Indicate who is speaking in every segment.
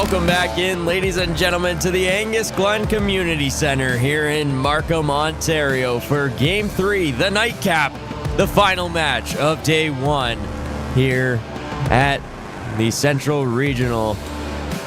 Speaker 1: Welcome back in, ladies and gentlemen, to the Angus Glen Community Centre here in Markham, Ontario for Game 3, the nightcap, the final match of Day 1 here at the Central Regional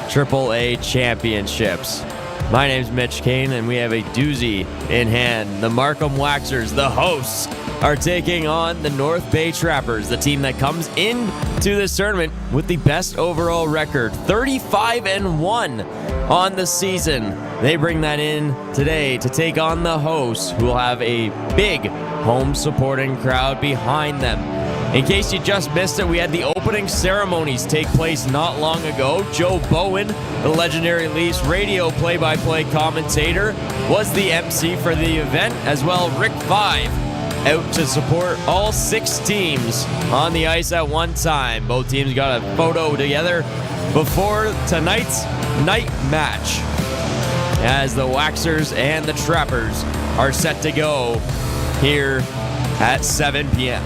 Speaker 1: AAA Championships. My name's Mitch Kane, and we have a doozy in hand. The Markham Waxers, the hosts, are taking on the North Bay Trappers, the team that comes into this tournament with the best overall record, 35-1 on the season. They bring that in today to take on the hosts, who will have a big home supporting crowd behind them. In case you just missed it, we had the opening ceremonies take place not long ago. Joe Bowen, the legendary Leafs radio play-by-play commentator, was the MC for the event, as well Rick Five, out to support all 6 teams on the ice at one time. Both teams got a photo together before tonight's night match, as the Waxers and the Trappers are set to go here at 7 p.m.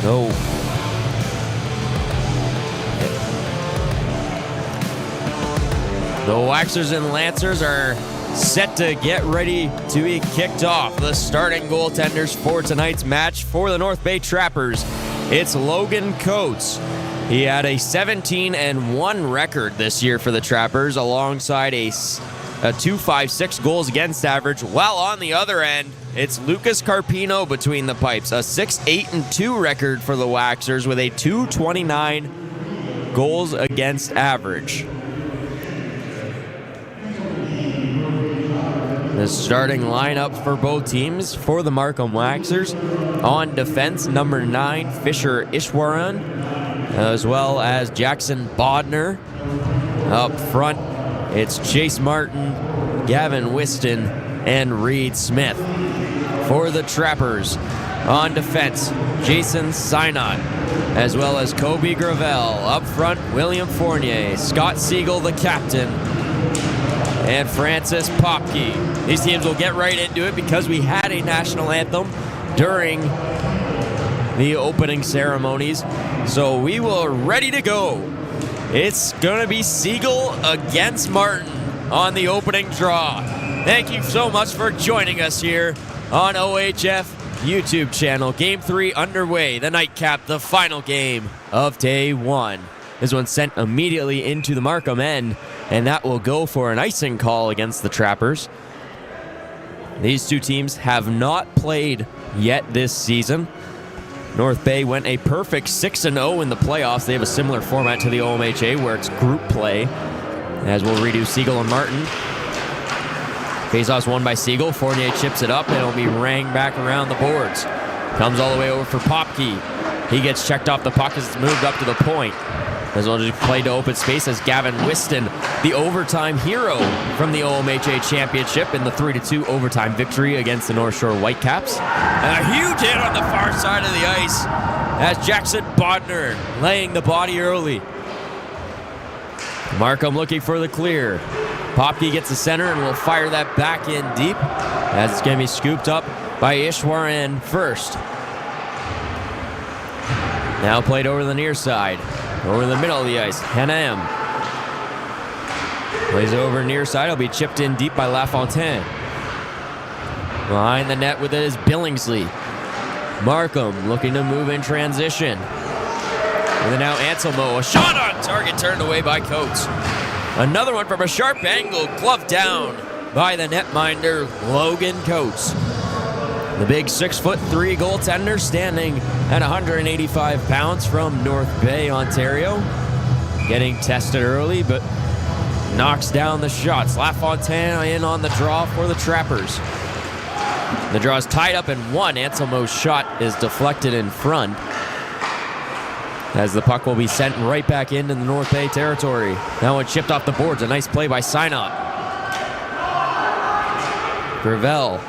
Speaker 1: So, the Waxers and Lancers are set to get ready to be kicked off. The starting goaltenders for tonight's match for the North Bay Trappers, it's Logan Coates. He had a 17-1 record this year for the Trappers, alongside a .256 goals against average, while on the other end, it's Lucas Carpino between the pipes, a 6-8-2 record for the Waxers with a .229 goals against average. The starting lineup for both teams for the Markham Waxers: on defense, number 9, Fisher Ishwaran, as well as Jackson Bodner. Up front, it's Chase Martin, Gavin Whiston, and Reed Smith. For the Trappers, on defense, Jason Synod, as well as Kobe Gravel. Up front, William Fournier, Scott Siegel, the captain, and Francis Popke. These teams will get right into it because we had a national anthem during the opening ceremonies, so we will ready to go. It's going to be Siegel against Martin on the opening draw. Thank you so much for joining us here on OHF YouTube channel. Game 3 underway, the nightcap, the final game of Day 1. This one sent immediately into the Markham end, and that will go for an icing call against the Trappers. These two teams have not played yet this season. North Bay went a perfect 6-0 in the playoffs. They have a similar format to the OMHA, where it's group play, as we'll redo Siegel and Martin. Faceoff's won by Siegel. Fournier chips it up, and it'll be rang back around the boards. Comes all the way over for Popke. He gets checked off the puck as it's moved up to the point. As well as play to open space as Gavin Whiston, the overtime hero from the OMHA Championship in the 3-2 overtime victory against the North Shore Whitecaps. And a huge hit on the far side of the ice as Jackson Bodner laying the body early. Markham looking for the clear. Popke gets the center and will fire that back in deep, as it's going to be scooped up by Ishwaran first. Now played over the near side. Over the middle of the ice, Hanem. Plays over near side, it'll be chipped in deep by LaFontaine. Behind the net with it is Billingsley. Markham looking to move in transition. And then now Anselmo, a shot on target turned away by Coates. Another one from a sharp angle, gloved down by the netminder, Logan Coates. The big 6'3" goaltender, standing at 185 pounds, from North Bay, Ontario. Getting tested early, but knocks down the shots. LaFontaine in on the draw for the Trappers. The draw is tied up in 1. Anselmo's shot is deflected in front, as the puck will be sent right back into the North Bay territory. Now it chipped off the boards. A nice play by Synod. Gravel.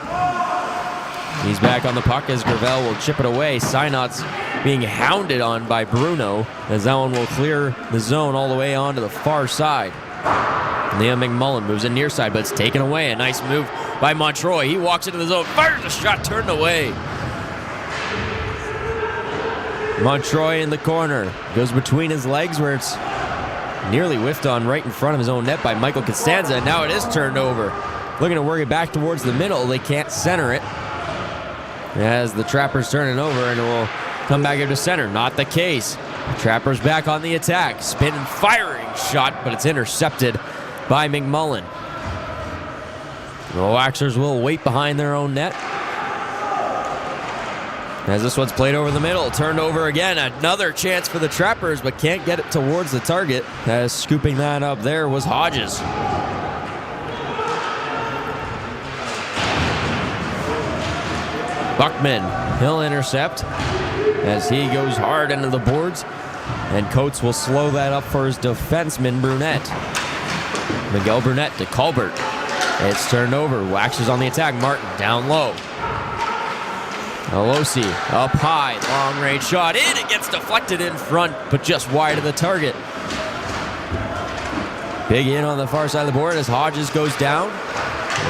Speaker 1: He's back on the puck as Gravel will chip it away. Synod's being hounded on by Bruno, as that one will clear the zone all the way onto the far side. Liam McMullen moves in near side, but it's taken away. A nice move by Montroy. He walks into the zone, fires a shot, turned away. Montroy in the corner. Goes between his legs where it's nearly whiffed on right in front of his own net by Michael Costanza. And now it is turned over. Looking to work it back towards the middle. They can't center it. As the Trappers turn it over, and it will come back into center. Not the case. Trappers back on the attack. Spin and firing shot, but it's intercepted by McMullen. The Waxers will wait behind their own net. As this one's played over the middle, turned over again. Another chance for the Trappers, but can't get it towards the target. As scooping that up there was Hodges. Buckman, he'll intercept as he goes hard into the boards. And Coates will slow that up for his defenseman, Brunette. Miguel Brunette to Colbert. It's turned over. Waxers on the attack. Martin down low. Alosi up high. Long range shot in. It gets deflected in front, but just wide of the target. Big in on the far side of the board as Hodges goes down.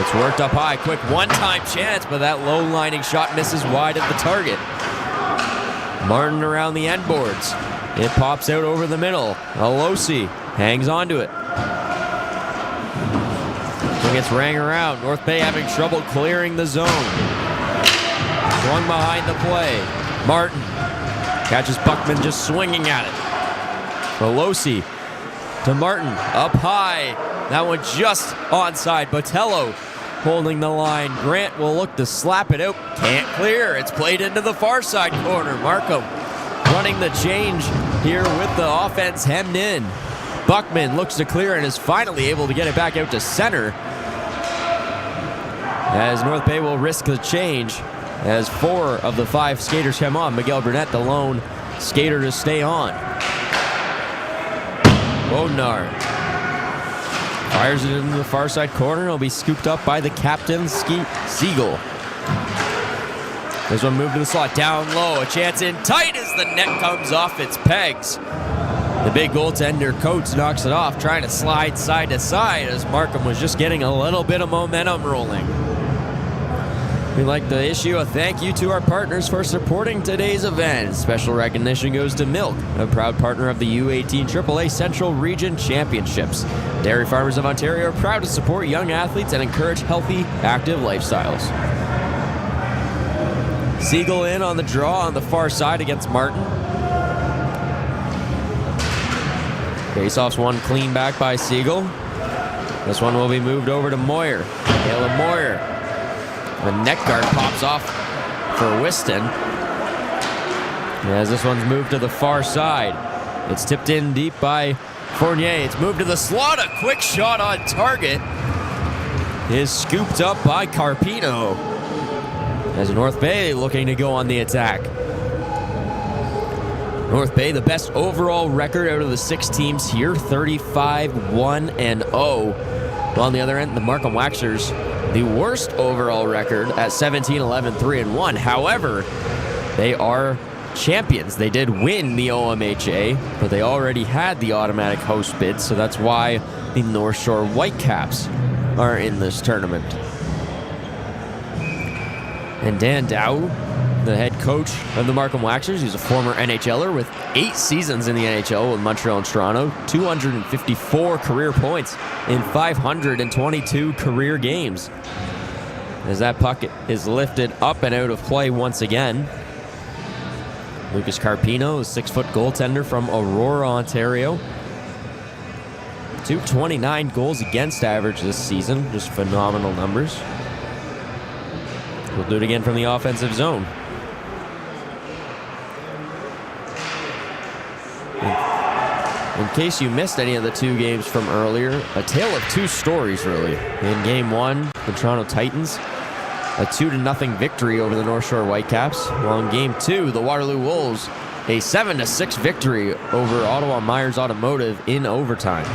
Speaker 1: It's worked up high. Quick one-time chance, but that low-lining shot misses wide of the target. Martin around the end boards. It pops out over the middle. Alosi hangs onto it. It gets rang around. North Bay having trouble clearing the zone. Swung behind the play. Martin catches Buckman just swinging at it. Alosi to Martin. Up high. That one just onside. Botello holding the line. Grant will look to slap it out. Can't clear. It's played into the far side corner. Markham running the change here with the offense hemmed in. Buckman looks to clear and is finally able to get it back out to center. As North Bay will risk the change as 4 of the 5 skaters come on. Miguel Burnett, the lone skater to stay on. Bodnar fires it into the far side corner. It'll be scooped up by the captain, Siegel. This one moved to the slot, down low. A chance in tight as the net comes off its pegs. The big goaltender, Coates, knocks it off, trying to slide side to side as Markham was just getting a little bit of momentum rolling. We'd like to issue a thank you to our partners for supporting today's event. Special recognition goes to Milk, a proud partner of the U18 AAA Central Region Championships. Dairy Farmers of Ontario are proud to support young athletes and encourage healthy, active lifestyles. Siegel in on the draw on the far side against Martin. Faceoff's one clean back by Siegel. This one will be moved over to Moyer. Caleb Moyer. The net guard pops off for Whiston. As this one's moved to the far side. It's tipped in deep by Fournier. It's moved to the slot. A quick shot on target is scooped up by Carpino. As North Bay looking to go on the attack. North Bay, the best overall record out of the 6 teams here, 35-1-0. While on the other end, the Markham Waxers, the worst overall record at 17-11-3-1. However, they are champions. They did win the OMHA, but they already had the automatic host bid, so that's why the North Shore Whitecaps are in this tournament. And Dan Dow, the head coach of the Markham Waxers, he's a former NHLer with 8 seasons in the NHL with Montreal and Toronto, 254 career points in 522 career games. As that puck is lifted up and out of play once again. Lucas Carpino, a 6-foot goaltender from Aurora, Ontario. 229 goals against average this season, just phenomenal numbers. We'll do it again from the offensive zone. In case you missed any of the 2 games from earlier, a tale of 2 stories, really. In Game 1, the Toronto Titans, a 2-0 victory over the North Shore Whitecaps. While in Game 2, the Waterloo Wolves, a 7-6 victory over Ottawa Myers Automotive in overtime.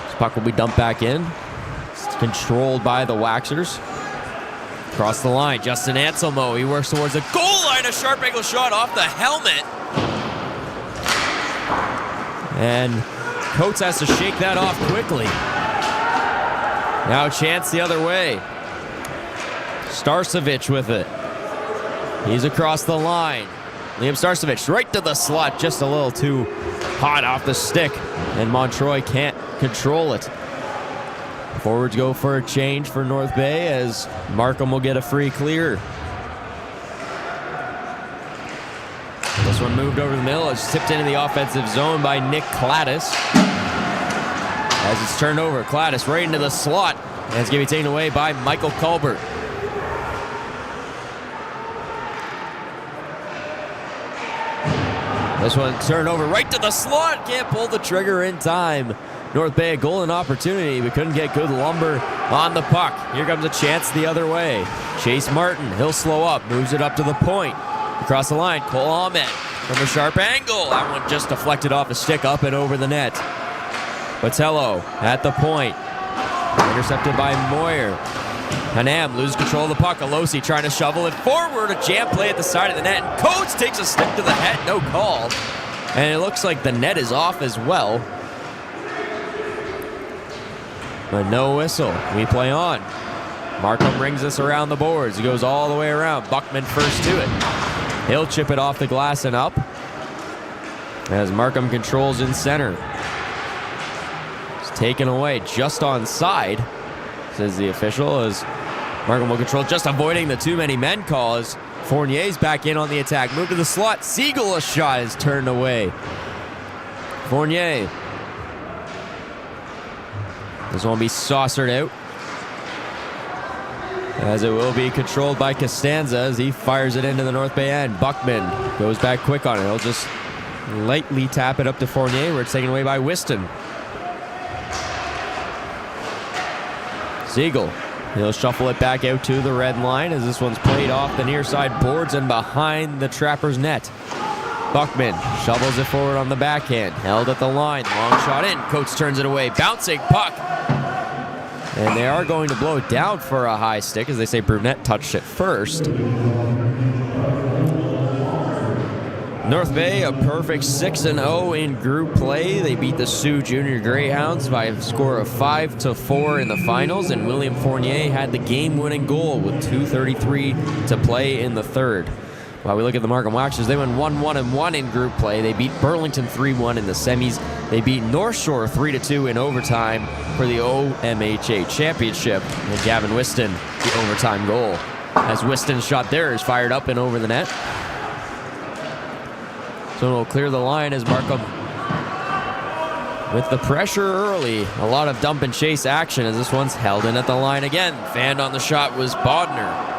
Speaker 1: This puck will be dumped back in. It's controlled by the Waxers. Across the line, Justin Anselmo. He works towards the goal line. A sharp angle shot off the helmet. And Coates has to shake that off quickly. Now chance the other way. Starcevic with it. He's across the line. Liam Starcevic right to the slot. Just a little too hot off the stick. And Montroy can't control it. Forwards go for a change for North Bay as Markham will get a free clear. This one moved over the middle. It's tipped into the offensive zone by Nick Cladis. As it's turned over, Cladis right into the slot. And it's going to be taken away by Michael Culbert. This one turned over right to the slot. Can't pull the trigger in time. North Bay a golden opportunity, but couldn't get good lumber on the puck. Here comes a chance the other way. Chase Martin, he'll slow up, moves it up to the point. Across the line, Cole Ahmed from a sharp angle. That one just deflected off a stick up and over the net. Botello at the point. Intercepted by Moyer. Hanam loses control of the puck. Alosi trying to shovel it forward. A jam play at the side of the net. And Coates takes a stick to the head. No call. And it looks like the net is off as well. But no whistle. We play on. Markham rings us around the boards. He goes all the way around. Buckman first to it. He'll chip it off the glass and up. As Markham controls in center. It's taken away just on side, says the official, as Markham will control, just avoiding the too many men call as Fournier's back in on the attack. Move to the slot. Siegel, a shot is turned away. Fournier. This one will be saucered out, as it will be controlled by Costanza as he fires it into the North Bay end. Buckman goes back quick on it. He'll just lightly tap it up to Fournier, where it's taken away by Whiston. Siegel, he'll shuffle it back out to the red line as this one's played off the near side boards and behind the Trappers' net. Buckman shovels it forward on the backhand. Held at the line. Long shot in. Coates turns it away. Bouncing puck. And they are going to blow it down for a high stick, as they say Brunette touched it first. North Bay, a perfect 6-0 in group play. They beat the Sioux Junior Greyhounds by a score of 5-4 in the finals, and William Fournier had the game-winning goal with 2:33 to play in the third. While we look at the Markham Waxers, they went 1-1-1 in group play. They beat Burlington 3-1 in the semis. They beat North Shore 3-2 in overtime for the OMHA Championship. And Gavin Whiston, the overtime goal. As Whiston's shot there is fired up and over the net. So it'll clear the line as Markham, with the pressure early, a lot of dump and chase action as this one's held in at the line again. Fanned on the shot was Bodner.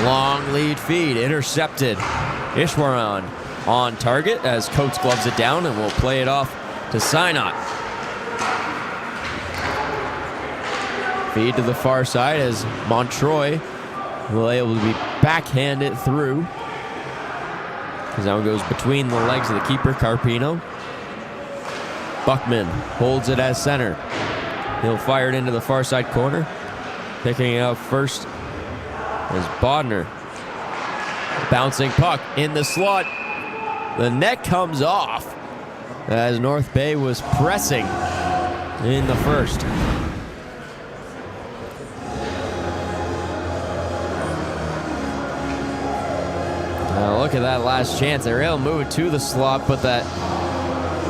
Speaker 1: Long lead feed, intercepted. Ishwaran on target as Coates gloves it down and will play it off to Synot. Feed to the far side as Montroy will able to be backhanded through. As that one goes between the legs of the keeper, Carpino. Buckman holds it as center. He'll fire it into the far side corner. Picking it up first is Bodner. Bouncing puck in the slot. The net comes off as North Bay was pressing in the first. Now look at that last chance. They were able to move it to the slot, but that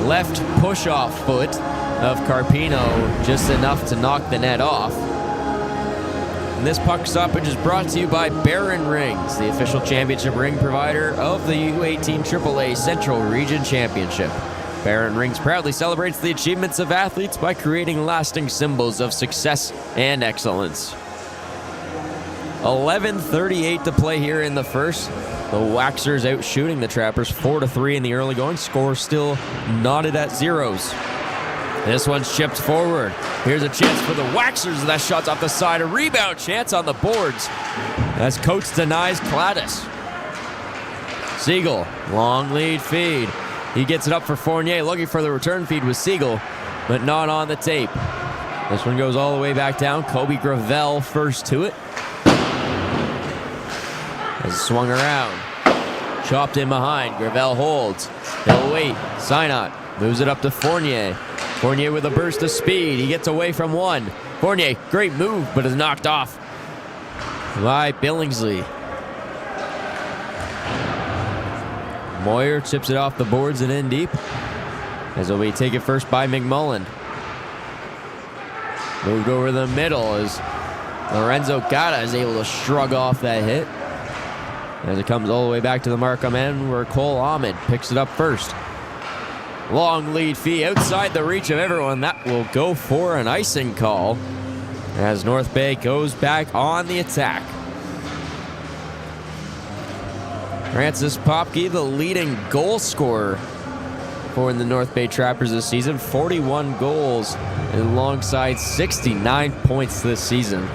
Speaker 1: left push-off foot of Carpino just enough to knock the net off. And this puck stoppage is brought to you by Barron Rings, the official championship ring provider of the U18 AAA Central Region Championship. Barron Rings proudly celebrates the achievements of athletes by creating lasting symbols of success and excellence. 11:38 to play here in the first. The Waxers out shooting the Trappers 4-3 in the early going. Score still knotted at zeros. This one's chipped forward. Here's a chance for the Waxers. That shot's off the side. A rebound chance on the boards as Coates denies Cladis. Siegel, long lead feed. He gets it up for Fournier, looking for the return feed with Siegel, but not on the tape. This one goes all the way back down. Kobe Gravel first to it. Has swung around. Chopped in behind. Gravel holds. He'll wait. Synot moves it up to Fournier. Fournier with a burst of speed. He gets away from one. Fournier, great move, but is knocked off by Billingsley. Moyer chips it off the boards and in deep. As it'll be taken first by McMullen. Moved over the middle as Lorenzo Gata is able to shrug off that hit. As it comes all the way back to the Markham end where Cole Ahmed picks it up first. Long lead fee outside the reach of everyone. That will go for an icing call as North Bay goes back on the attack. Francis Popke, the leading goal scorer for the North Bay Trappers this season. 41 goals alongside 69 points this season.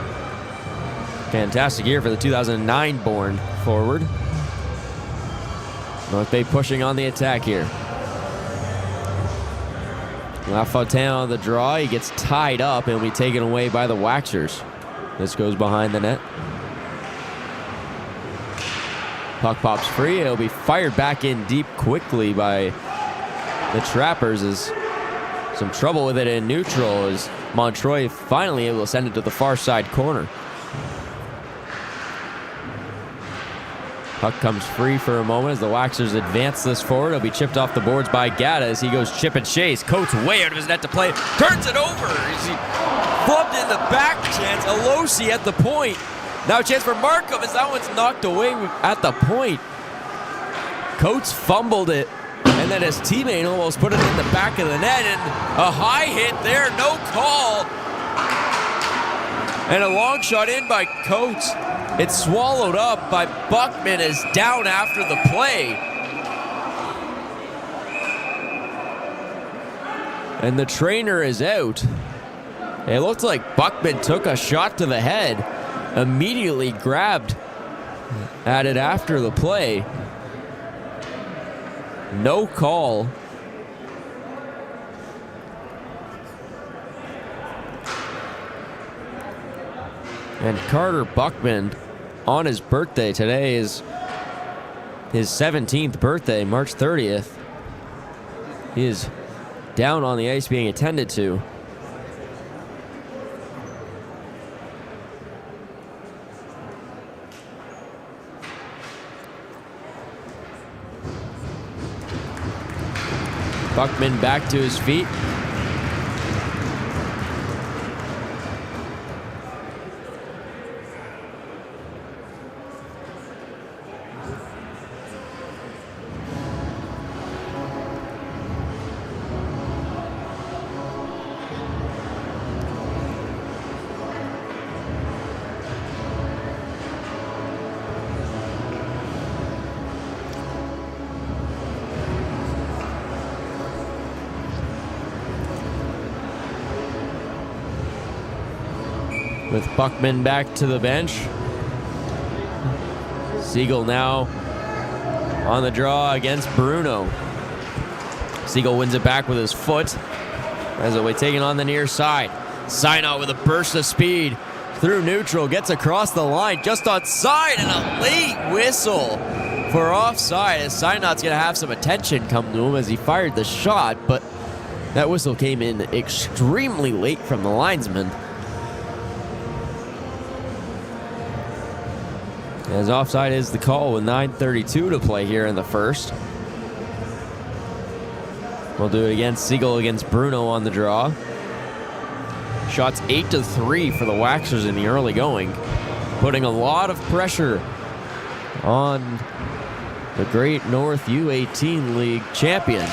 Speaker 1: Fantastic year for the 2009 born forward. North Bay pushing on the attack here. LaFontaine on the draw. He gets tied up and will be taken away by the Waxers. This goes behind the net. Puck pops free. It'll be fired back in deep quickly by the Trappers. As some trouble with it in neutral as Montroy finally able to send it to the far side corner. Puck comes free for a moment as the Waxers advance this forward. It'll be chipped off the boards by Gata as he goes chip and chase. Coates way out of his net to play. Turns it over. As he flubbed in the back chance. Alosi at the point. Now a chance for Markham as that one's knocked away at the point. Coates fumbled it. And then his teammate almost put it in the back of the net. And a high hit there. No call. And a long shot in by Coates. It's swallowed up by Buckman is down after the play. And the trainer is out. It looks like Buckman took a shot to the head. Immediately grabbed at it after the play. No call. And Carter Buckman on his birthday. Today is his 17th birthday, March 30th. He is down on the ice being attended to. Buckman back to his feet. With Buckman back to the bench. Siegel now on the draw against Bruno. Siegel wins it back with his foot. As it taken on the near side. Synot with a burst of speed through neutral. Gets across the line just on side and a late whistle for offside. As Synot's going to have some attention come to him as he fired the shot. But that whistle came in extremely late from the linesman. As offside is the call with 9:32 to play here in the first. We'll do it again. Siegel against Bruno on the draw. Shots 8-3 for the Waxers in the early going. Putting a lot of pressure on the Great North U18 League champions.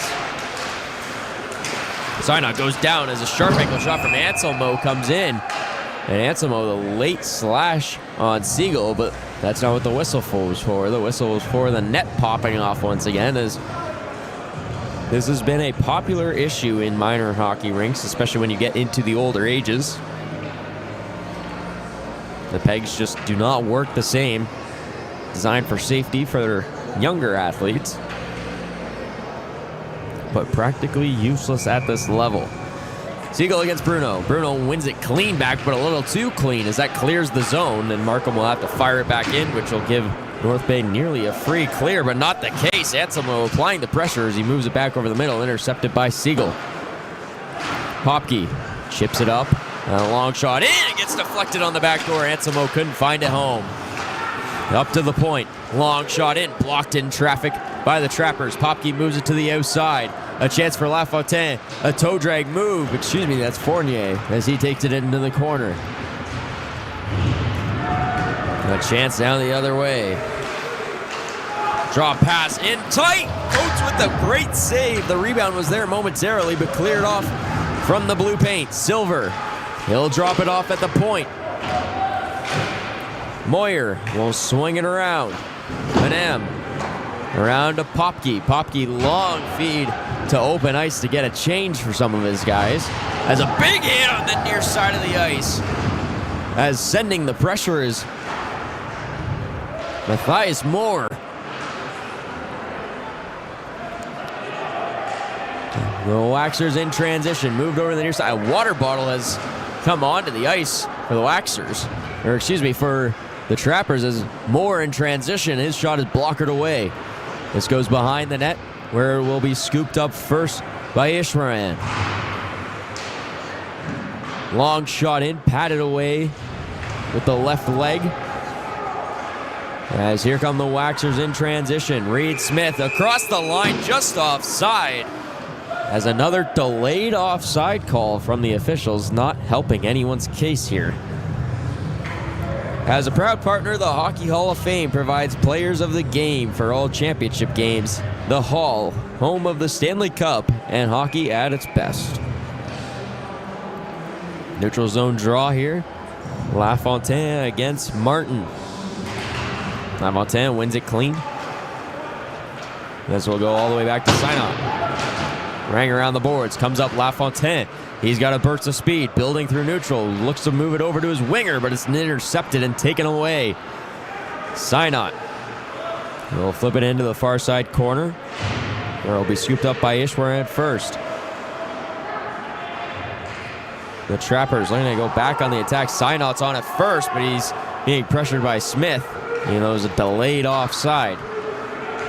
Speaker 1: Synot goes down as a sharp ankle shot from Anselmo comes in. And Anselmo, the late slash on Siegel, but that's not what the whistle was for. The whistle was for the net popping off once again, as this has been a popular issue in minor hockey rinks, especially when you get into the older ages. The pegs just do not work the same. Designed for safety for younger athletes, but practically useless at this level. Siegel against Bruno. Bruno wins it clean back, but a little too clean as that clears the zone, and Markham will have to fire it back in, which will give North Bay nearly a free clear, but not the case. Anselmo applying the pressure as he moves it back over the middle, intercepted by Siegel. Popke chips it up, and a long shot in. It gets deflected on the back door. Anselmo couldn't find it home. Up to the point. Long shot in, blocked in traffic by the Trappers. Popke moves it to the outside. A chance for Lafontaine. A toe drag move. Excuse me, that's Fournier as he takes it into the corner. A chance down the other way. Draw pass in tight. Coates with a great save. The rebound was there momentarily, but cleared off from the blue paint. Silver. He'll drop it off at the point. Moyer will swing it around. Panem around to Popke. Popke long feed to open ice to get a change for some of his guys. As a big hit on the near side of the ice. As sending the pressure is Matthias Moore. The Waxers in transition. Moved over to the near side. A water bottle has come onto the ice for the Waxers. Or excuse me, for the Trappers as Moore in transition. His shot is blockered away. This goes behind the net where it will be scooped up first by Ishmaran. Long shot in, patted away with the left leg. As here come the Waxers in transition. Reed Smith across the line, just offside. As another delayed offside call from the officials, not helping anyone's case here. As a proud partner, the Hockey Hall of Fame provides players of the game for all championship games. The Hall, home of the Stanley Cup and hockey at its best. Neutral zone draw here. Lafontaine against Martin. Lafontaine wins it clean. This will go all the way back to Sinop. Rang around the boards, comes up Lafontaine. He's got a burst of speed, building through neutral. Looks to move it over to his winger, but it's intercepted and taken away. Sinot will flip it into the far side corner, where it'll be scooped up by Ishwaran first. The Trappers looking to go back on the attack. Sinot's on it first, but he's being pressured by Smith. You know, it was a delayed offside.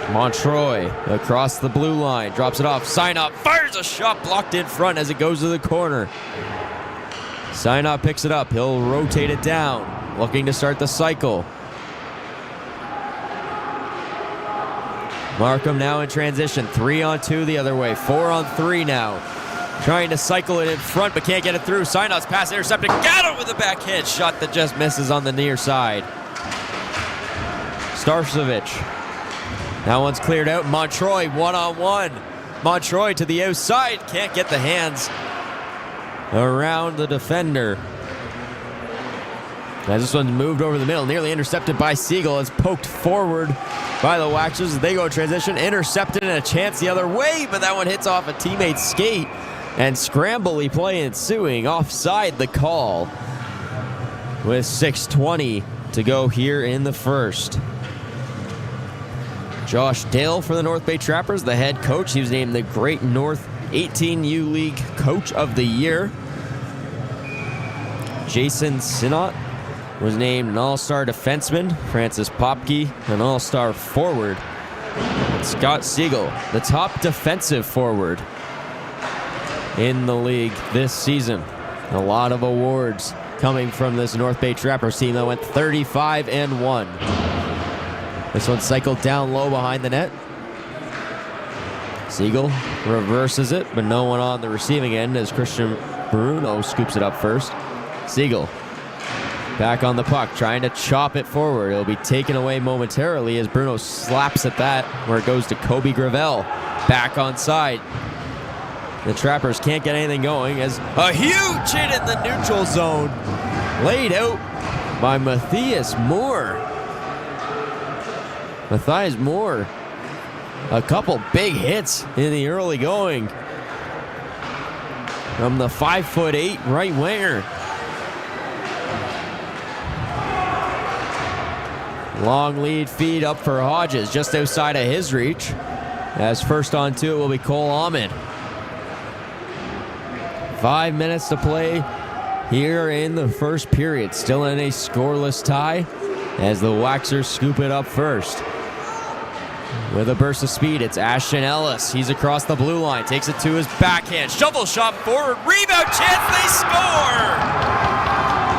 Speaker 1: Montroy across the blue line, drops it off. Sinop fires a shot blocked in front as it goes to the corner. Sinop picks it up. He'll rotate it down, looking to start the cycle. Markham now in transition. 3-on-2 the other way. 4-on-3 now. Trying to cycle it in front, but can't get it through. Sinop's pass intercepted. Got it with a backhand shot that just misses on the near side. Starcevic. That one's cleared out. Montroy, 1-on-1. Montroy to the outside. Can't get the hands around the defender. As this one's moved over the middle, nearly intercepted by Siegel. It's poked forward by the Waxers. They go transition, intercepted, and a chance the other way, but that one hits off a teammate's skate. And scrambly play ensuing. Offside the call. With 6:20 to go here in the first. Josh Dale for the North Bay Trappers, the head coach. He was named the Great North 18U League Coach of the Year. Jason Sinot was named an all-star defenseman. Francis Popke, an all-star forward. And Scott Siegel, the top defensive forward in the league this season. A lot of awards coming from this North Bay Trappers team that went 35-1. This one cycled down low behind the net. Siegel reverses it, but no one on the receiving end as Christian Bruno scoops it up first. Siegel back on the puck, trying to chop it forward. It'll be taken away momentarily as Bruno slaps at that, where it goes to Kobe Gravel. Back on side. The Trappers can't get anything going as a huge hit in the neutral zone. Laid out by Matthias Moore. Matthias Moore, a couple big hits in the early going from the 5'8" right winger. Long lead feed up for Hodges, just outside of his reach. As first on two, it will be Cole Ahmed. 5 minutes to play here in the first period. Still in a scoreless tie as the Waxers scoop it up first. With a burst of speed, it's Ashton Ellis. He's across the blue line, takes it to his backhand. Shovel shot forward, rebound chance, they score!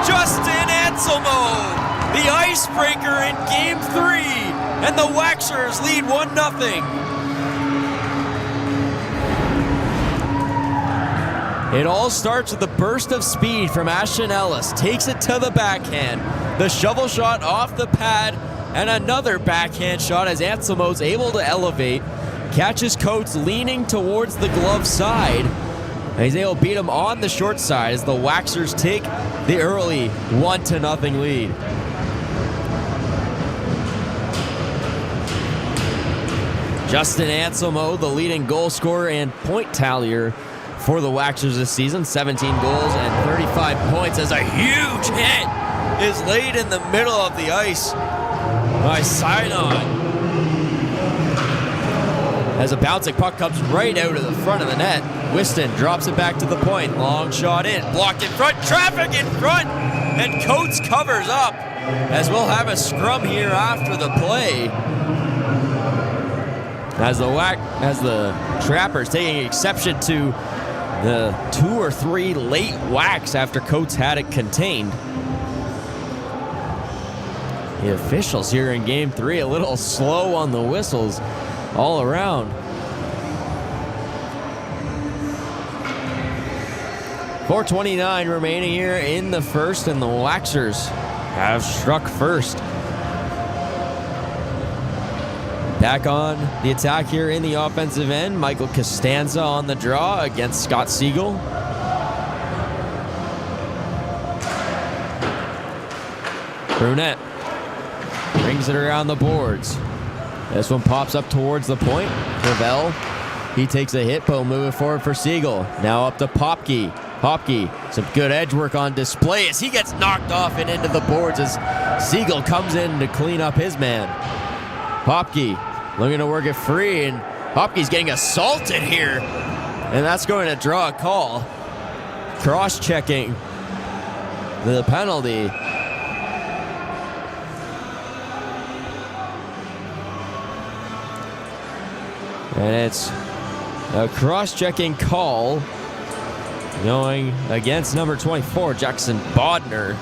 Speaker 1: Justin Anselmo, the icebreaker in Game 3, and the Waxers lead 1-0. It all starts with a burst of speed from Ashton Ellis. Takes it to the backhand. The shovel shot off the pad, and another backhand shot as Anselmo's able to elevate. Catches Coates leaning towards the glove side. And he's able to beat him on the short side as the Waxers take the early 1-0 lead. Justin Anselmo, the leading goal scorer and point tallier for the Waxers this season. 17 goals and 35 points as a huge hit is laid in the middle of the ice by Sinon. As a bouncing puck comes right out of the front of the net, Whiston drops it back to the point. Long shot in, blocked in front, traffic in front, and Coates covers up as we'll have a scrum here after the play. As the Trappers taking exception to the 2 or 3 late whacks after Coates had it contained. The officials here in Game 3 a little slow on the whistles all around. 4:29 remaining here in the first, and the Waxers have struck first. Back on the attack here in the offensive end, Michael Costanza on the draw against Scott Siegel. Brunette brings it around the boards. This one pops up towards the point. Gravel, he takes a hit, but will move it forward for Siegel. Now up to Popke. Popke, some good edge work on display as he gets knocked off and into the boards as Siegel comes in to clean up his man. Popke looking to work it free, and Popke's getting assaulted here, and that's going to draw a call. Cross-checking the penalty. And it's a cross-checking call going against number 24, Jackson Bodner.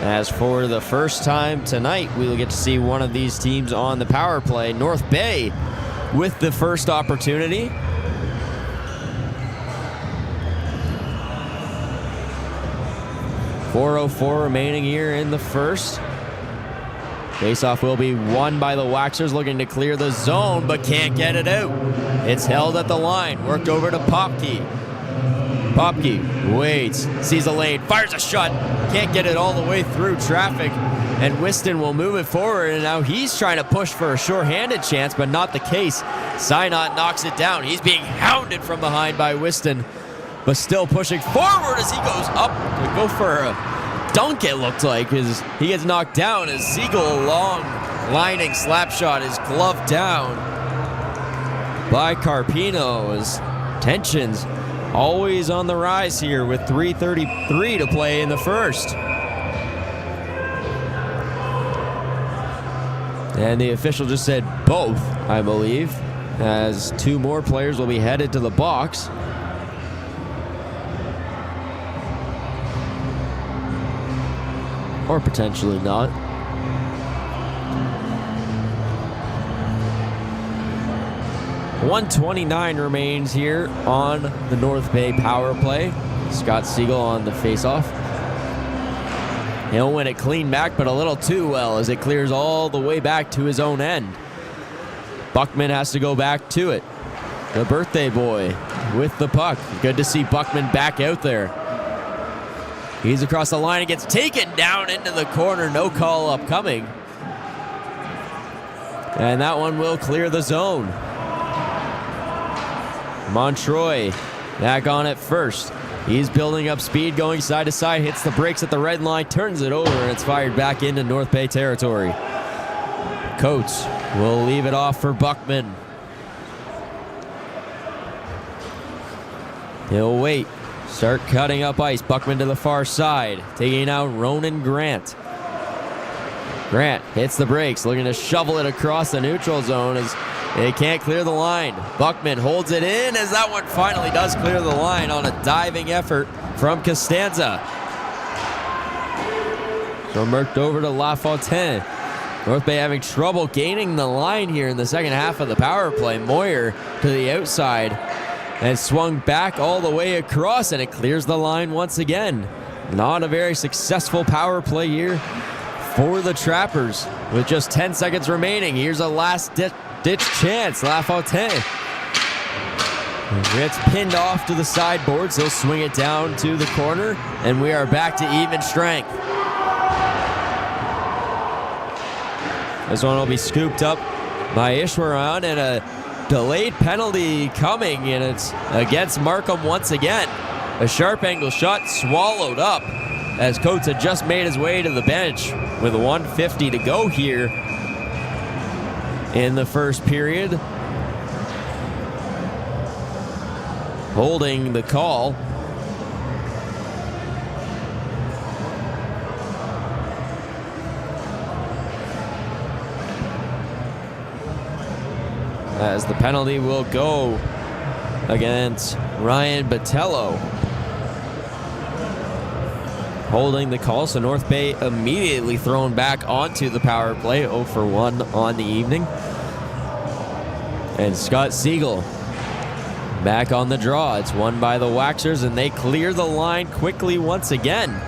Speaker 1: As for the first time tonight, we will get to see one of these teams on the power play. North Bay with the first opportunity. .404 remaining here in the first. Faceoff will be won by the Waxers, looking to clear the zone, but can't get it out. It's held at the line, worked over to Popke. Popke waits, sees a lane, fires a shot, can't get it all the way through traffic, and Whiston will move it forward, and now he's trying to push for a sure-handed chance, but not the case. Sinot knocks it down. He's being hounded from behind by Whiston, but still pushing forward as he goes up to go for a dunk, it looked like, as he gets knocked down as Siegel, a long lining slap shot, is gloved down by Carpino, as tensions always on the rise here with 3:33 to play in the first. And the official just said both, I believe, as 2 more players will be headed to the box. Or potentially not. .129 remains here on the North Bay power play. Scott Siegel on the faceoff. He'll win it clean back, but a little too well as it clears all the way back to his own end. Buckman has to go back to it. The birthday boy with the puck. Good to see Buckman back out there. He's across the line and gets taken down into the corner. No call upcoming. And that one will clear the zone. Montroy back on it first. He's building up speed, going side to side, hits the brakes at the red line, turns it over, and it's fired back into North Bay territory. Coates will leave it off for Buckman. He'll wait. Start cutting up ice. Buckman to the far side. Taking out Ronan Grant. Grant hits the brakes, looking to shovel it across the neutral zone as they can't clear the line. Buckman holds it in as that one finally does clear the line on a diving effort from Costanza. So Mercked over to LaFontaine. North Bay having trouble gaining the line here in the second half of the power play. Moyer to the outside and swung back all the way across, and it clears the line once again. Not a very successful power play here for the Trappers with just 10 seconds remaining. Here's a last ditch chance. LaFontaine gets pinned off to the sideboards. He'll swing it down to the corner, and we are back to even strength. This one will be scooped up by Ishwaran, and a delayed penalty coming, and it's against Markham once again. A sharp angle shot swallowed up as Coates had just made his way to the bench with 1:50 to go here in the first period. Holding the call. As the penalty will go against Ryan Botello. Holding the call, so North Bay immediately thrown back onto the power play, 0 for 1 on the evening. And Scott Siegel back on the draw. It's won by the Waxers, and they clear the line quickly once again.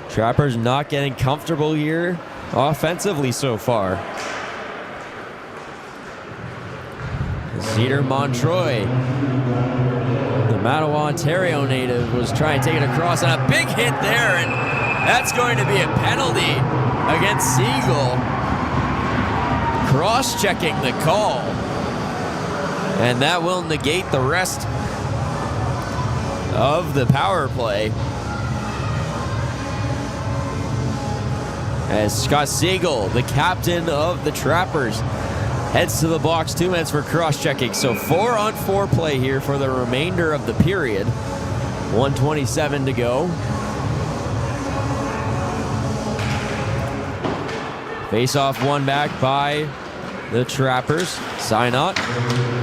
Speaker 1: Trappers not getting comfortable here offensively so far. Cedar Montroy, the Mattawa, Ontario native, was trying to take it across, and a big hit there, and that's going to be a penalty against Siegel. Cross-checking the call, and that will negate the rest of the power play. As Scott Siegel, the captain of the Trappers, heads to the box, 2 minutes for cross-checking. So 4-on-4 play here for the remainder of the period. 1:27 to go. Face-off won back by the Trappers. Synot,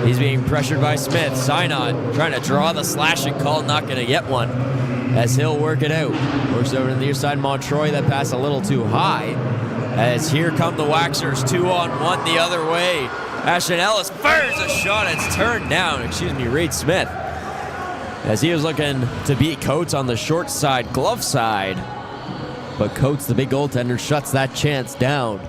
Speaker 1: he's being pressured by Smith. Synot trying to draw the slashing call, not going to get one as he'll work it out. Works over to the near side, Montroy, that pass a little too high. As here come the Waxers, 2-on-1 the other way. Ashton Ellis fires a shot. It's turned down. Reed Smith. As he was looking to beat Coates on the short side, glove side. But Coates, the big goaltender, shuts that chance down.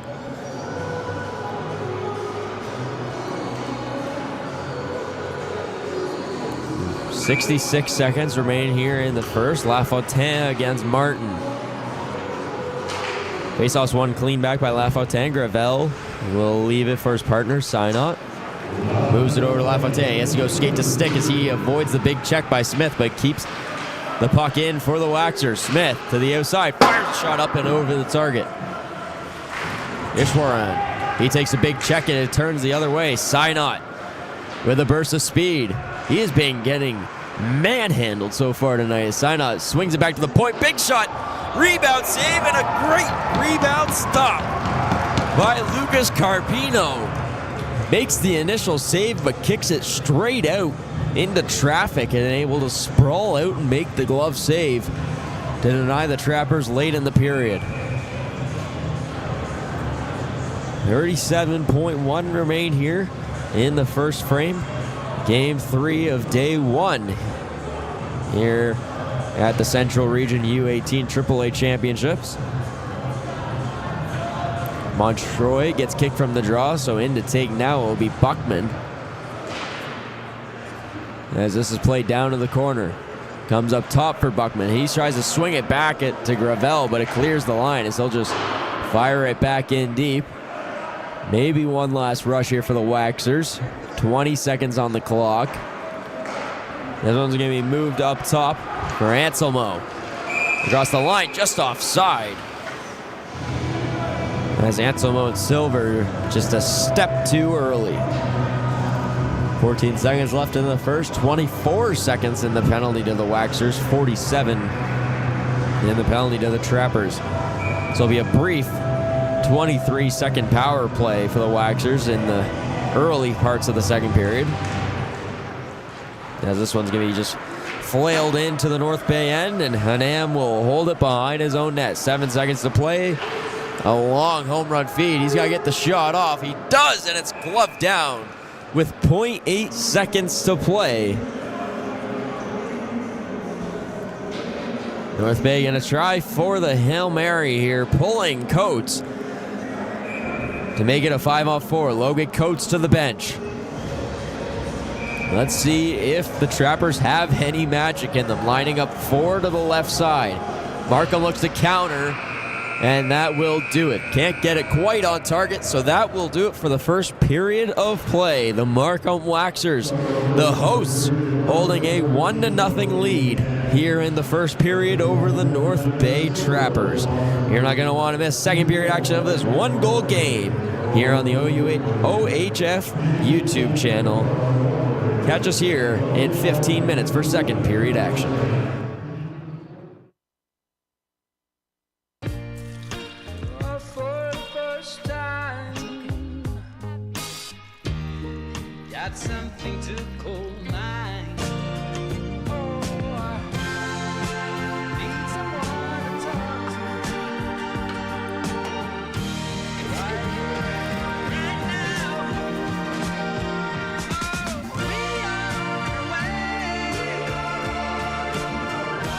Speaker 1: .66 seconds remain here in the first. LaFontaine against Martin. Faceoff's one clean back by LaFontaine. Gravel will leave it for his partner, Synot. Moves it over to LaFontaine. He has to go skate to stick as he avoids the big check by Smith, but keeps the puck in for the Waxers. Smith to the outside. Fires a shot up and over the target. Ishwaran. He takes a big check and it turns the other way. Synot with a burst of speed. He is getting manhandled so far tonight. Synot swings it back to the point. Big shot. Rebound save and a great rebound stop by Lucas Carpino. Makes the initial save but kicks it straight out into traffic and able to sprawl out and make the glove save to deny the Trappers late in the period. 37.1 remain here in the first frame. Game 3 of day 1 here at the Central Region U18 AAA Championships. Montroy gets kicked from the draw, so in to take now will be Buckman. As this is played down to the corner. Comes up top for Buckman. He tries to swing it back to Gravel, but it clears the line as he'll just fire it back in deep. Maybe one last rush here for the Waxers. 20 seconds on the clock. This one's going to be moved up top for Anselmo. Across the line, just offside. As Anselmo and Silver just a step too early. 14 seconds left in the first, 24 seconds in the penalty to the Waxers, 47 in the penalty to the Trappers. So it'll be a brief 23-second power play for the Waxers in the early parts of the second period. As this one's going to be just flailed into the North Bay end, and Hanam will hold it behind his own net. 7 seconds to play. A long home run feed. He's got to get the shot off. He does, and it's gloved down with 0.8 seconds to play. North Bay going to try for the Hail Mary here, pulling Coates to make it a 5-on-4. Logan Coates to the bench. Let's see if the Trappers have any magic in them. Lining up 4 to the left side. Markham looks to counter, and that will do it. Can't get it quite on target, so that will do it for the first period of play. The Markham Waxers, the hosts, holding a 1-0 lead here in the first period over the North Bay Trappers. You're not going to want to miss second period action of this one-goal game here on the OHF YouTube channel. Catch us here in 15 minutes for second period action.
Speaker 2: Got something to call mine. Oh, need someone to talk to. Right now. Oh, we are on our way.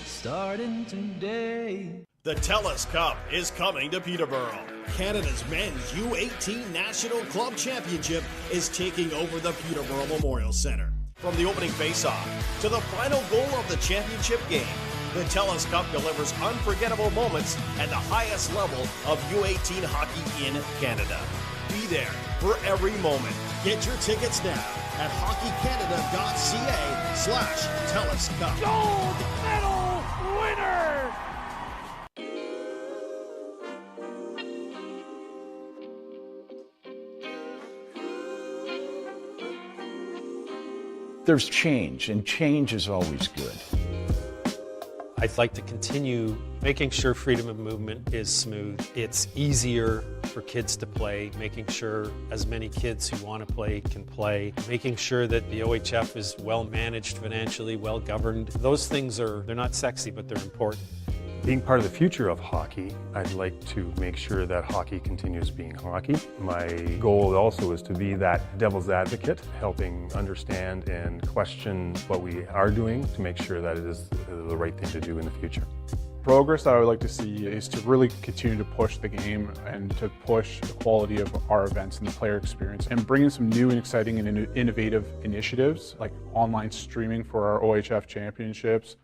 Speaker 2: Starting today.
Speaker 3: The TELUS Cup is coming to Peterborough. Canada's men's U18 National Club Championship is taking over the Peterborough Memorial Centre. From the opening face-off to the final goal of the championship game, the TELUS Cup delivers unforgettable moments at the highest level of U18 hockey in Canada. Be there for every moment. Get your tickets now at hockeycanada.ca/TELUS Cup.
Speaker 2: Gold medal winner!
Speaker 4: There's change, and change is always good.
Speaker 5: I'd like to continue making sure freedom of movement is smooth. It's easier for kids to play, making sure as many kids who want to play can play, making sure that the OHF is well managed financially, well governed. Those things they're not sexy, but they're important.
Speaker 6: Being part of the future of hockey, I'd like to make sure that hockey continues being hockey. My goal also is to be that devil's advocate, helping understand and question what we are doing to make sure that it is the right thing to do in the future.
Speaker 7: Progress that I would like to see is to really continue to push the game and to push the quality of our events and the player experience, and bring in some new and exciting and innovative initiatives like online streaming for our OHF championships.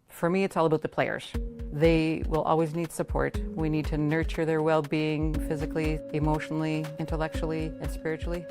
Speaker 8: For me, it's all about the players. They will always need support. We need to nurture their well-being physically, emotionally, intellectually, and spiritually.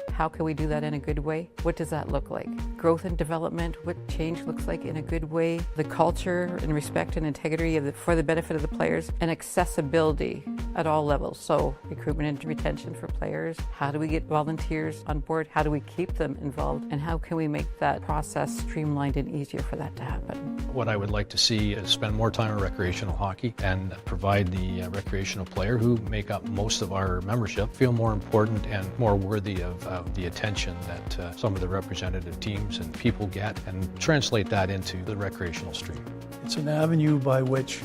Speaker 8: How can we do that in a good way? What does that look like? Growth and development, what change looks like in a good way, the culture and respect and integrity for the benefit of the players, and accessibility at all levels. So recruitment and retention for players. How do we get volunteers on board? How do we keep them involved? And how can we make that process streamlined and easier for that to happen?
Speaker 9: What I would like to see is spend more time on recreational hockey and provide the recreational player who make up most of our membership feel more important and more worthy of the attention that some of the representative teams and people get, and translate that into the recreational stream.
Speaker 10: It's an avenue by which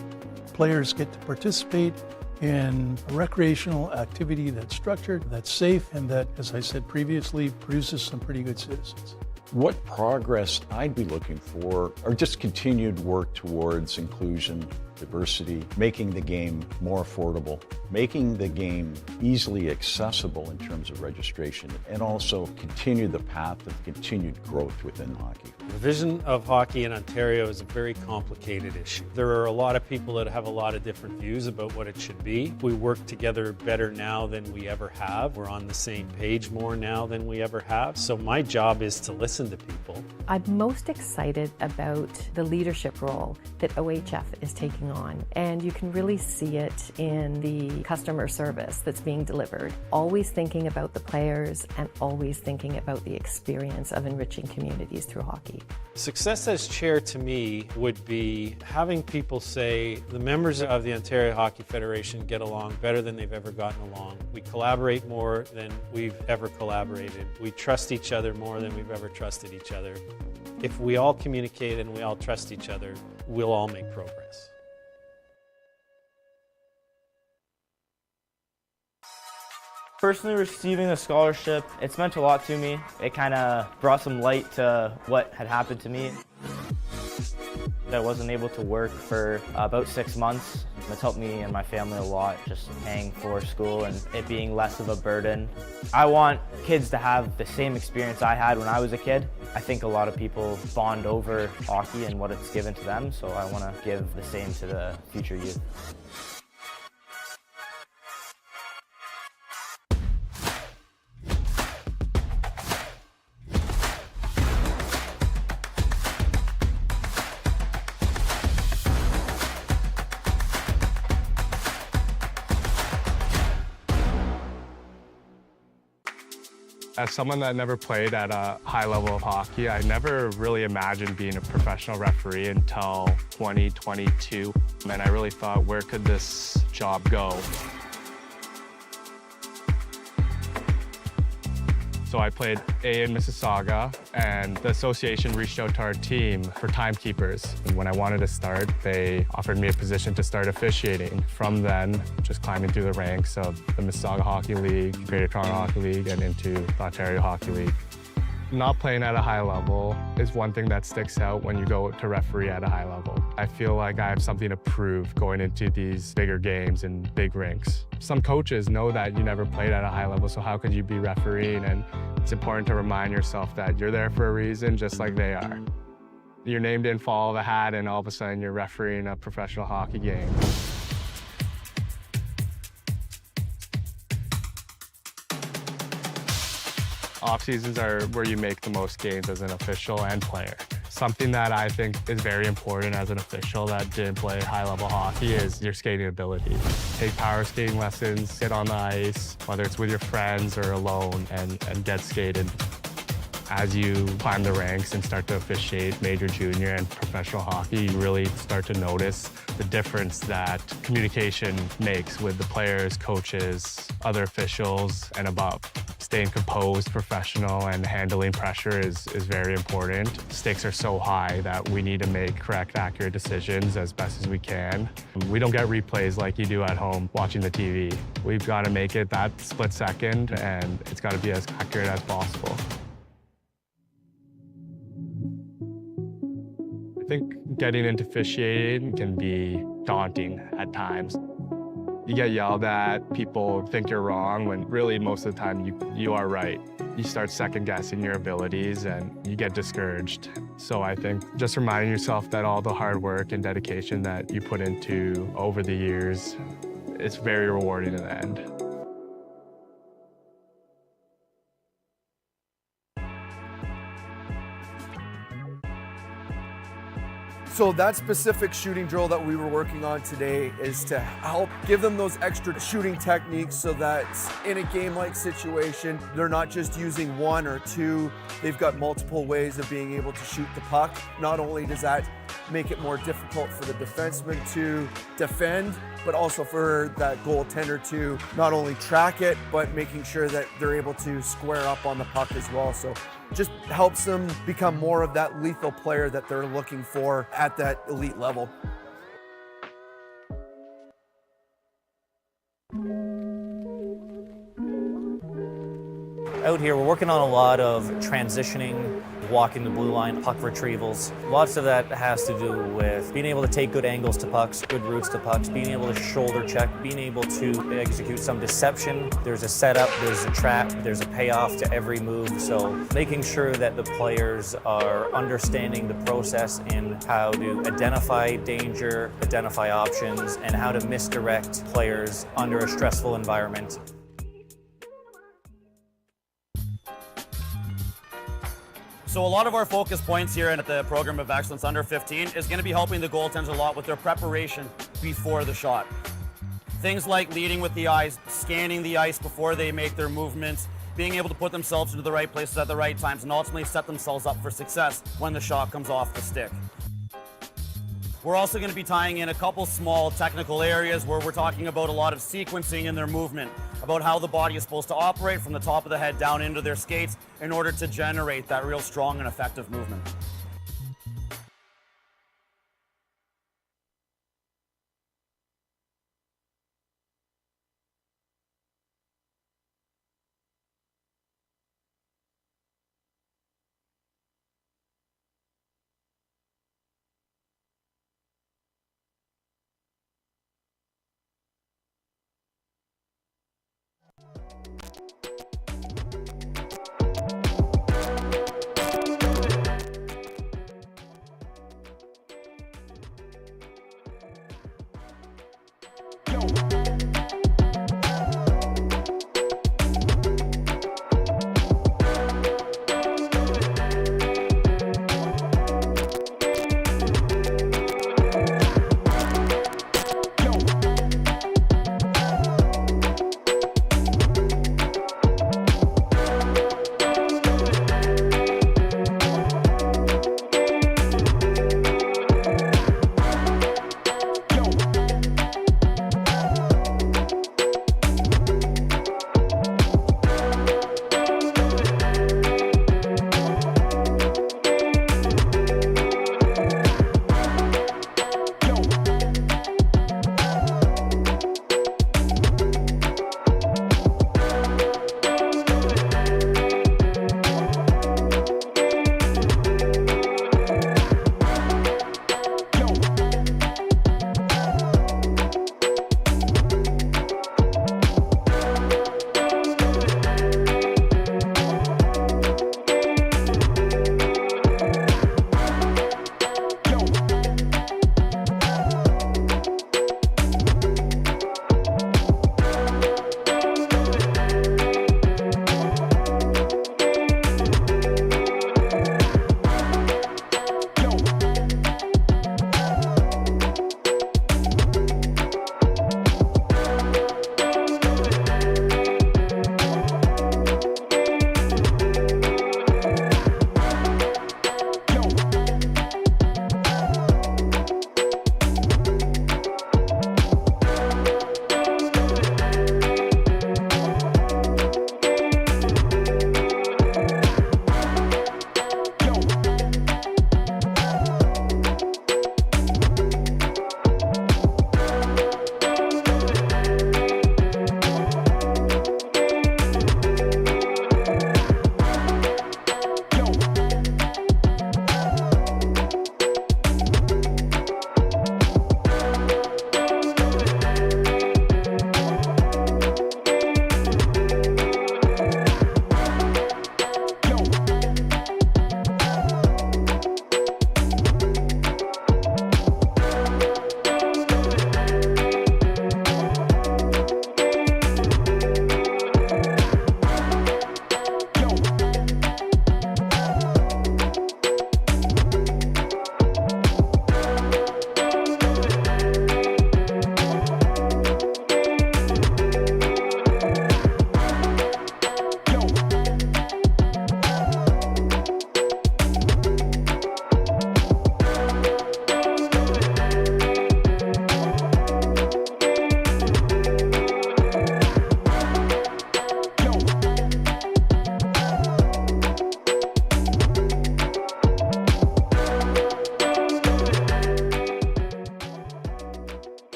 Speaker 10: players get to participate in a recreational activity that's structured, that's safe, and that, as I said previously, produces some pretty good citizens.
Speaker 4: What progress I'd be looking for are just continued work towards inclusion, diversity, making the game more affordable, making the game easily accessible in terms of registration, and also continue the path of continued growth within hockey.
Speaker 5: The vision of hockey in Ontario is a very complicated issue. There are a lot of people that have a lot of different views about what it should be. We work together better now than we ever have. We're on the same page more now than we ever have. So my job is to listen to people.
Speaker 11: I'm most excited about the leadership role that OHF is taking on. And you can really see it in the customer service that's being delivered. Always thinking about the players and always thinking about the experience of enriching communities through hockey.
Speaker 5: Success as chair to me would be having people say the members of the Ontario Hockey Federation get along better than they've ever gotten along. We collaborate more than we've ever collaborated. We trust each other more than we've ever trusted each other. If we all communicate and we all trust each other, we'll all make progress.
Speaker 12: Personally, receiving the scholarship, it's meant a lot to me. It kind of brought some light to what had happened to me. I wasn't able to work for about 6 months. It's helped me and my family a lot, just paying for school and it being less of a burden. I want kids to have the same experience I had when I was a kid. I think a lot of people bond over hockey and what it's given to them, so I want to give the same to the future youth.
Speaker 6: As someone that never played at a high level of hockey, I never really imagined being a professional referee until 2022. And I really thought, where could this job go? So I played A in Mississauga, and the association reached out to our team for timekeepers. And when I wanted to start, they offered me a position to start officiating. From then, just climbing through the ranks of the Mississauga Hockey League, Greater Toronto Hockey League, and into the Ontario Hockey League. Not playing at a high level is one thing that sticks out when you go to referee at a high level. I feel like I have something to prove going into these bigger games and big rinks. Some coaches know that you never played at a high level, so how could you be refereeing? And it's important to remind yourself that you're there for a reason, just like they are. Your name didn't fall out of a hat and all of a sudden you're refereeing a professional hockey game. Off seasons are where you make the most gains as an official and player. Something that I think is very important as an official that didn't play high-level hockey is your skating ability. Take power skating lessons, sit on the ice, whether it's with your friends or alone, and get skated. As you climb the ranks and start to officiate major, junior, and professional hockey, you really start to notice the difference that communication makes with the players, coaches, other officials, and above. Staying composed, professional, and handling pressure is very important. Stakes are so high that we need to make correct, accurate decisions as best as we can. We don't get replays like you do at home watching the TV. We've got to make it that split second, and it's got to be as accurate as possible. I think getting into officiating can be daunting at times. You get yelled at, people think you're wrong, when really most of the time you are right. You start second-guessing your abilities and you get discouraged. So I think just reminding yourself that all the hard work and dedication that you put into over the years, it's very rewarding in the end.
Speaker 13: So that specific shooting drill that we were working on today is to help give them those extra shooting techniques so that in a game-like situation, they're not just using one or two, they've got multiple ways of being able to shoot the puck. Not only does that make it more difficult for the defenseman to defend, but also for that goaltender to not only track it, but making sure that they're able to square up on the puck as well. So just helps them become more of that lethal player that they're looking for at that elite level.
Speaker 14: Out here, we're working on a lot of transitioning walking the blue line, puck retrievals. Lots of that has to do with being able to take good angles to pucks, good routes to pucks, being able to shoulder check, being able to execute some deception. There's a setup, there's a trap, there's a payoff to every move. So making sure that the players are understanding the process in how to identify danger, identify options, and how to misdirect players under a stressful environment.
Speaker 15: So a lot of our focus points here at the Program of Excellence Under 15 is going to be helping the goaltenders a lot with their preparation before the shot. Things like leading with the eyes, scanning the ice before they make their movements, being able to put themselves into the right places at the right times, and ultimately set themselves up for success when the shot comes off the stick. We're also going to be tying in a couple small technical areas where we're talking about a lot of sequencing in their movement, about how the body is supposed to operate from the top of the head down into their skates in order to generate that real strong and effective movement.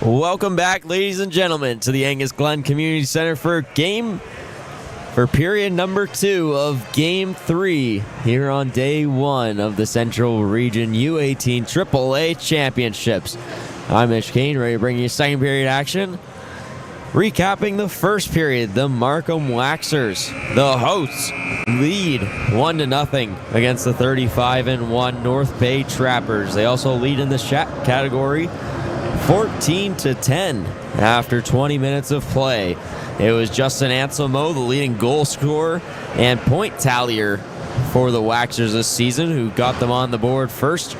Speaker 1: Welcome back, ladies and gentlemen, to the Angus Glen Community Centre for period number 2 of Game 3 here on day 1 of the Central Region U18 AAA Championships. I'm Mitch Kane, ready to bring you second period action. Recapping the first period, the Markham Waxers, the hosts, lead 1-0 against the 35-1 North Bay Trappers. They also lead in the category 14-10 after 20 minutes of play. It was Justin Anselmo, the leading goal scorer and point tallier for the Waxers this season, who got them on the board first,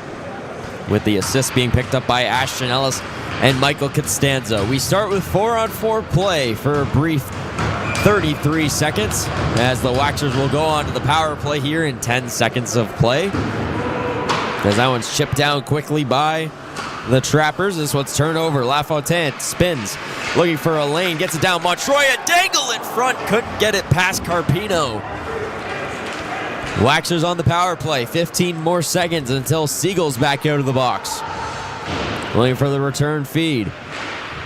Speaker 1: with the assist being picked up by Ashton Ellis and Michael Costanza. We start with 4-on-4 play for a brief 33 seconds, as the Waxers will go on to the power play here in 10 seconds of play. As that one's chipped down quickly by the Trappers. This one's turned over. LaFontaine spins, looking for a lane, gets it down. Montroy, a dangle in front, couldn't get it past Carpino. Waxers on the power play. 15 more seconds until Siegel's back out of the box. Looking for the return feed.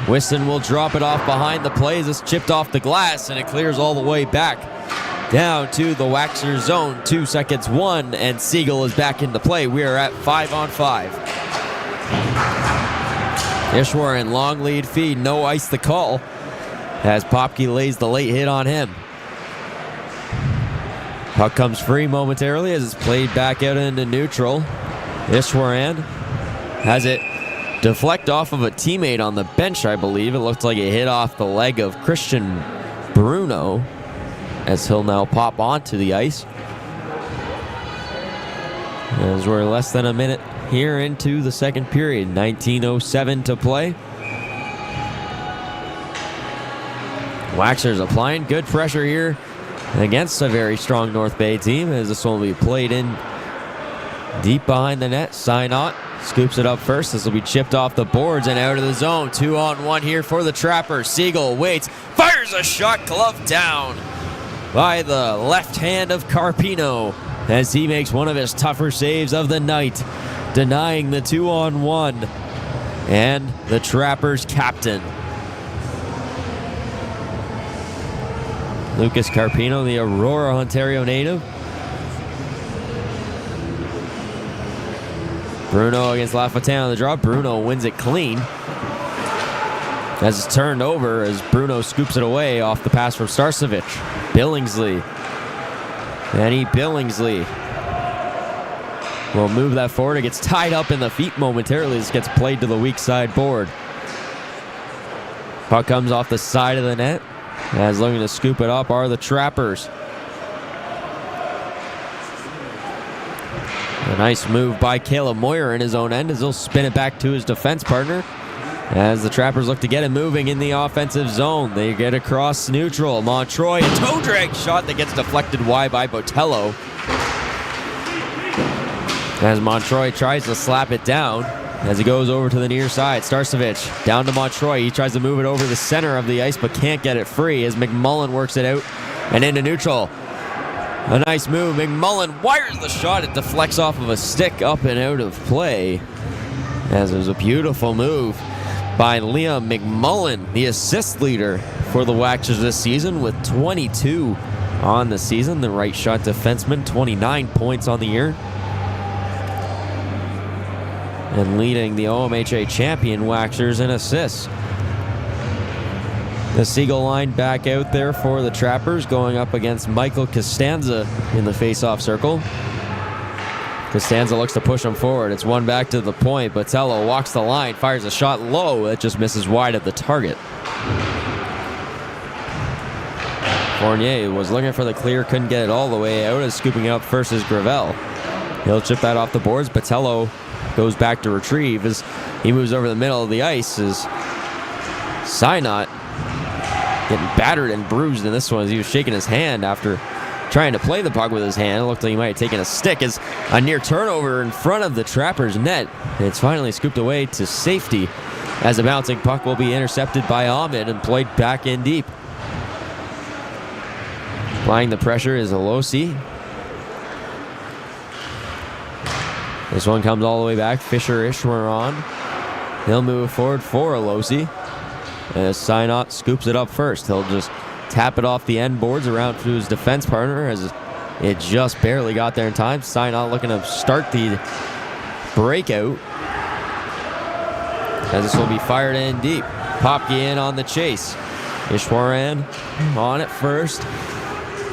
Speaker 1: Whiston will drop it off behind the plays. It's chipped off the glass, and it clears all the way back down to the Waxers zone. 2 seconds, 1, and Siegel is back into play. We are at 5-on-5. Ishwaran, long lead feed, no ice the call, as Popke lays the late hit on him. Puck comes free momentarily as it's played back out into neutral. Ishwaran has it deflect off of a teammate on the bench, I believe. It looked like it hit off the leg of Christian Bruno, as he'll now pop onto the ice. As we're less than a minute here into the second period, 19:07 to play. Waxers applying good pressure here against a very strong North Bay team, as this one will be played in deep behind the net. Synot scoops it up first. This will be chipped off the boards and out of the zone. 2-on-1 here for the Trappers. Siegel waits, fires a shot, glove down by the left hand of Carpino, as he makes one of his tougher saves of the night, denying the 2-on-1 and the Trappers captain. Lucas Carpino, the Aurora, Ontario native. Bruno against LaFontaine on the draw. Bruno wins it clean, as it's turned over as Bruno scoops it away off the pass from Starcevic. Billingsley. Danny Billingsley will move that forward. It gets tied up in the feet momentarily. This gets played to the weak side board. Puck comes off the side of the net, as looking to scoop it up are the Trappers. A nice move by Caleb Moyer in his own end, as he'll spin it back to his defense partner, as the Trappers look to get it moving in the offensive zone. They get across neutral. Montroy, a toe drag shot that gets deflected wide by Botello, as Montroy tries to slap it down as he goes over to the near side. Starcevic down to Montroy. He tries to move it over the center of the ice but can't get it free, as McMullen works it out and into neutral. A nice move. McMullen wires the shot. It deflects off of a stick up and out of play, as it was a beautiful move by Liam McMullen, the assist leader for the Waxers this season, with 22 on the season. The right shot defenseman, 29 points on the year, and leading the OMHA champion Waxers in assists. The Siegel line back out there for the Trappers, going up against Michael Costanza in the face-off circle. Costanza looks to push him forward. It's one back to the point. Botello walks the line, fires a shot low. It just misses wide at the target. Fournier was looking for the clear, couldn't get it all the way out, as scooping it up first is Gravel. He'll chip that off the boards. Botello goes back to retrieve as he moves over the middle of the ice, as Synot getting battered and bruised in this one, as he was shaking his hand after trying to play the puck with his hand. It looked like he might have taken a stick, as a near turnover in front of the Trappers' net. It's finally scooped away to safety, as a bouncing puck will be intercepted by Ahmed and played back in deep. Applying the pressure is Alosi. This one comes all the way back. Fisher Ishwaran He'll move forward for Alosi. As Synot scoops it up first. He'll just tap it off the end boards around to his defense partner as it just barely got there in time. Synot looking to start the breakout. As this will be fired in deep. Popke in on the chase. Ishwaran on it first.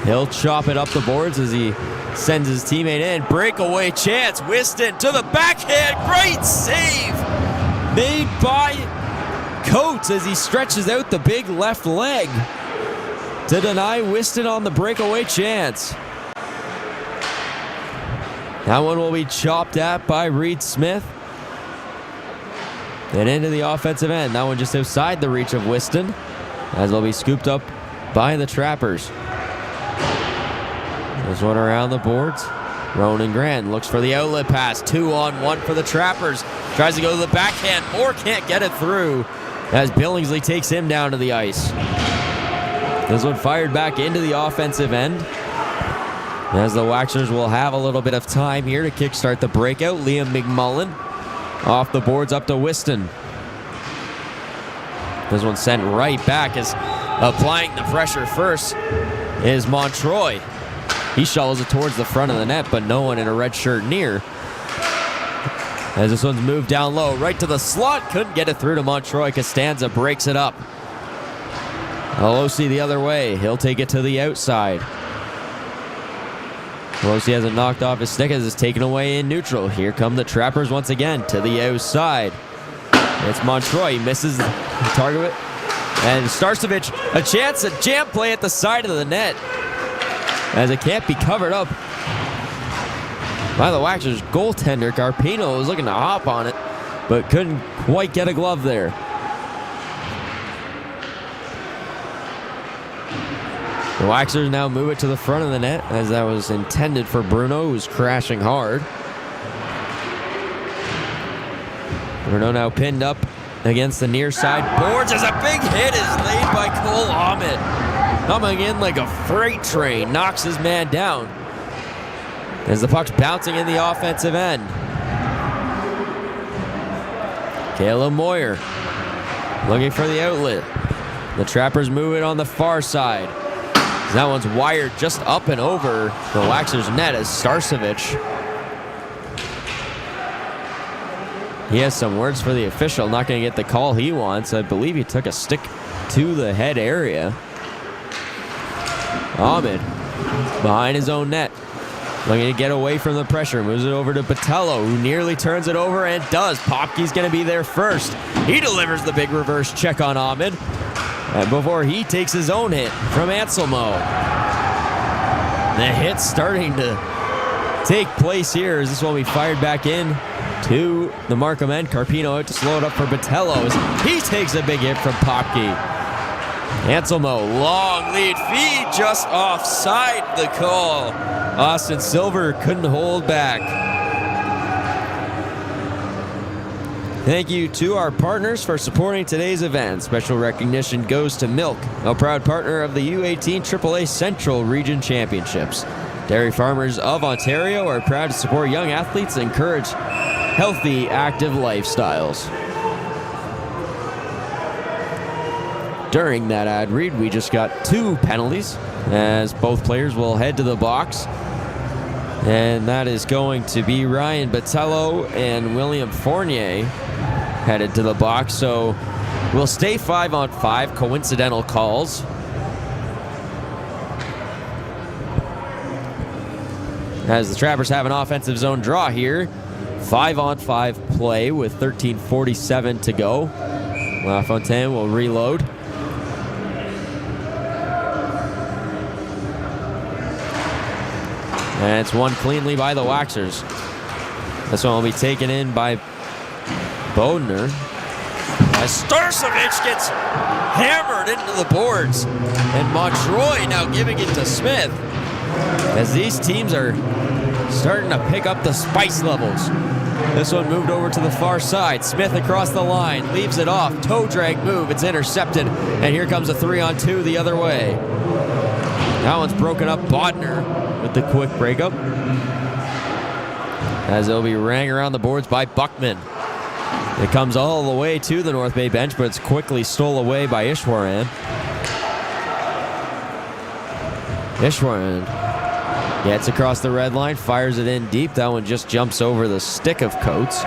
Speaker 1: He'll chop it up the boards as he sends his teammate in. Breakaway chance. Whiston to the backhand. Great save made by Coates as he stretches out the big left leg to deny Whiston on the breakaway chance. That one will be chopped at by Reed Smith. And into the offensive end. That one just outside the reach of Whiston as will be scooped up by the Trappers. This one around the boards. Ronan Grant looks for the outlet pass. 2-on-1 for the Trappers. Tries to go to the backhand. Moore can't get it through as Billingsley takes him down to the ice. This one fired back into the offensive end. As the Waxers will have a little bit of time here to kickstart the breakout. Liam McMullen off the boards up to Whiston. This one sent right back as applying the pressure first is Montroy. He shovels it towards the front of the net, but no one in a red shirt near. As this one's moved down low, right to the slot. Couldn't get it through to Montroy. Costanza breaks it up. Alosi the other way. He'll take it to the outside. Alosi has it knocked off his stick as it's taken away in neutral. Here come the Trappers once again to the outside. It's Montroy. He misses the target. And Starcevic, a chance, a jam play at the side of the net. As it can't be covered up by the Waxers goaltender. Carpino was looking to hop on it, but couldn't quite get a glove there. The Waxers now move it to the front of the net as that was intended for Bruno, who's crashing hard. Bruno now pinned up against the near side boards as a big hit is laid by Cole Ahmed. Coming in like a freight train, knocks his man down as the puck's bouncing in the offensive end. Caleb Moyer looking for the outlet. The Trappers move it on the far side. That one's wired just up and over the Waxers net as Starcevic. He has some words for the official, not going to get the call he wants. I believe he took a stick to the head area. Ahmed behind his own net. Looking to get away from the pressure. Moves it over to Botello, who nearly turns it over and does. Popke's going to be there first. He delivers the big reverse check on Ahmed before he takes his own hit from Anselmo. The hit's starting to take place here as this will be fired back in to the Markham end. Carpino out to slow it up for Botello as he takes a big hit from Popke. Anselmo, long lead feed, just offside the call. Austin Silver couldn't hold back. Thank you to our partners for supporting today's event. Special recognition goes to Milk, a proud partner of the U18 AAA Central Region Championships. Dairy farmers of Ontario are proud to support young athletes and encourage healthy, active lifestyles. During that ad read, we just got 2 penalties as both players will head to the box. And that is going to be Ryan Botello and William Fournier headed to the box. So we'll stay 5-on-5, coincidental calls. As the Trappers have an offensive zone draw here. 5-on-5 play with 13:47 to go. LaFontaine will reload. And it's won cleanly by the Waxers. This one will be taken in by Bodner. As Starcevic gets hammered into the boards. And Montroy now giving it to Smith. As these teams are starting to pick up the spice levels. This one moved over to the far side. Smith across the line, leaves it off. Toe drag move, it's intercepted. And here comes a 3-on-2 the other way. That one's broken up. Bodner with the quick breakup. As it'll be rang around the boards by Buckman. It comes all the way to the North Bay bench, but it's quickly stole away by Ishwaran. Ishwaran gets across the red line, fires it in deep. That one just jumps over the stick of Coates,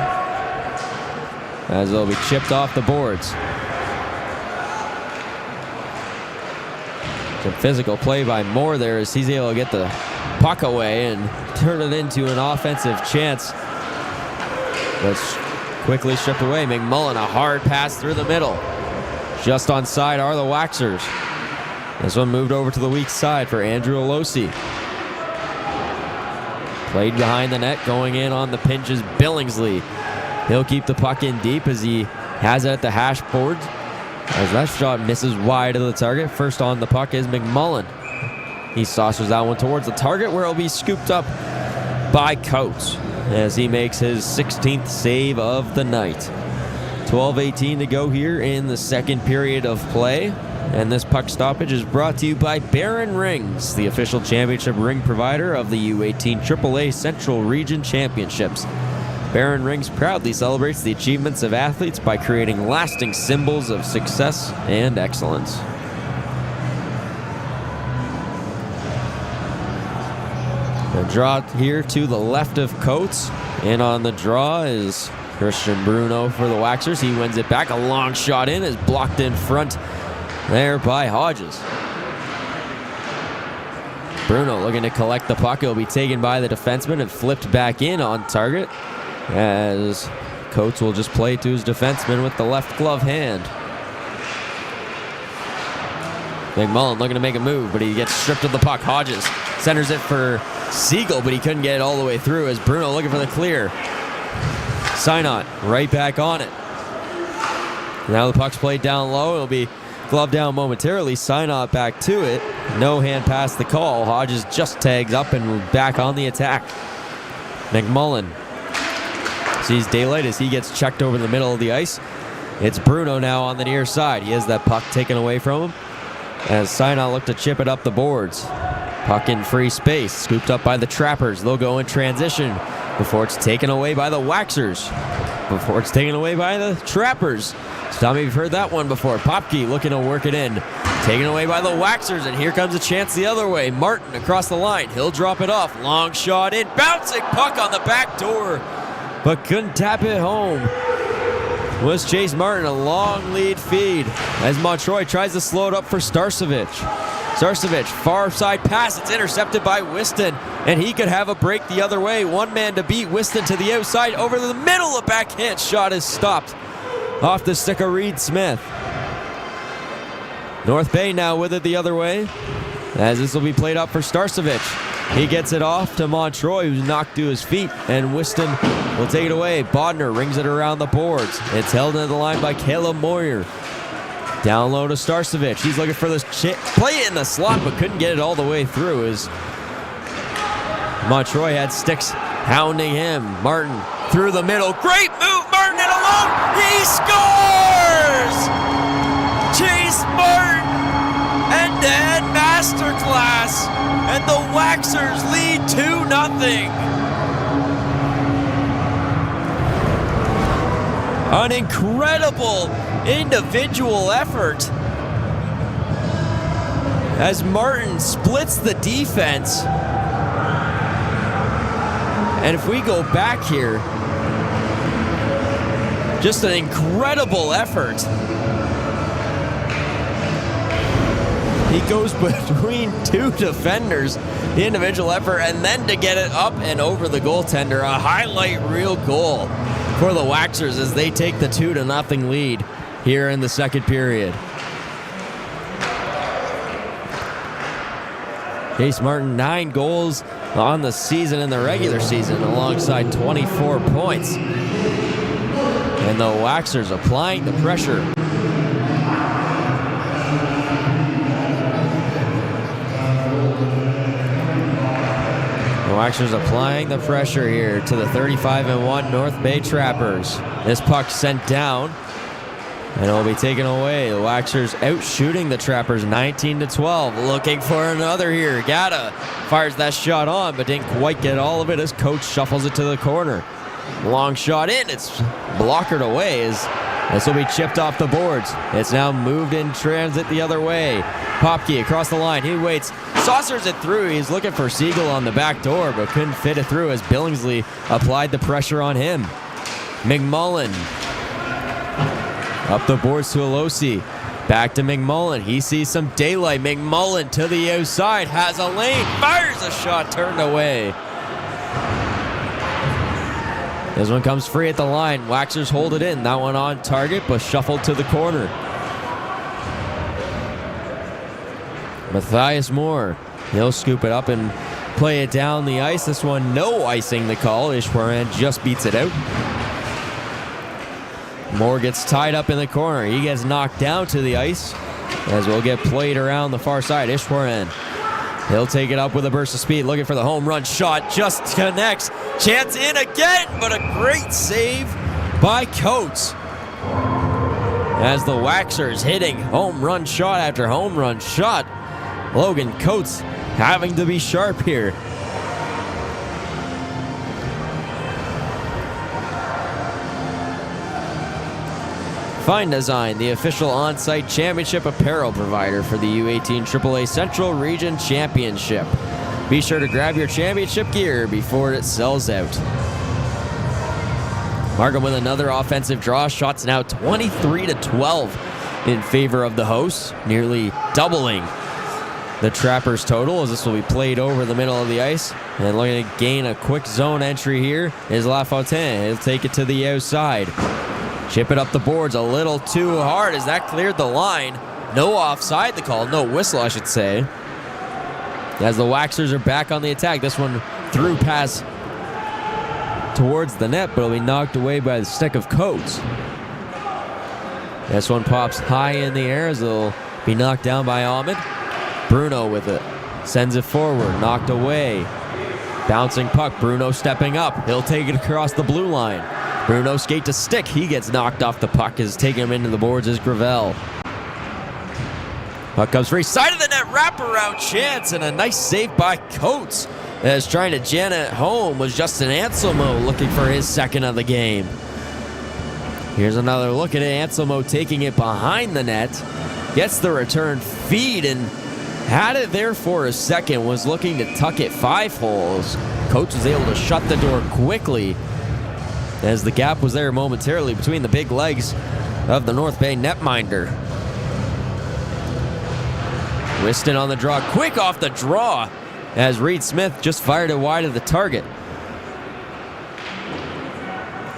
Speaker 1: as it'll be chipped off the boards. Some physical play by Moore there as he's able to get the puck away and turn it into an offensive chance. That's quickly stripped away. McMullen, a hard pass through the middle. Just on side are the Waxers. This one moved over to the weak side for Andrew Alosi. Played behind the net, going in on the pinch is Billingsley. He'll keep the puck in deep as he has it at the hash boards. As that shot misses wide of the target. First on the puck is McMullen. He saucers that one towards the target where it'll be scooped up by Coates as he makes his 16th save of the night. 12:18 to go here in the second period of play. And this puck stoppage is brought to you by Barron Rings, the official championship ring provider of the U18 AAA Central Region Championships. Barron Rings proudly celebrates the achievements of athletes by creating lasting symbols of success and excellence. A draw here to the left of Coates. And on the draw is Christian Bruno for the Waxers. He wins it back. A long shot in is blocked in front there by Hodges. Bruno looking to collect the puck. It'll be taken by the defenseman and flipped back in on target as Coates will just play to his defenseman with the left glove hand. McMullen looking to make a move, but he gets stripped of the puck. Hodges centers it for Siegel, but he couldn't get it all the way through as Bruno looking for the clear. Synot right back on it. Now the puck's played down low. It'll be glove down momentarily. Synot back to it. No hand past the call. Hodges just tags up and back on the attack. McMullen sees daylight as he gets checked over the middle of the ice. It's Bruno now on the near side. He has that puck taken away from him as Synot looked to chip it up the boards. Puck in free space, scooped up by the Trappers. They'll go in transition before it's taken away by the Waxers. Before it's taken away by the Trappers. Tommy, you've heard that one before. Popke looking to work it in. Taken away by the Waxers, and here comes a chance the other way. Martin across the line. He'll drop it off. Long shot in. Bouncing puck on the back door, but couldn't tap it home. Was Chase Martin. A long lead feed as Montroy tries to slow it up for Starcevic. Starcevic, far side pass. It's intercepted by Whiston, and he could have a break the other way. One man to beat. Whiston to the outside. Over the middle, a backhand shot is stopped off the stick of Reed Smith. North Bay now with it the other way, as this will be played up for Starcevic. He gets it off to Montroy, who's knocked to his feet, and Whiston will take it away. Bodner rings it around the boards. It's held into the line by Caleb Moyer. Down low to Starcevic. He's looking for this play it in the slot, but couldn't get it all the way through as Montroy had sticks hounding him. Martin through the middle. Great move, Martin in alone. He scores! Chase Martin, end-to-end masterclass, and the Waxers lead 2-0. An incredible individual effort as Martin splits the defense. And if we go back here, just an incredible effort. He goes between two defenders, the individual effort, and then to get it up and over the goaltender. A highlight reel goal for the Waxers as they take the 2-0 lead here in the second period. Chase Martin, 9 goals on the season in the regular season alongside 24 points. And the Waxers applying the pressure. The Waxers applying the pressure here to the 35-1 North Bay Trappers. This puck sent down, and it will be taken away. The Waxers out shooting the Trappers 19-12. Looking for another here. Gata fires that shot on, but didn't quite get all of it as Coach shuffles it to the corner. Long shot in. It's blockered away as this will be chipped off the boards. It's now moved in transit the other way. Popke across the line. He waits. Saucers it through. He's looking for Siegel on the back door, but couldn't fit it through as Billingsley applied the pressure on him. McMullen up the boards to Alosi. Back to McMullen. He sees some daylight. McMullen to the outside. Has a lane. Fires a shot. Turned away. This one comes free at the line. Waxers hold it in. That one on target, but shuffled to the corner. Matthias Moore. He'll scoop it up and play it down the ice. This one, no icing the call. Ishwaran just beats it out. Moore gets tied up in the corner. He gets knocked down to the ice as we'll get played around the far side. Ishwaran. He'll take it up with a burst of speed, looking for the home run shot. Just connects. Chance in again, but a great save by Coates. As the Waxers hitting home run shot after home run shot. Logan Coates having to be sharp here. Fine Design, the official on-site championship apparel provider for the U18 AAA Central Region Championship. Be sure to grab your championship gear before it sells out. Markham with another offensive draw. Shots now 23-12 in favor of the hosts, nearly doubling the Trappers' total as this will be played over the middle of the ice. And looking to gain a quick zone entry here is LaFontaine. He'll take it to the outside. Chip it up the boards a little too hard as that cleared the line. No offside the call, no whistle I should say. As the Waxers are back on the attack. This one through pass towards the net, but it'll be knocked away by the stick of Coates. This one pops high in the air as it'll be knocked down by Ahmed. Bruno with it. Sends it forward, knocked away. Bouncing puck, Bruno stepping up. He'll take it across the blue line. Bruno skate to stick. He gets knocked off the puck as taking him into the boards is Gravel. Puck comes free. Side of the net, wraparound chance, and a nice save by Coates. As trying to jam it home was Justin Anselmo looking for his second of the game. Here's another look at it. Anselmo taking it behind the net. Gets the return feed and had it there for a second. Was looking to tuck it 5 holes. Coates was able to shut the door quickly as the gap was there momentarily between the big legs of the North Bay netminder. Whiston on the draw, quick off the draw as Reed Smith just fired it wide of the target.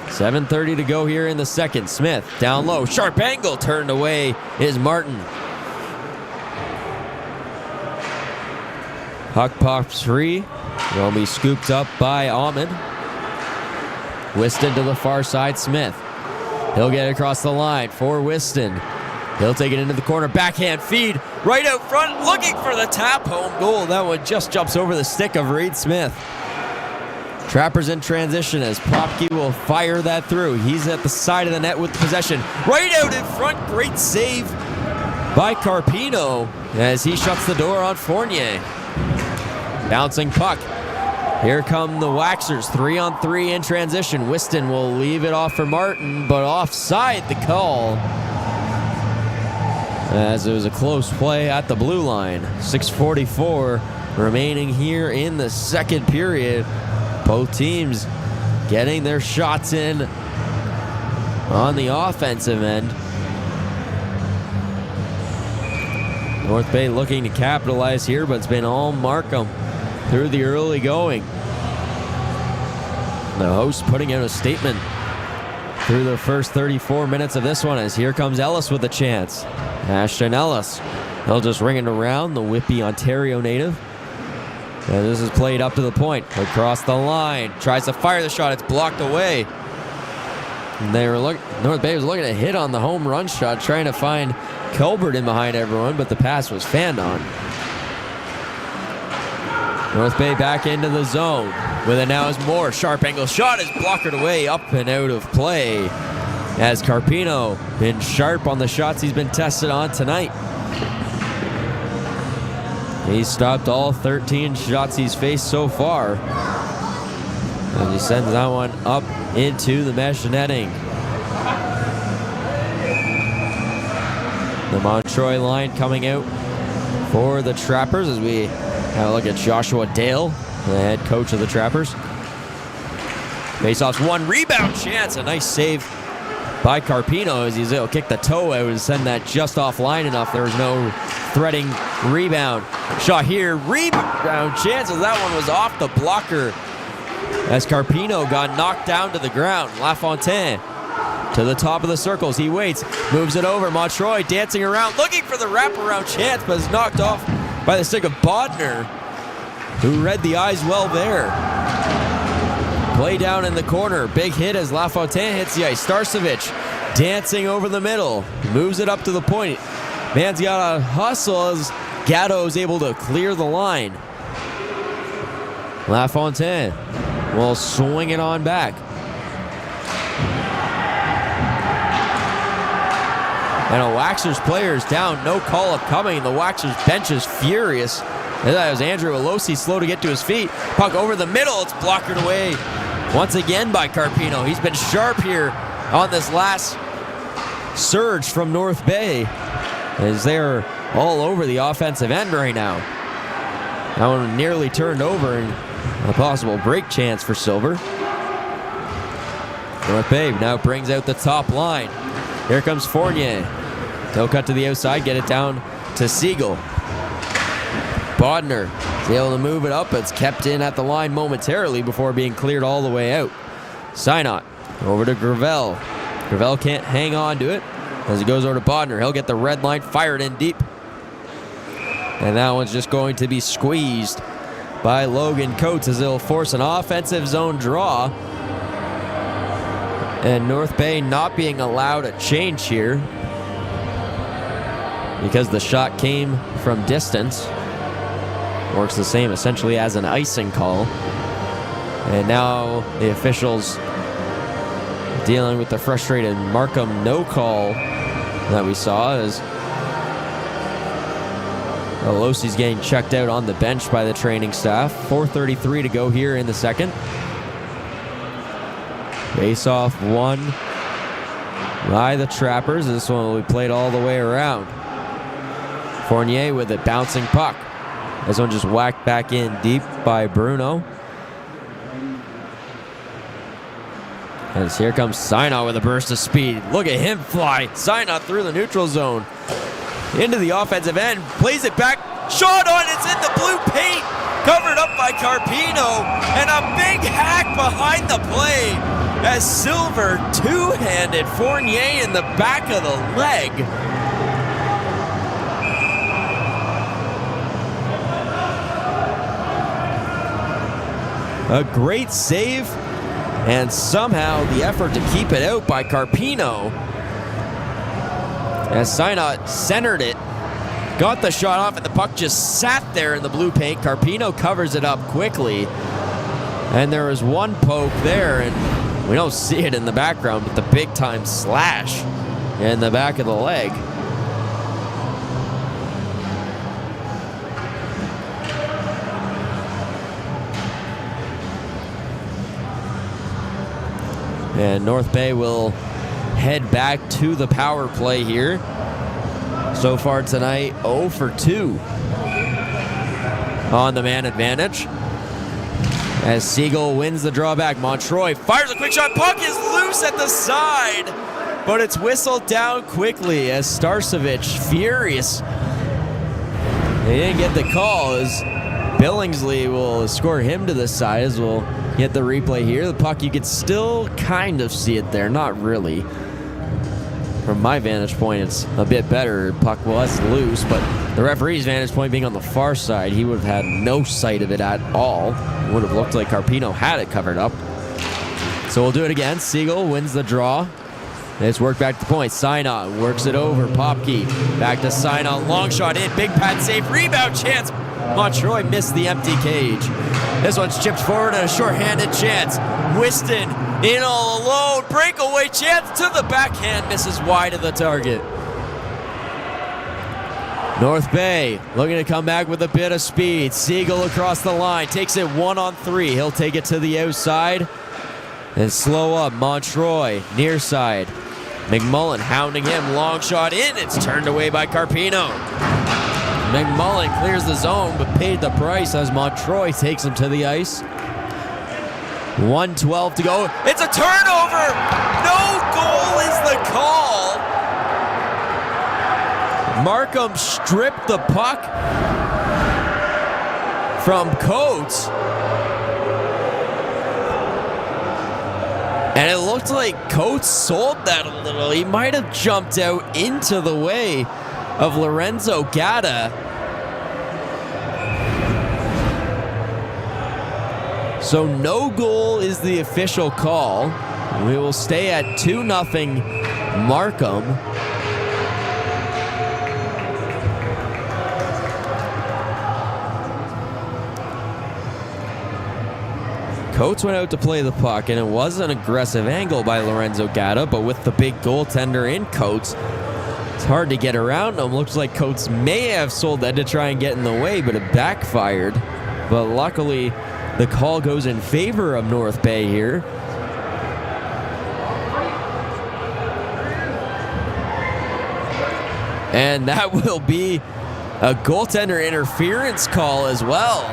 Speaker 1: 7:30 to go here in the second. Smith down low, sharp angle, turned away is Martin. Puck pops free, will be scooped up by Ahmed. Whiston to the far side, Smith. He'll get it across the line for Whiston. He'll take it into the corner, backhand feed, right out front, looking for the tap home goal. That one just jumps over the stick of Reed Smith. Trappers in transition as Popke will fire that through. He's at the side of the net with possession. Right out in front, great save by Carpino as he shuts the door on Fournier. Bouncing puck. Here come the Waxers, 3-on-3 in transition. Whiston will leave it off for Martin, but offside the call. As it was a close play at the blue line. 6:44 remaining here in the second period. Both teams getting their shots in on the offensive end. North Bay looking to capitalize here, but it's been all Markham through the early going. The host putting out a statement through the first 34 minutes of this one as here comes Ellis with a chance. Ashton Ellis. He'll just ring it around, the Whitby, Ontario native. And this is played up to the point. Across the line. Tries to fire the shot. It's blocked away. And North Bay was looking to hit on the home run shot, trying to find Colbert in behind everyone, but the pass was fanned on. North Bay back into the zone. With it now is Moore. Sharp angle shot is blocked away, up and out of play. As Carpino been sharp on the shots he's been tested on tonight. He stopped all 13 shots he's faced so far. And he sends that one up into the mesh netting. The Montroy line coming out for the Trappers as we have a look at Joshua Dale, the head coach of the Trappers. Face-off's one rebound chance. A nice save by Carpino as he's able to kick the toe out and send that just offline enough. There was no threading rebound. Shot here, rebound chance as that one was off the blocker as Carpino got knocked down to the ground. LaFontaine to the top of the circles. He waits, moves it over. Montroy dancing around, looking for the wraparound chance, but is knocked off by the stick of Bodner, who read the eyes well there. Play down in the corner. Big hit as LaFontaine hits the ice. Starcevic dancing over the middle. Moves it up to the point. Man's got a hustle as Gatto is able to clear the line. LaFontaine will swing it on back. And a Waxers player is down. No call up coming. The Waxers bench is furious. That was Andrew Alosi slow to get to his feet. Puck over the middle. It's blocked away once again by Carpino. He's been sharp here on this last surge from North Bay as they're all over the offensive end right now. That one nearly turned over and a possible break chance for Silver. North Bay now brings out the top line. Here comes Fournier. He'll cut to the outside, get it down to Siegel. Bodner is able to move it up. It's kept in at the line momentarily before being cleared all the way out. Synot over to Gravel. Gravel can't hang on to it as he goes over to Bodner. He'll get the red line fired in deep. And that one's just going to be squeezed by Logan Coates as he'll force an offensive zone draw. And North Bay not being allowed a change here because the shot came from distance. Works the same essentially as an icing call. And now the officials dealing with the frustrated Markham no call that we saw as Alosi's getting checked out on the bench by the training staff. 4:33 to go here in the second. Face-off won by the Trappers. This one will be played all the way around. Fournier with it, bouncing puck. This one just whacked back in deep by Bruno. As here comes Synot with a burst of speed. Look at him fly. Synot through the neutral zone. Into the offensive end. Plays it back. Shot on. It's in the blue paint. Covered up by Carpino. And a big hack behind the play. As Silver two-handed Fournier in the back of the leg. A great save, and somehow the effort to keep it out by Carpino. As Synot centered it, got the shot off, and the puck just sat there in the blue paint. Carpino covers it up quickly, and there was one poke there, and we don't see it in the background, but the big-time slash in the back of the leg. And North Bay will head back to the power play here. So far tonight, 0 for 2 on the man advantage. As Siegel wins the drawback, Montroy fires a quick shot. Puck is loose at the side, but it's whistled down quickly as Starcevic, furious. They didn't get the call as Billingsley will escort him to the side as we'll get the replay here. The puck, you could still kind of see it there, not really. From my vantage point, it's a bit better. Puck was loose, but the referee's vantage point being on the far side, he would have had no sight of it at all. It would have looked like Carpino had it covered up. So we'll do it again. Siegel wins the draw. It's worked back to the point. Synot works it over. Popke back to Synot. Long shot in. Big pad save. Rebound chance. Montroy missed the empty cage. This one's chipped forward and a short-handed chance. Whiston in all alone. Breakaway chance to the backhand. Misses wide of the target. North Bay looking to come back with a bit of speed. Siegel across the line, takes it 1-on-3. He'll take it to the outside and slow up. Montroy, near side. McMullen hounding him, long shot in. It's turned away by Carpino. McMullen clears the zone, but paid the price as Montroy takes him to the ice. 1:12 to go. It's a turnover! No goal is the call! Markham stripped the puck from Coates. And it looked like Coates sold that a little. He might have jumped out into the way of Lorenzo Gatta. So no goal is the official call. We will stay at 2-0 Markham. Coates went out to play the puck, and it was an aggressive angle by Lorenzo Gatta, but with the big goaltender in Coates, it's hard to get around him. Looks like Coates may have sold that to try and get in the way, but it backfired. But luckily, the call goes in favor of North Bay here. And that will be a goaltender interference call as well.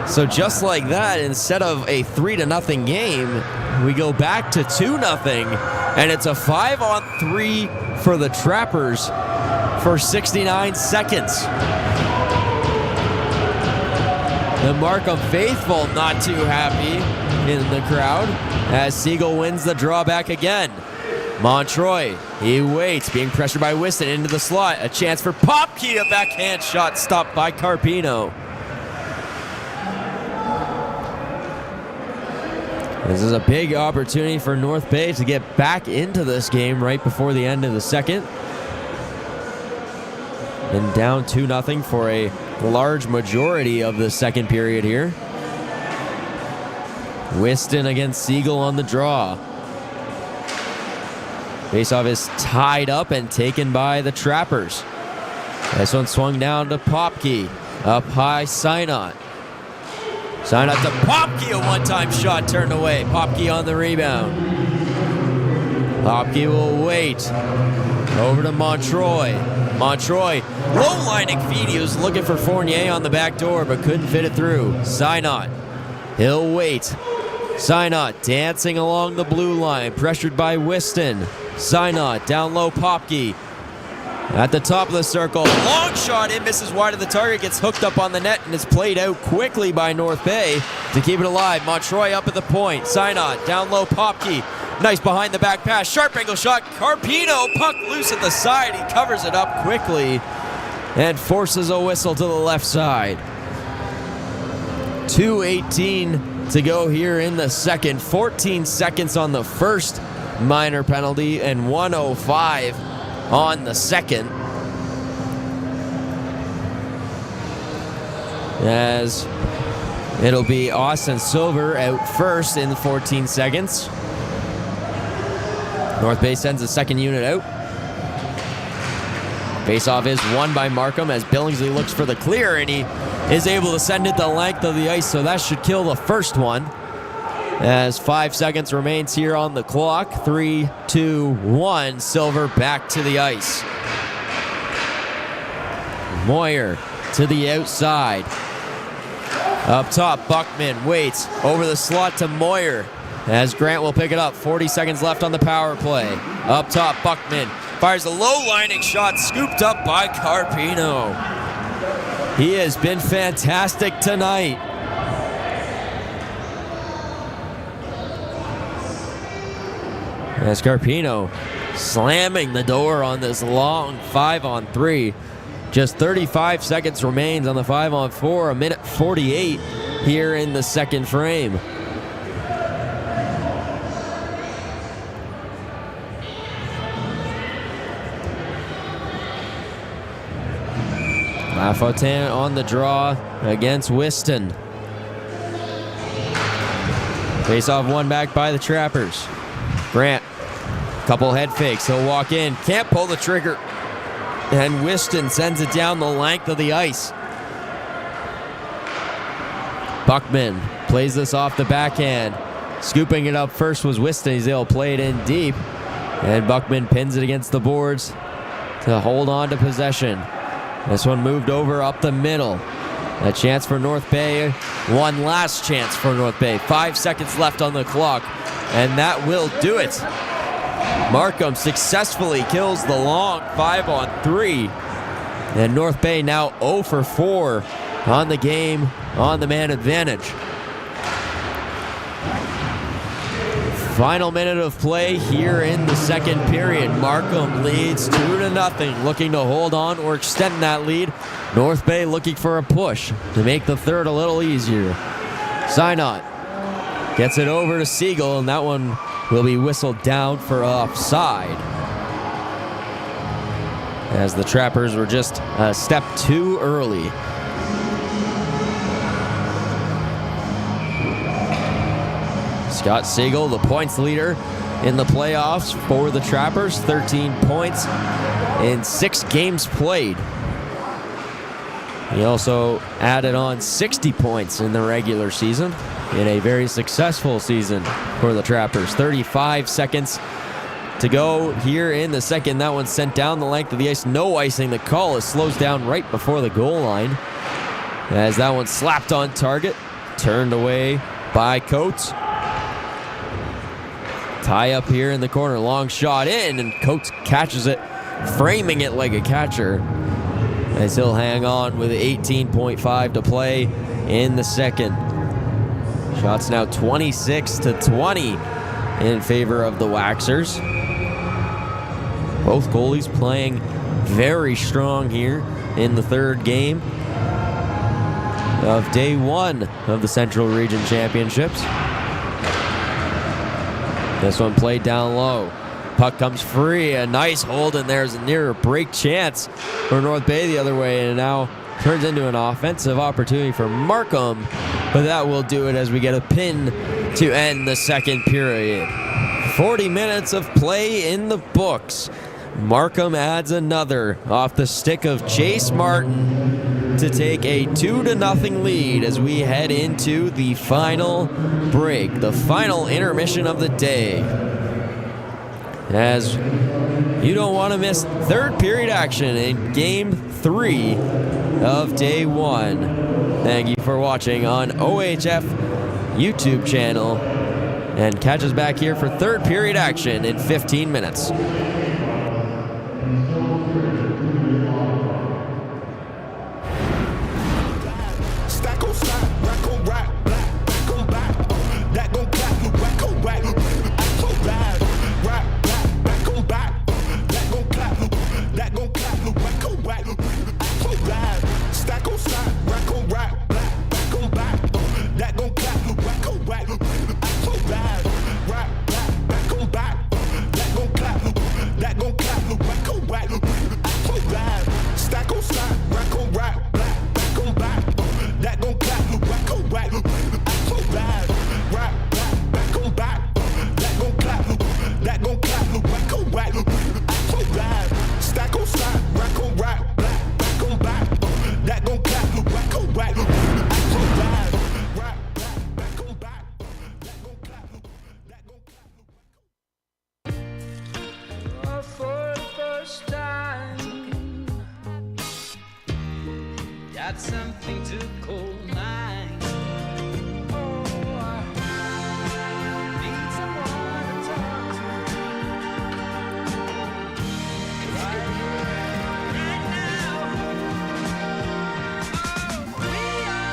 Speaker 1: So just like that, instead of a 3-0 game, we go back to 2-0, and it's a 5-on-3 for the Trappers for 69 seconds. The Markham faithful not too happy in the crowd as Siegel wins the drawback again. Montroy, he waits, being pressured by Whiston into the slot. A chance for Popke, a backhand shot stopped by Carpino. This is a big opportunity for North Bay to get back into this game right before the end of the second. And down 2-0 for a large majority of the second period here. Whiston against Siegel on the draw. Faceoff is tied up and taken by the Trappers. This one swung down to Popke. Up high, Synot. Synot to Popke, a one-time shot turned away. Popke on the rebound. Popke will wait. Over to Montroy. Montroy, low-lining feed. He was looking for Fournier on the back door, but couldn't fit it through. Synot, he'll wait. Synot dancing along the blue line, pressured by Whiston. Synot, down low, Popke. At the top of the circle, long shot, it misses wide of the target, gets hooked up on the net, and is played out quickly by North Bay to keep it alive. Montroy up at the point. Synot, down low, Popke. Nice behind the back pass, sharp angle shot. Carpino, puck loose at the side. He covers it up quickly and forces a whistle to the left side. 2:18 to go here in the second. 14 seconds on the first minor penalty and 1:05 on the second. As it'll be Austin Silver out first in the 14 seconds. North Bay sends the second unit out. Faceoff is won by Markham as Billingsley looks for the clear, and he is able to send it the length of the ice, so that should kill the first one. As 5 seconds remains here on the clock. 3, 2, 1. Silver back to the ice. Moyer to the outside. Up top, Buckman waits over the slot to Moyer as Grant will pick it up. 40 seconds left on the power play. Up top, Buckman fires a low-lining shot, scooped up by Carpino. He has been fantastic tonight. As Carpino slamming the door on this long 5-on-3. Just 35 seconds remains on the 5-on-4, a minute 48 here in the second frame. Lafontaine on the draw against Whiston. Face-off won back by the Trappers. Grant, couple head fakes, he'll walk in, can't pull the trigger. And Whiston sends it down the length of the ice. Buckman plays this off the backhand. Scooping it up first was Whiston. He's able to play it in deep. And Buckman pins it against the boards to hold on to possession. This one moved over up the middle. A chance for North Bay. One last chance for North Bay. 5 seconds left on the clock. And that will do it. Markham successfully kills the long 5-on-3. And North Bay now 0 for 4 on the game, on the man advantage. Final minute of play here in the second period. Markham leads 2-0, looking to hold on or extend that lead. North Bay looking for a push to make the third a little easier. Synot gets it over to Siegel, and that one will be whistled down for offside, as the Trappers were just a step too early. Scott Siegel, the points leader in the playoffs for the Trappers, 13 points in 6 games played. He also added on 60 points in the regular season in a very successful season for the Trappers. 35 seconds to go here in the second. That one's sent down the length of the ice. No icing. The call slows down right before the goal line, as that one slapped on target, turned away by Coates. Tie up here in the corner, long shot in, and Coates catches it, framing it like a catcher, as he'll hang on with 18.5 to play in the second. Shots now 26-20 in favor of the Waxers. Both goalies playing very strong here in the third game of day 1 of the Central Region Championships. This one played down low. Puck comes free. A nice hold, and there's a near break chance for North Bay the other way, and now turns into an offensive opportunity for Markham, but that will do it as we get a pin to end the second period. 40 minutes of play in the books. Markham adds another off the stick of Chase Martin to take a 2-0 lead as we head into the final break, the final intermission of the day. As you don't want to miss third period action in Game 3 of Day 1. Thank you for watching on OHF YouTube channel, and catch us back here for third period action in 15 minutes.
Speaker 2: Got something to call mine. Oh, I need someone to talk to. Right now. Oh, we are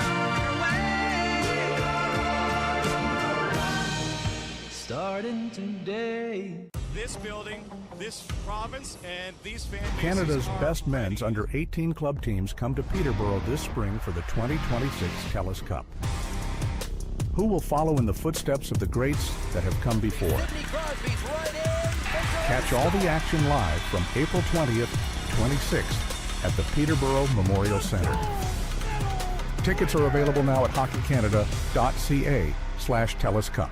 Speaker 2: on our way. Starting today.
Speaker 16: This building, this province, and these fan bases
Speaker 17: Canada's best men's under-18 club teams come to Peterborough this spring for the 2026 TELUS Cup. Who will follow in the footsteps of the greats that have come before? Catch all the action live from April 20th to 26th at the Peterborough Memorial Centre. Tickets are available now at hockeycanada.ca/TELUS Cup.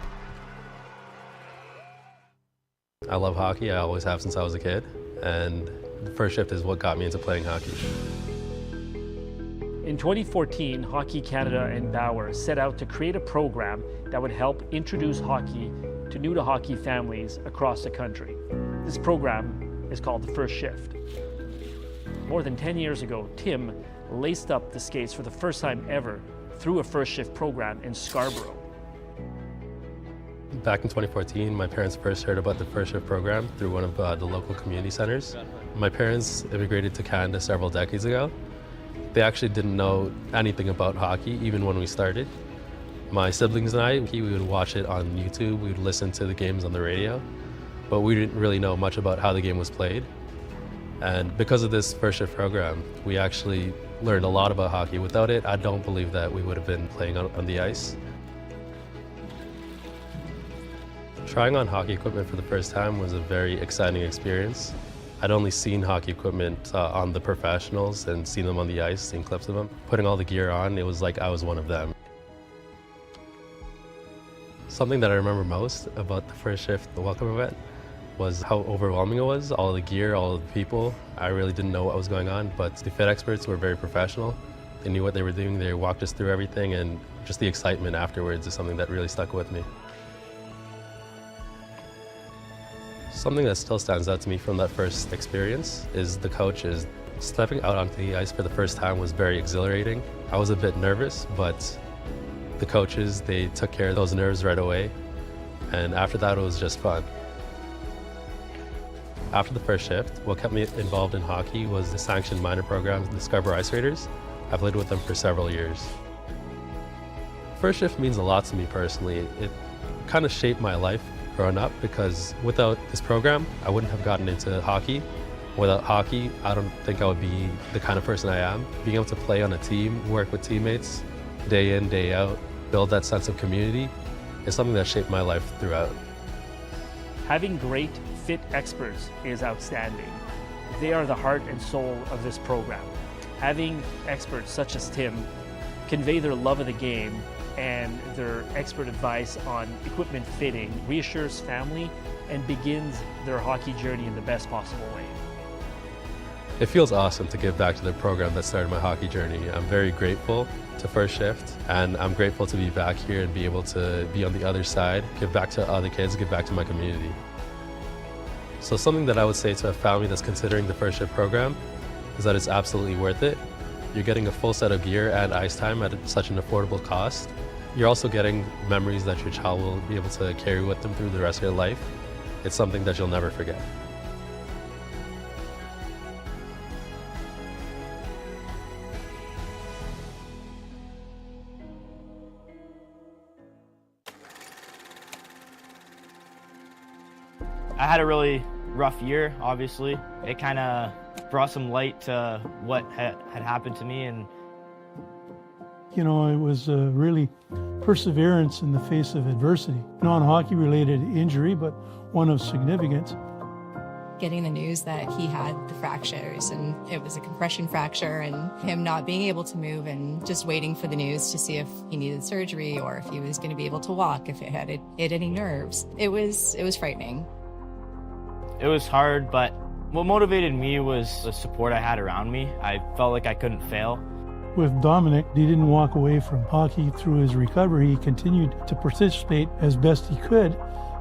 Speaker 18: I love hockey. I always have since I was a kid. And The first shift is what got me into playing hockey.
Speaker 19: In 2014, Hockey Canada and Bauer set out to create a program that would help introduce hockey to new-to-hockey families across the country. This program is called The First Shift. More than 10 years ago, Tim laced up the skates for the first time ever through a First Shift program in Scarborough.
Speaker 18: Back in 2014, my parents first heard about the First Shift program through one of the local community centers. My parents immigrated to Canada several decades ago. They actually didn't know anything about hockey, even when we started. My siblings and I, we would watch it on YouTube, we would listen to the games on the radio, but we didn't really know much about how the game was played. And because of this First Shift program, we actually learned a lot about hockey. Without it, I don't believe that we would have been playing on the ice. Trying on hockey equipment for the first time was a very exciting experience. I'd only seen hockey equipment on the professionals and seen them on the ice, seen clips of them. Putting all the gear on, it was like I was one of them. Something that I remember most about the First Shift, the welcome event, was how overwhelming it was. All the gear, all the people. I really didn't know what was going on, but the fit experts were very professional. They knew what they were doing. They walked us through everything, and just the excitement afterwards is something that really stuck with me. Something that still stands out to me from that first experience is the coaches. Stepping out onto the ice for the first time was very exhilarating. I was a bit nervous, but the coaches, they took care of those nerves right away. And after that, it was just fun. After the First Shift, what kept me involved in hockey was the sanctioned minor program, the Scarborough Ice Raiders. I played with them for several years. First Shift means a lot to me personally. It kind of shaped my life growing up, because without this program, I wouldn't have gotten into hockey. Without hockey, I don't think I would be the kind of person I am. Being able to play on a team, work with teammates, day in, day out, build that sense of community is something that shaped my life throughout.
Speaker 19: Having great fit experts is outstanding. They are the heart and soul of this program. Having experts such as Tim convey their love of the game and their expert advice on equipment fitting reassures family and begins their hockey journey in the best possible way.
Speaker 18: It feels awesome to give back to the program that started my hockey journey. I'm very grateful to First Shift, and I'm grateful to be back here and be able to be on the other side, give back to other kids, give back to my community. So something that I would say to a family that's considering the First Shift program is that it's absolutely worth it. You're getting a full set of gear and ice time at such an affordable cost. You're also getting memories that your child will be able to carry with them through the rest of their life. It's something that you'll never forget.
Speaker 12: I had a really rough year, obviously. It kind of brought some light to what had happened to me. And
Speaker 10: you know, it was really perseverance in the face of adversity. Non-hockey related injury, but one of significance.
Speaker 20: Getting the news that he had the fractures, and it was a compression fracture, and him not being able to move, and just waiting for the news to see if he needed surgery or if he was going to be able to walk, if it had hit any nerves. It was frightening.
Speaker 12: it was hard, but what motivated me was the support I had around me. I felt like I couldn't fail.
Speaker 10: With Dominic, he didn't walk away from hockey through his recovery. He continued to participate as best he could.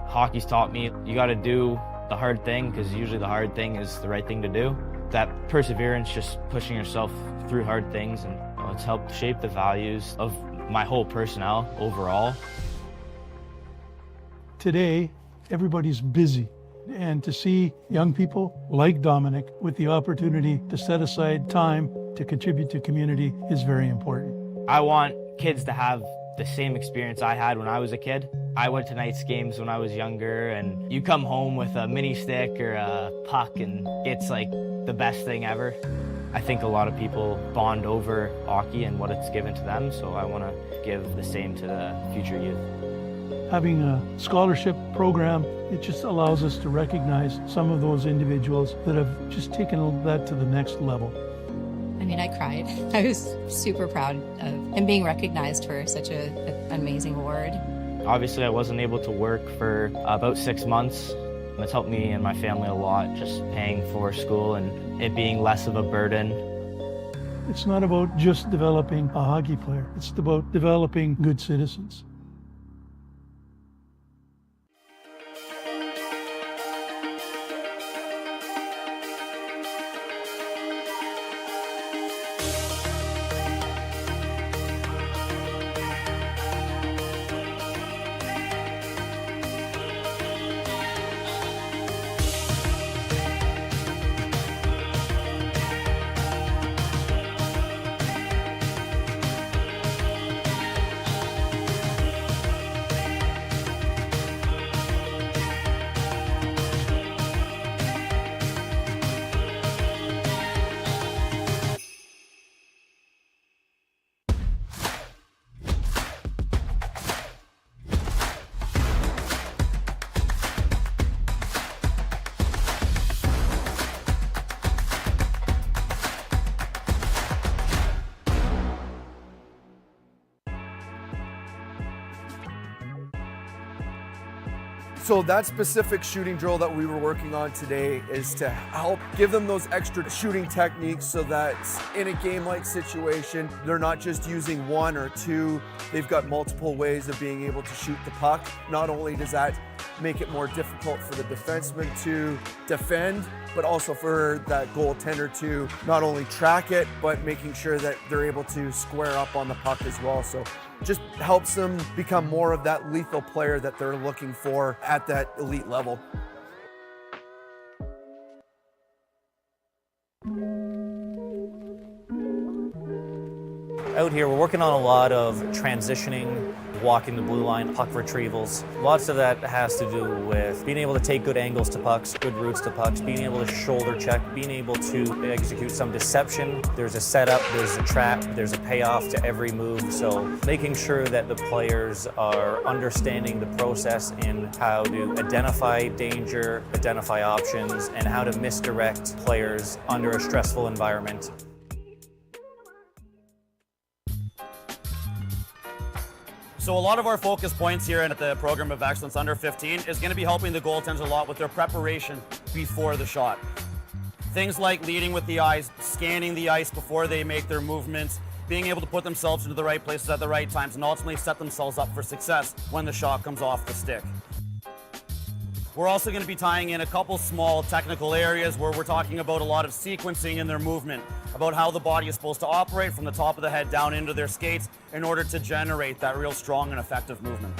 Speaker 12: Hockey's taught me you got to do the hard thing, because usually the hard thing is the right thing to do. That perseverance, just pushing yourself through hard things, and it's helped shape the values of my whole personnel overall.
Speaker 10: Today, everybody's busy. And to see young people like Dominic with the opportunity to set aside time to contribute to community is very important.
Speaker 12: I want kids to have the same experience I had when I was a kid. I went to Knights games when I was younger, and you come home with a mini stick or a puck, and it's like the best thing ever. I think a lot of people bond over hockey and what it's given to them, so I want to give the same to the future youth.
Speaker 10: Having a scholarship program, it just allows us to recognize some of those individuals that have just taken that to the next level.
Speaker 20: I mean, I cried. I was super proud of him being recognized for such an amazing award.
Speaker 12: Obviously, I wasn't able to work for about 6 months. It's helped me and my family a lot, just paying for school and it being less of a burden.
Speaker 10: It's not about just developing a hockey player. It's about developing good citizens.
Speaker 13: So that specific shooting drill that we were working on today is to help give them those extra shooting techniques so that in a game-like situation, they're not just using one or two, they've got multiple ways of being able to shoot the puck. Not only does that make it more difficult for the defenseman to defend, but also for that goaltender to not only track it, but making sure that they're able to square up on the puck as well. So just helps them become more of that lethal player that they're looking for at that elite level.
Speaker 14: Out here, we're working on a lot of transitioning, walking the blue line, puck retrievals. Lots of that has to do with being able to take good angles to pucks, good routes to pucks, being able to shoulder check, being able to execute some deception. There's a setup, there's a trap, there's a payoff to every move. So making sure that the players are understanding the process in how to identify danger, identify options, and how to misdirect players under a stressful environment.
Speaker 15: So a lot of our focus points here at the Program of Excellence Under 15 is going to be helping the goaltenders a lot with their preparation before the shot. Things like leading with the eyes, scanning the ice before they make their movements, being able to put themselves into the right places at the right times, and ultimately set themselves up for success when the shot comes off the stick. We're also going to be tying in a couple small technical areas where we're talking about a lot of sequencing in their movement, about how the body is supposed to operate from the top of the head down into their skates in order to generate that real strong and effective movement.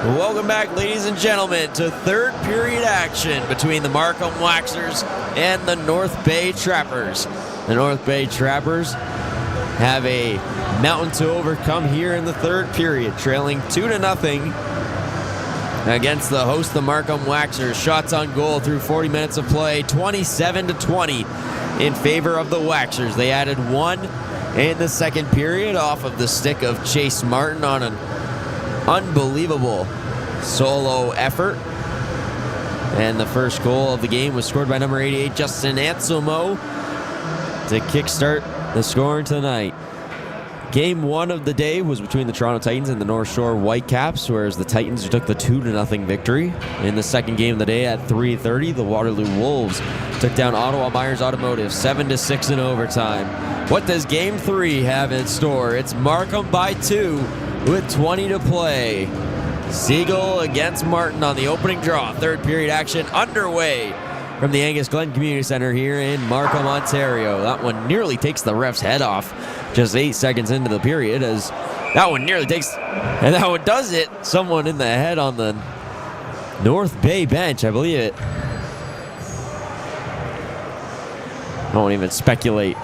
Speaker 1: Welcome back, ladies and gentlemen, to third period action between the Markham Waxers and the North Bay Trappers. The North Bay Trappers have a mountain to overcome here in the third period, trailing 2-0 against the host, the Markham Waxers. Shots on goal through 40 minutes of play, 27-20 in favor of the Waxers. They added one in the second period off of the stick of Chase Martin on an unbelievable solo effort. And the first goal of the game was scored by number 88, Justin Anselmo, to kickstart the scoring tonight. Game one of the day was between the Toronto Titans and the North Shore Whitecaps, whereas the Titans took the 2-0 victory. In the second game of the day at 3:30, the Waterloo Wolves took down Ottawa Myers Automotive 7-6 in overtime. What does Game 3 have in store? It's Markham by 2 with 20 to play. Siegel against Martin on the opening draw. Third period action underway from the Angus Glen Community Centre here in Markham, Ontario. That one nearly takes the ref's head off just 8 seconds into the period, as that one nearly takes, and that one does hit someone in the head on the North Bay bench, I believe it. I won't even speculate.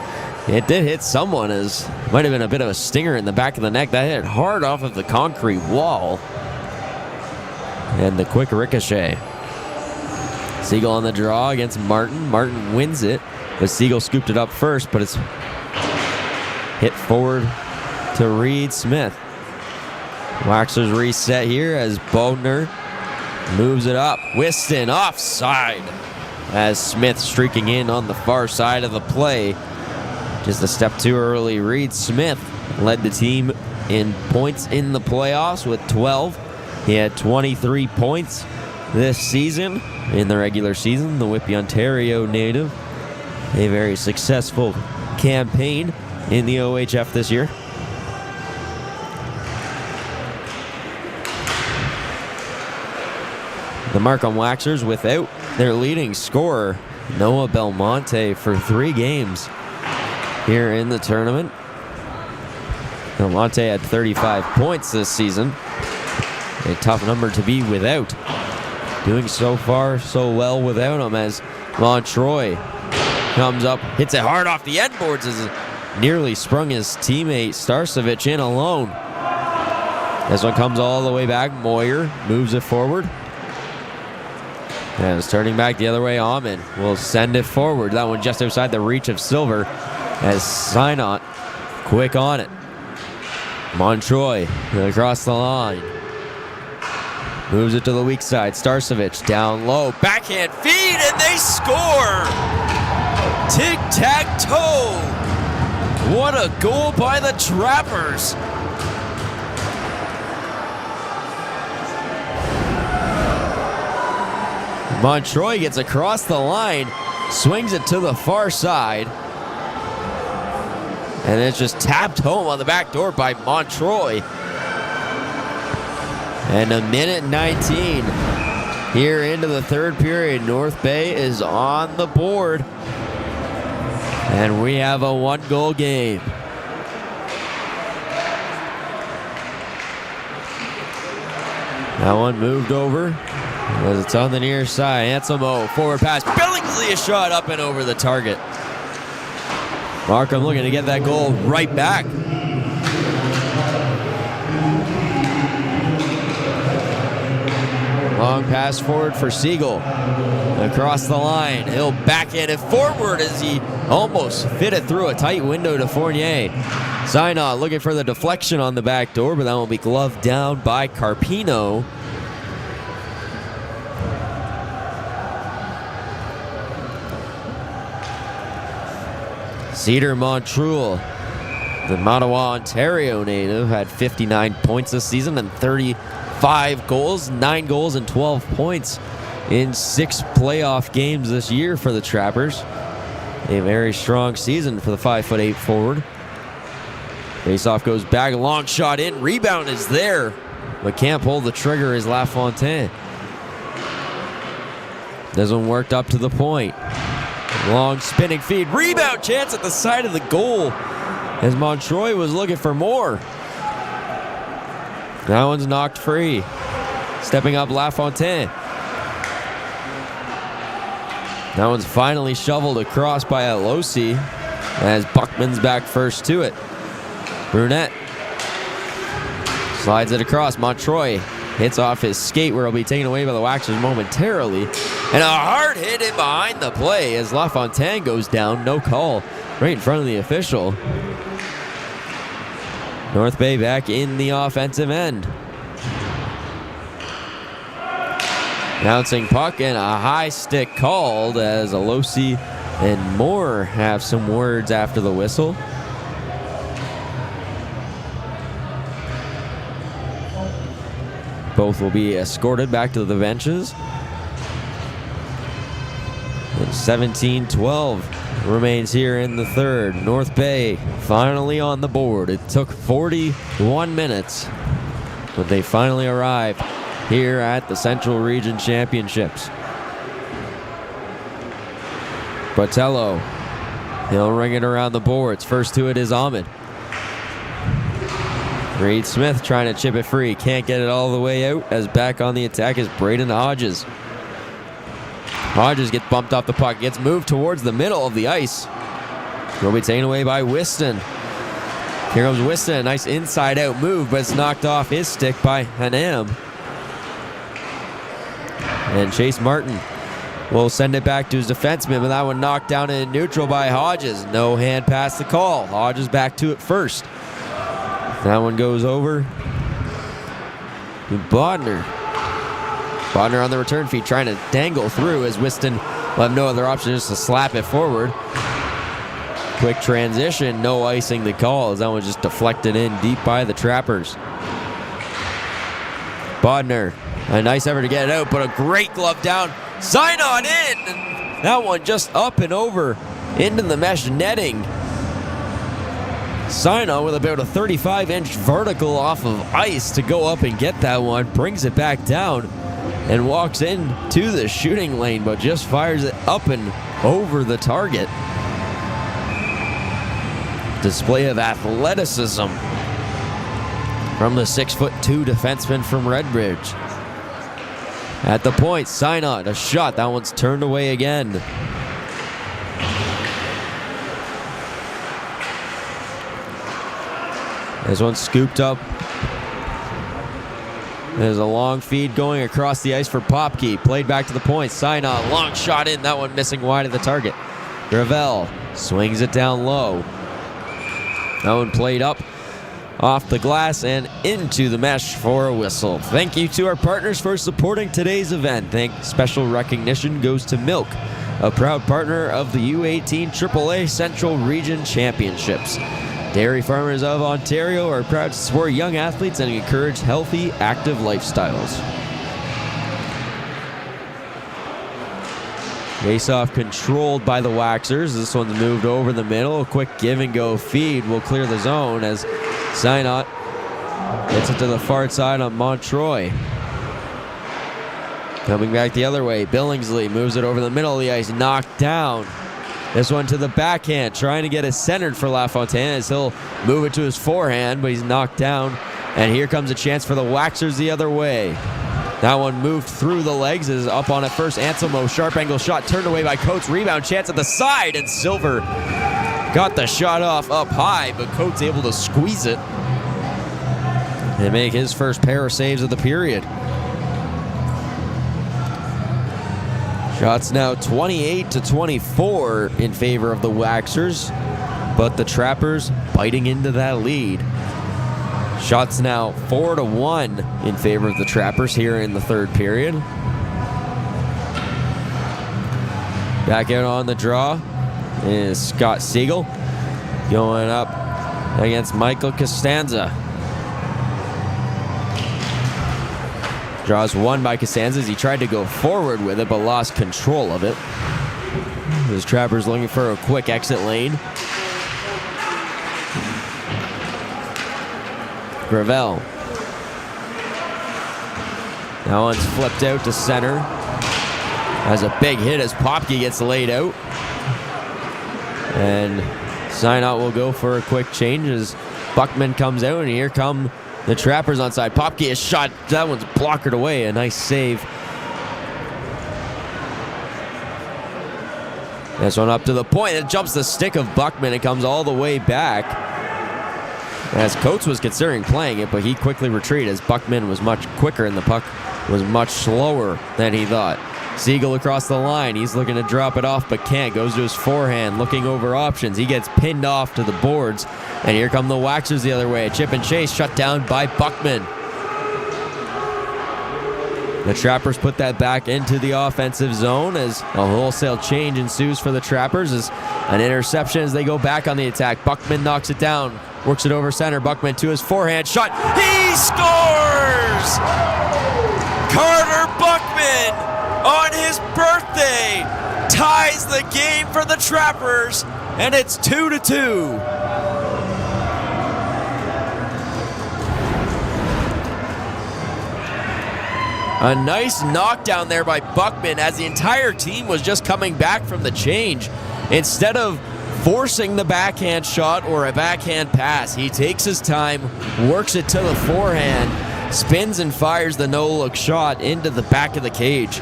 Speaker 1: It did hit someone, as might have been a bit of a stinger in the back of the neck. That hit hard off of the concrete wall. And the quick ricochet. Siegel on the draw against Martin. Martin wins it, but Siegel scooped it up first, but it's hit forward to Reed Smith. Waxers reset here as Bodner moves it up. Whiston offside as Smith streaking in on the far side of the play. Just a step too early. Reed Smith led the team in points in the playoffs with 12. He had 23 points this season in the regular season. The Whitby, Ontario native. A very successful campaign in the OHF this year. The Markham Waxers without their leading scorer, Noah Belmonte, for 3 games here in the tournament. Belmonte had 35 points this season. A tough number to be without. Doing so far so well without him, as Montroy comes up, hits it hard off the end boards as it nearly sprung his teammate Starcevic in alone. This one comes all the way back. Moyer moves it forward. And it's turning back the other way. Amon will send it forward. That one just outside the reach of Silver, as Synot quick on it. Montroy across the line. Moves it to the weak side. Starcevic down low. Backhand feed, and they score! Tic-tac-toe! What a goal by the Trappers! Montroy gets across the line, swings it to the far side, and it's just tapped home on the back door by Montroy. And a minute 19 here into the third period. North Bay is on the board, and we have a 1-goal game. That one moved over as it's on the near side. Anselmo, forward pass. Billingsley, a shot up and over the target. Markham looking to get that goal right back. Long pass forward for Siegel. Across the line. He'll backhand it forward as he almost fit it through a tight window to Fournier. Synot looking for the deflection on the back door, but that will be gloved down by Carpino. Cedar Montreuil, the Ottawa, Ontario native, had 59 points this season and 35 goals, 9 goals and 12 points in 6 playoff games this year for the Trappers. A very strong season for the 5'8" forward. Faceoff goes back, long shot in, rebound is there, but can't pull the trigger is LaFontaine. This one worked up to the point. Long spinning feed, rebound chance at the side of the goal as Montroy was looking for more. That one's knocked free. Stepping up LaFontaine. That one's finally shoveled across by Alosi as Buckman's back first to it. Brunette slides it across. Montroy hits off his skate where he'll be taken away by the Waxers momentarily. And a hard hit in behind the play as LaFontaine goes down. No call right in front of the official. North Bay back in the offensive end. Bouncing puck and a high stick called as Alosi and Moore have some words after the whistle. Both will be escorted back to the benches. And 17-12 remains here in the third. North Bay finally on the board. It took 41 minutes, but they finally arrived here at the Central Region Championships. Botello, he'll ring it around the boards. First to it is Ahmed. Reed Smith trying to chip it free. Can't get it all the way out as back on the attack is Braden Hodges. Hodges gets bumped off the puck, gets moved towards the middle of the ice. Will be taken away by Whiston. Here comes Whiston, a nice inside-out move, but it's knocked off his stick by Hanam. And Chase Martin will send it back to his defenseman, but that one knocked down in neutral by Hodges. No hand pass the call. Hodges back to it first. That one goes over to Bodner. Bodner on the return feed trying to dangle through as Whiston will have no other option just to slap it forward. Quick transition, no icing the call as that one just deflected in deep by the Trappers. Bodner, a nice effort to get it out, but a great glove down. Sign on in! And that one just up and over into the mesh netting. Sign-on with about a 35-inch vertical off of ice to go up and get that one. Brings it back down and walks into the shooting lane, but just fires it up and over the target. Display of athleticism from the 6'2" defenseman from Redbridge. At the point, Sign-on, a shot. That one's turned away again. This one's scooped up. There's a long feed going across the ice for Popke. Played back to the point. Sign-on, long shot in. That one missing wide of the target. Gravel swings it down low. That one played up off the glass and into the mesh for a whistle. Thank you to our partners for supporting today's event. Special recognition goes to Milk, a proud partner of the U18 AAA Central Region Championships. Dairy Farmers of Ontario are proud to support young athletes and encourage healthy, active lifestyles. Face-off controlled by the Waxers. This one's moved over the middle. A quick give-and-go feed will clear the zone as Synot gets it to the far side on Montroy. Coming back the other way, Billingsley moves it over the middle of the ice, knocked down. This one to the backhand, trying to get it centered for LaFontaine as he'll move it to his forehand, but he's knocked down. And here comes a chance for the Waxers the other way. That one moved through the legs, is up on it first. Anselmo, sharp angle shot, turned away by Coates. Rebound chance at the side, and Silver got the shot off up high, but Coates able to squeeze it and make his first pair of saves of the period. Shots now 28-24 in favor of the Waxers, but the Trappers biting into that lead. Shots now 4-1 in favor of the Trappers here in the third period. Back out on the draw is Scott Siegel going up against Michael Costanza. Draws one by Costanza as he tried to go forward with it but lost control of it. His Trappers looking for a quick exit lane. Gravel. That one's flipped out to center. Has a big hit as Popke gets laid out. And Synot will go for a quick change as Buckman comes out, and here come The Trappers onside. Popke is shot. That one's blockered away. A nice save. This one up to the point. It jumps the stick of Buckman. It comes all the way back. As Coates was considering playing it, but he quickly retreated as Buckman was much quicker and the puck was much slower than he thought. Siegel across the line. He's looking to drop it off, but can't. Goes to his forehand, looking over options. He gets pinned off to the boards. And here come the Waxers the other way. A chip and chase shut down by Buckman. The Trappers put that back into the offensive zone as a wholesale change ensues for the Trappers as an interception as they go back on the attack. Buckman knocks it down, works it over center. Buckman to his forehand shot. He scores! Carter Buckman on his birthday ties the game for the Trappers, and it's 2-2. A nice knockdown there by Buckman as the entire team was just coming back from the change. Instead of forcing the backhand shot or a backhand pass, he takes his time, works it to the forehand, spins and fires the no-look shot into the back of the cage.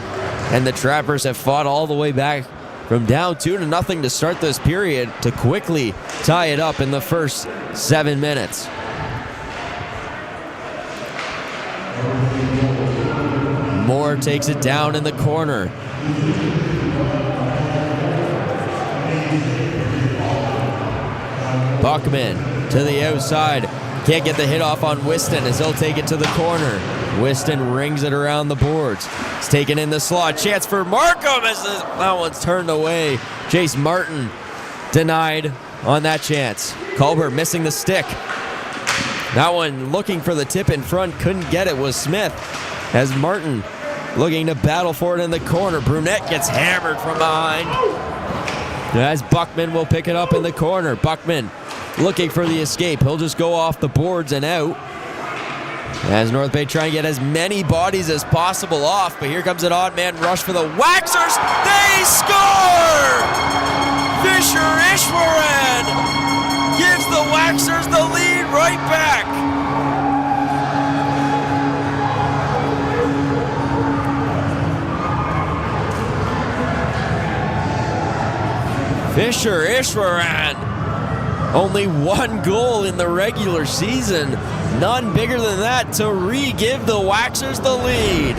Speaker 1: And the Trappers have fought all the way back from down 2-0 to start this period to quickly tie it up in the first 7 minutes. Moore takes it down in the corner. Buckman to the outside. Can't get the hit off on Whiston as he'll take it to the corner. Whiston rings it around the boards. It's taken in the slot. Chance for Markham as that one's turned away. Chase Martin denied on that chance. Culbert missing the stick. That one looking for the tip in front. Couldn't get it was Smith. As Martin looking to battle for it in the corner. Brunette gets hammered from behind. As Buckman will pick it up in the corner. Buckman looking for the escape. He'll just go off the boards and out. As North Bay try and get as many bodies as possible off, but here comes an odd man rush for the Waxers. They score! Fisher Ishwaran gives the Waxers the lead right back. Fisher Ishwaran, only one goal in the regular season, none bigger than that to re-give the Waxers the lead.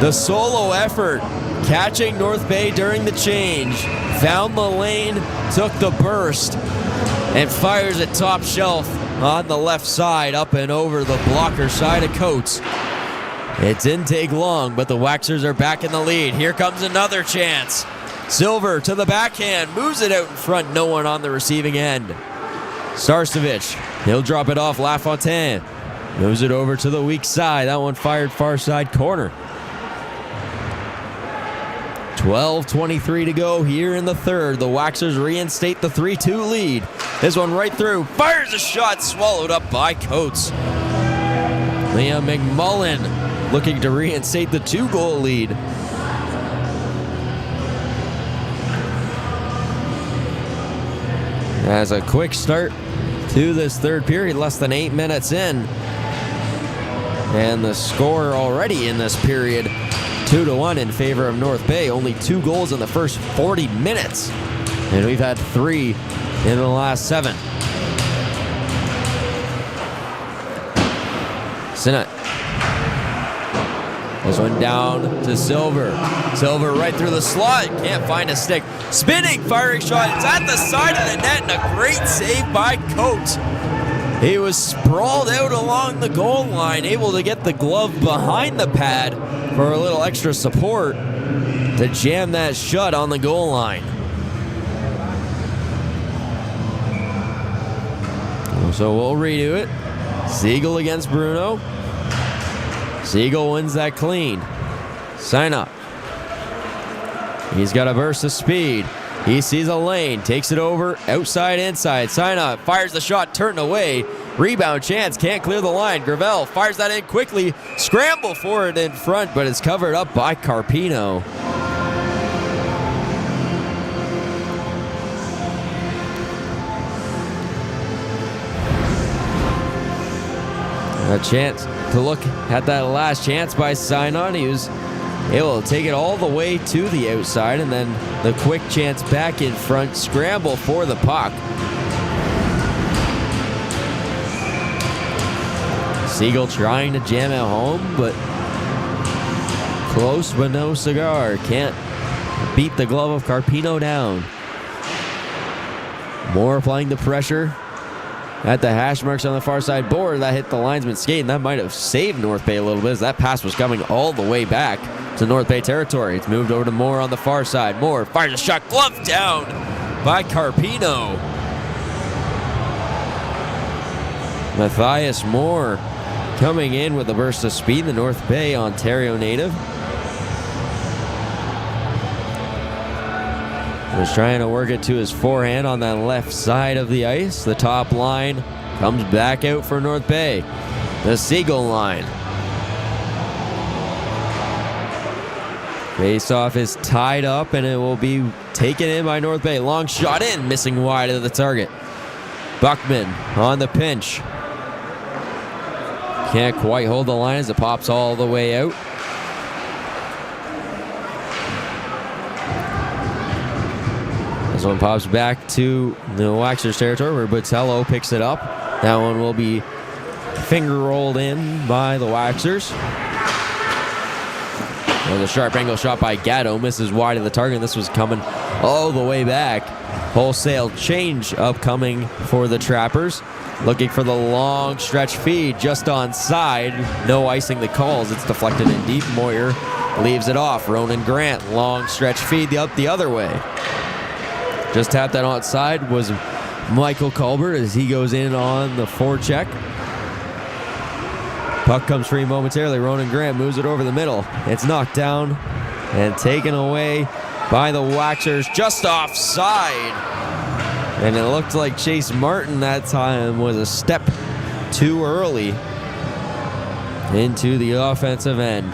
Speaker 1: The solo effort, catching North Bay during the change, found the lane, took the burst, and fires it top shelf on the left side, up and over the blocker side of Coates. It didn't take long, but the Waxers are back in the lead. Here comes another chance. Silver to the backhand, moves it out in front, no one on the receiving end. Sarcevic, he'll drop it off LaFontaine. Moves it over to the weak side, that one fired far side corner. 12:23 to go here in the third. The Waxers reinstate the 3-2 lead. This one right through, fires a shot, swallowed up by Coates. Liam McMullen looking to reinstate the 2-goal lead. As a quick start to this third period, less than 8 minutes in. And the score already in this period, 2-1 in favor of North Bay. Only 2 goals in the first 40 minutes. And we've had 3 in the last 7. Sinnott. This one down to Silver. Silver right through the slot. Can't find a stick. Spinning, firing shot. It's at the side of the net and a great save by Coates. He was sprawled out along the goal line, able to get the glove behind the pad for a little extra support to jam that shut on the goal line. So we'll redo it. Siegel against Bruno. Siegel wins that clean. Sign up. He's got a burst of speed. He sees a lane, takes it over, outside, inside. Sign up, fires the shot, turned away. Rebound chance, can't clear the line. Gravel fires that in quickly. Scramble for it in front, but it's covered up by Carpino. A chance to look at that last chance by Sinon. He was able to take it all the way to the outside, and then the quick chance back in front, scramble for the puck. Siegel trying to jam it home, but close but no cigar. Can't beat the glove of Carpino down. Moore applying the pressure at the hash marks on the far side board. That hit the linesman's skate, and that might have saved North Bay a little bit as that pass was coming all the way back to North Bay territory. It's moved over to Moore on the far side. Moore fires a shot, glove down by Carpino. Matthias Moore coming in with a burst of speed, the North Bay, Ontario native. Was trying to work it to his forehand on that left side of the ice. The top line comes back out for North Bay. The Siegel line. Face-off is tied up, and it will be taken in by North Bay. Long shot in, missing wide of the target. Buckman on the pinch. Can't quite hold the line as it pops all the way out. This one pops back to the Waxers territory where Botello picks it up. That one will be finger rolled in by the Waxers. Well, the sharp angle shot by Gatto misses wide of the target. This was coming all the way back. Wholesale change upcoming for the Trappers. Looking for the long stretch feed just onside. No icing the calls. It's deflected in deep. Moyer leaves it off. Ronan Grant, long stretch feed up the other way. Just tapped that outside was Michael Colbert as he goes in on the forecheck. Puck comes free momentarily. Ronan Grant moves it over the middle. It's knocked down and taken away by the Waxers just offside. And it looked like Chase Martin that time was a step too early into the offensive end.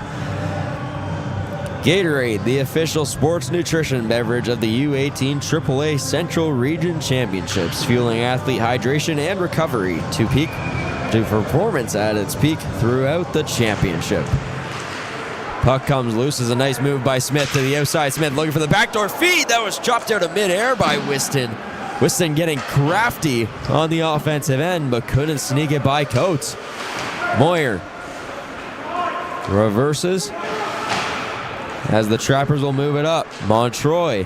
Speaker 1: Gatorade, the official sports nutrition beverage of the U18 AAA Central Region Championships, fueling athlete hydration and recovery to performance at its peak throughout the championship. Puck comes loose as a nice move by Smith to the outside. Smith looking for the backdoor feed. That was chopped out of midair by Whiston. Whiston getting crafty on the offensive end, but couldn't sneak it by Coates. Moyer reverses as the Trappers will move it up. Montroy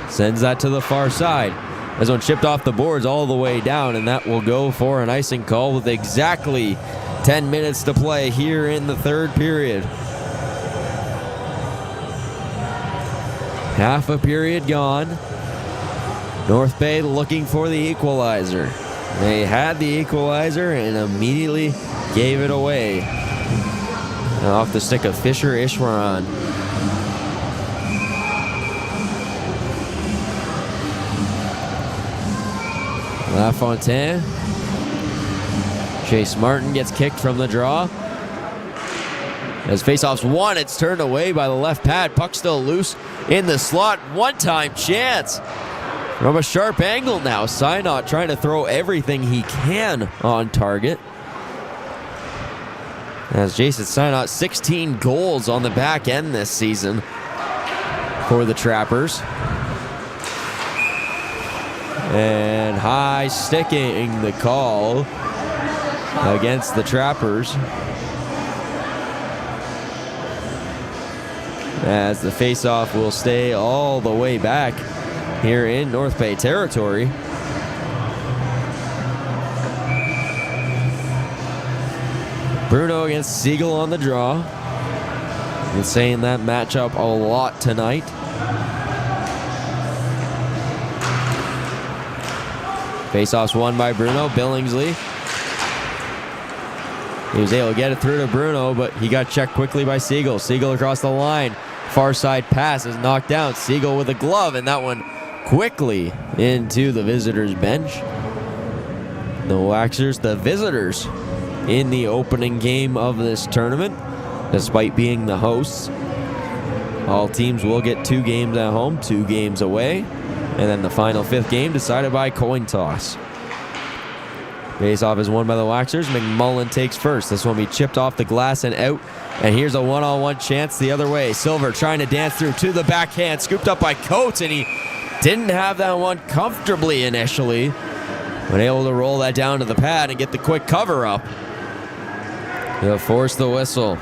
Speaker 1: sends that to the far side. This one chipped off the boards all the way down, and that will go for an icing call with exactly 10 minutes to play here in the third period. Half a period gone. North Bay looking for the equalizer. They had the equalizer and immediately gave it away. Off the stick of Fisher Ishwaran. LaFontaine. Chase Martin gets kicked from the draw. As faceoffs won, it's turned away by the left pad. Puck still loose in the slot. One-time chance from a sharp angle now. Synot trying to throw everything he can on target. As Jason Synot, 16 goals on the back end this season for the Trappers. And high sticking the call against the Trappers. As the faceoff will stay all the way back here in North Bay territory. Bruno against Siegel on the draw. Been saying that matchup a lot tonight. Faceoff's won by Bruno. Billingsley. He was able to get it through to Bruno, but he got checked quickly by Siegel. Siegel across the line. Far side pass is knocked down. Siegel with a glove, and that one quickly into the visitors' bench. The Waxers, the visitors in the opening game of this tournament, despite being the hosts. All teams will get 2 games at home, 2 games away, and then the final 5th game decided by coin toss. Face-off is won by the Waxers. McMullen takes first. This one will be chipped off the glass and out. And here's a one-on-one chance the other way. Silver trying to dance through to the backhand. Scooped up by Coates, and he didn't have that one comfortably initially. But able to roll that down to the pad and get the quick cover up. He'll force the whistle.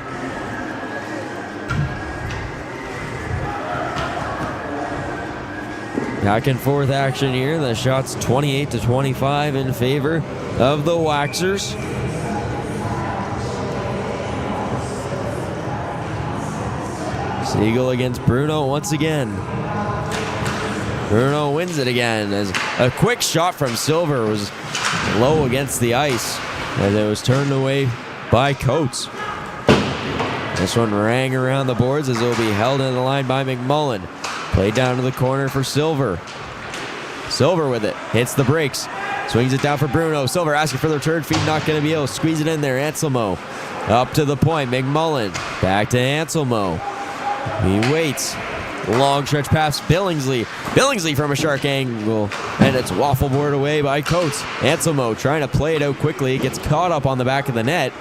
Speaker 1: Back and forth action here. The shot's 28-25 in favor of the Waxers. Siegel against Bruno once again. Bruno wins it again as a quick shot from Silver was low against the ice as it was turned away by Coates. This one rang around the boards as it will be held in the line by McMullen. Played down to the corner for Silver. Silver with it. Hits the brakes. Swings it down for Bruno. Silver asking for the return feed. Not going to be able to squeeze it in there. Anselmo up to the point. McMullen back to Anselmo. He waits. Long stretch pass. Billingsley. Billingsley from a shark angle. And it's waffle board away by Coates. Anselmo trying to play it out quickly. Gets caught up on the back of the net.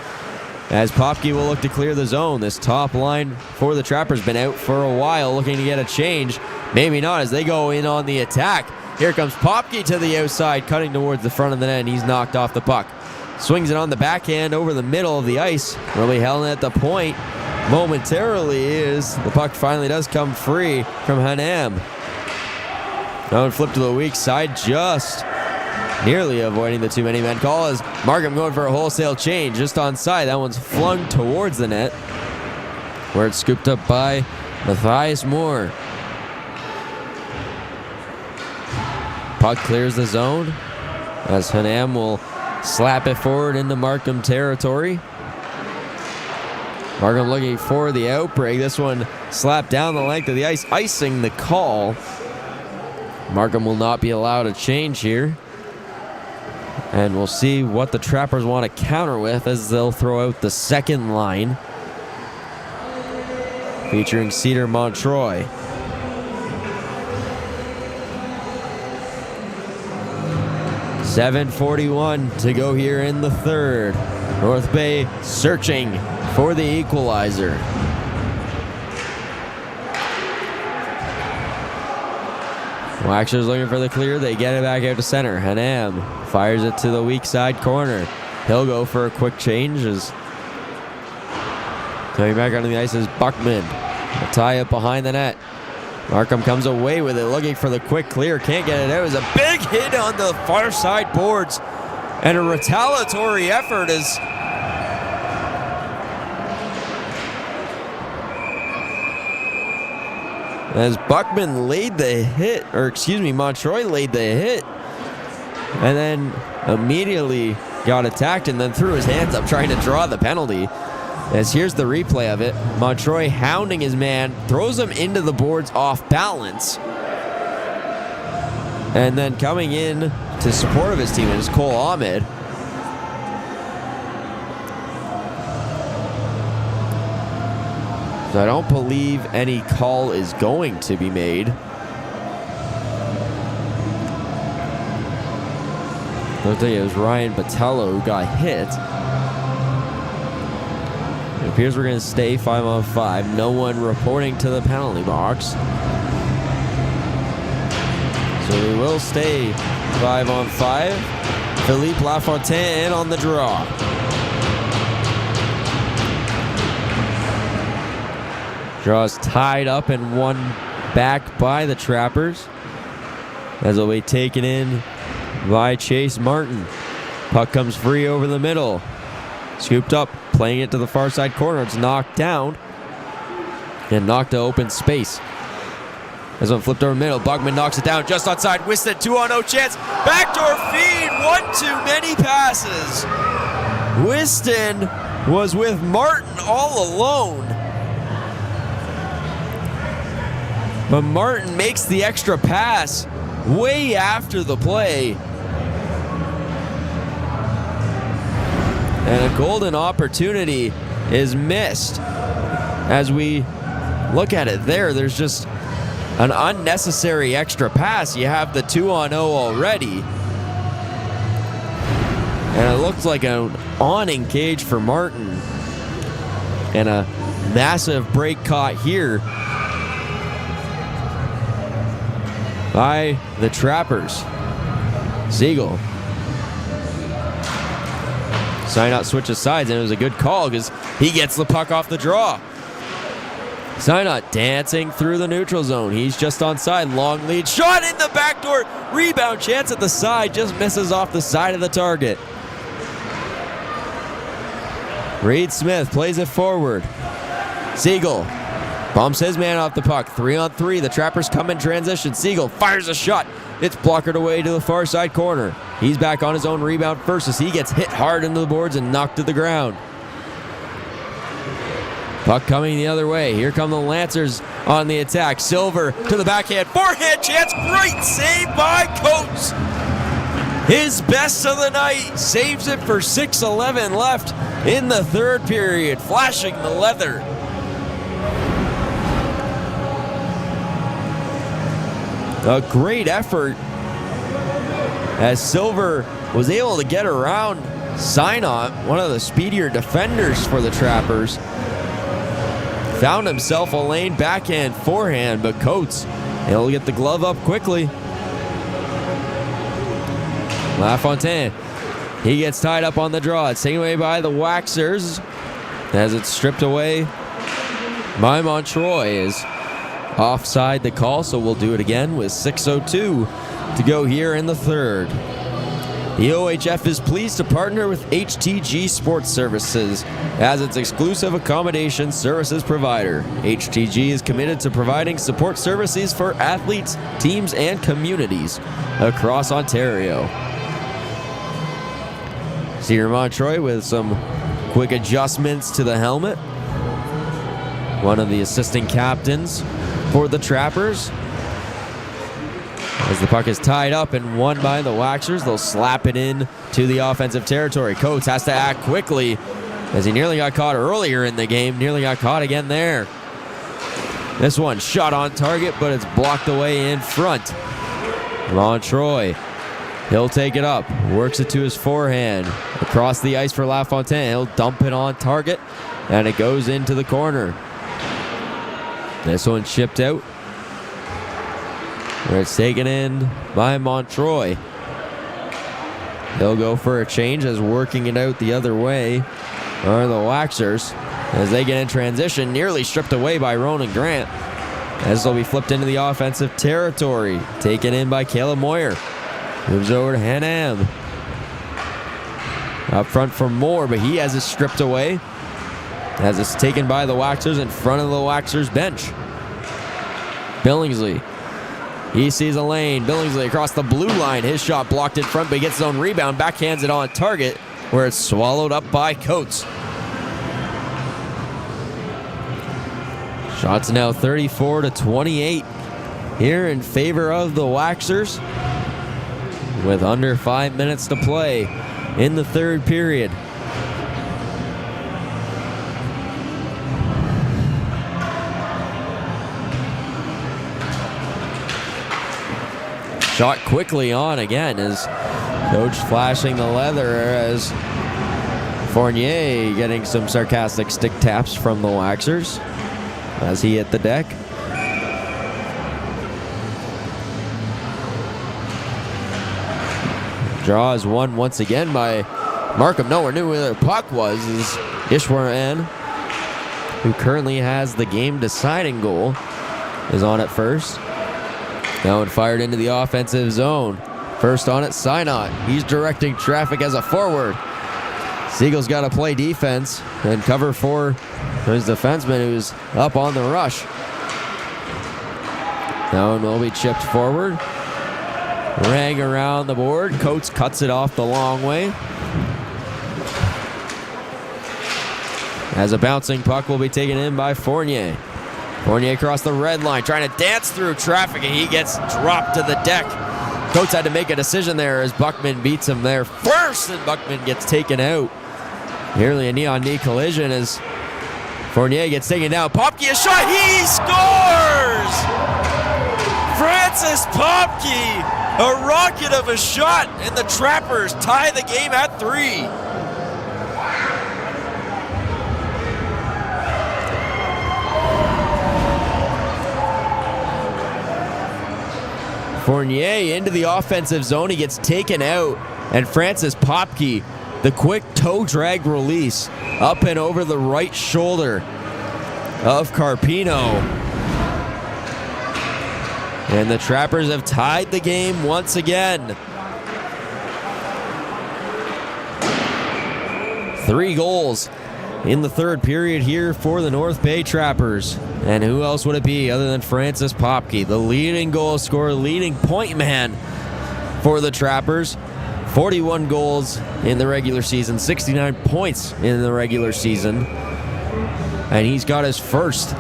Speaker 1: As Popke will look to clear the zone. This top line for the Trappers been out for a while, looking to get a change. Maybe not as they go in on the attack. Here comes Popke to the outside, cutting towards the front of the net, and he's knocked off the puck. Swings it on the backhand over the middle of the ice. Really held at the point momentarily as the puck finally does come free from Hanam. Now and flip to the weak side, just nearly avoiding the too many men call as Markham going for a wholesale change just onside. That one's flung towards the net where it's scooped up by Matthias Moore. Puck clears the zone as Hanam will slap it forward into Markham territory. Markham looking for the outbreak. This one slapped down the length of the ice, icing the call. Markham will not be allowed a change here. And we'll see what the Trappers want to counter with as they'll throw out the second line. Featuring Cedar Montroy. .7:41 to go here in the third. North Bay searching for the equalizer. Waxers looking for the clear. They get it back out to center. Hanam fires it to the weak side corner. He'll go for a quick change as coming back onto the ice is Buckman. A tie up behind the net. Markham comes away with it, looking for the quick clear. Can't get it out. It was a big hit on the far side boards. And a retaliatory effort is as Buckman laid the hit, or excuse me, Montroy laid the hit. And then immediately got attacked and then threw his hands up trying to draw the penalty. As here's the replay of it. Montroy hounding his man, throws him into the boards off balance. And then coming in to support of his team is Cole Ahmed. So I don't believe any call is going to be made. I'll tell you, it was Ryan Botello who got hit. It appears we're going to stay 5-on-5. No one reporting to the penalty box. So we will stay 5-on-5. Philippe Lafontaine on the draw. Draws tied up and won back by the Trappers. As it'll be taken in by Chase Martin. Puck comes free over the middle. Scooped up, playing it to the far side corner. It's knocked down and knocked to open space. This one flipped over the middle. Buckman knocks it down just outside. Wiston, 2-on-0 chance. Backdoor feed. One too many passes. Wiston was with Martin all alone. But Martin makes the extra pass way after the play. And a golden opportunity is missed. As we look at it there's just an unnecessary extra pass. You have the 2-on-0 already. And it looked like an awning cage for Martin. And a massive break caught here by the Trappers. Siegel. Synot switches sides, and it was a good call because he gets the puck off the draw. Synot dancing through the neutral zone. He's just onside. Long lead. Shot in the backdoor. Rebound chance at the side. Just misses off the side of the target. Reed Smith plays it forward. Siegel bumps his man off the puck. 3-on-3. The Trappers come in transition. Siegel fires a shot. It's blockered away to the far side corner. He's back on his own rebound first as he gets hit hard into the boards and knocked to the ground. Puck coming the other way. Here come the Lancers on the attack. Silver to the backhand. Forehand chance. Great save by Coates. His best of the night. Saves it for 6:11 left in the third period. Flashing the leather. A great effort as Silver was able to get around Synot, one of the speedier defenders for the Trappers. Found himself a lane backhand forehand, but Coates, he'll get the glove up quickly. LaFontaine, he gets tied up on the draw. It's taken away by the Waxers as it's stripped away by Montroy. Is offside the call, so we'll do it again with 6:02 to go here in the third. The OHF is pleased to partner with HTG Sports Services as its exclusive accommodation services provider. HTG is committed to providing support services for athletes, teams, and communities across Ontario. Senior Montroy with some quick adjustments to the helmet. One of the assistant captains for the Trappers. As the puck is tied up and won by the Waxers, they'll slap it in to the offensive territory. Coates has to act quickly as he nearly got caught earlier in the game, nearly got caught again there. This one shot on target, but it's blocked away in front. Montroy, he'll take it up, works it to his forehand. Across the ice for LaFontaine, he'll dump it on target, and it goes into the corner. This one shipped out. Where it's taken in by Montroy. He'll go for a change as working it out the other way are the Waxers as they get in transition, nearly stripped away by Ronan Grant. As will be flipped into the offensive territory. Taken in by Caleb Moyer. Moves over to Hanam. Up front for Moore, but he has it stripped away as it's taken by the Waxers in front of the Waxers bench. Billingsley. He sees a lane. Billingsley across the blue line. His shot blocked in front, but he gets his own rebound. Backhands it on target, where it's swallowed up by Coates. Shots now 34-28 here in favor of the Waxers, with under 5 minutes to play in the third period. Shot quickly on again as Coach flashing the leather as Fournier getting some sarcastic stick taps from the Waxers as he hit the deck. Draw is won once again by Markham. Nowhere knew where the puck was as Ishwaran, who currently has the game deciding goal, is on at first. Now and fired into the offensive zone. First on it, Synot. He's directing traffic as a forward. Siegel's got to play defense and cover for his defenseman who's up on the rush. Now and will be chipped forward. Rang around the board. Coates cuts it off the long way. As a bouncing puck will be taken in by Fournier. Fournier across the red line, trying to dance through traffic, and he gets dropped to the deck. Coates had to make a decision there as Buckman beats him there first, and Buckman gets taken out. Nearly a knee-on-knee collision as Fournier gets taken down. Popke, a shot, he scores! Francis Popke, A rocket of a shot, and the Trappers tie the game at 3. Fournier into the offensive zone. He gets taken out, and Francis Popke, the quick toe drag release up and over the right shoulder of Carpino. And the Trappers have tied the game once again. 3 goals in the third period here for the North Bay Trappers. And who else would it be other than Francis Popke, the leading goal scorer, leading point man for the Trappers. 41 goals in the regular season, 69 points in the regular season. And he's got his first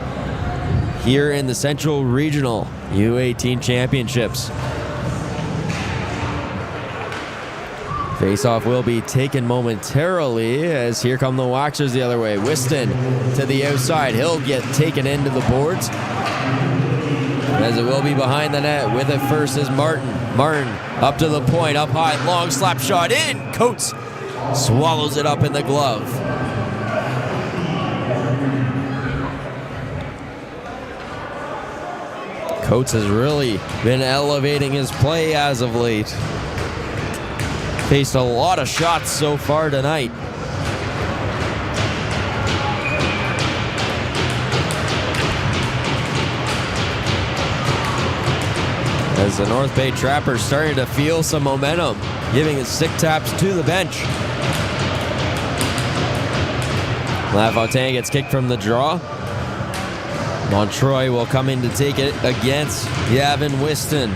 Speaker 1: here in the Central Regional U18 Championships. Face-off will be taken momentarily as here come the Waxers the other way. Whiston to the outside. He'll get taken into the boards as it will be behind the net. With it first is Martin. Martin up to the point, up high, long slap shot in. Coates swallows it up in the glove. Coates has really been elevating his play as of late. Faced a lot of shots so far tonight. As the North Bay Trappers starting to feel some momentum, giving his stick taps to the bench. LaFontaine gets kicked from the draw. Montroy will come in to take it against Yavin Whiston.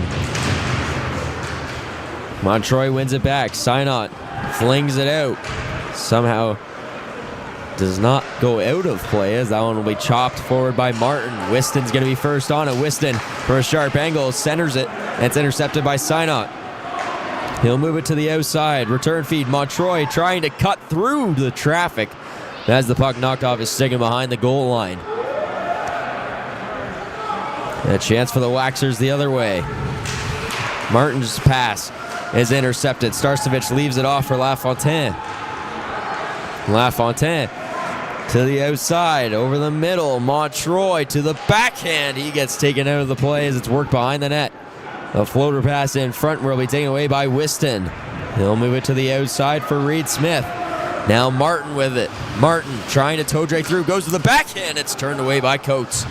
Speaker 1: Montroy wins it back. Synot flings it out. Somehow does not go out of play as that one will be chopped forward by Martin. Whiston's going to be first on it. Whiston for a sharp angle, centers it, and it's intercepted by Synot. He'll move it to the outside. Return feed. Montroy trying to cut through the traffic as the puck knocked off his stick and behind the goal line. A chance for the Waxers the other way. Martin's pass is intercepted. Starcevich leaves it off for LaFontaine. LaFontaine to the outside, over the middle. Montroy to the backhand. He gets taken out of the play as it's worked behind the net. A floater pass in front will be taken away by Whiston. He'll move it to the outside for Reed Smith. Now Martin with it. Martin trying to toe drag through, goes to the backhand. It's turned away by Coates.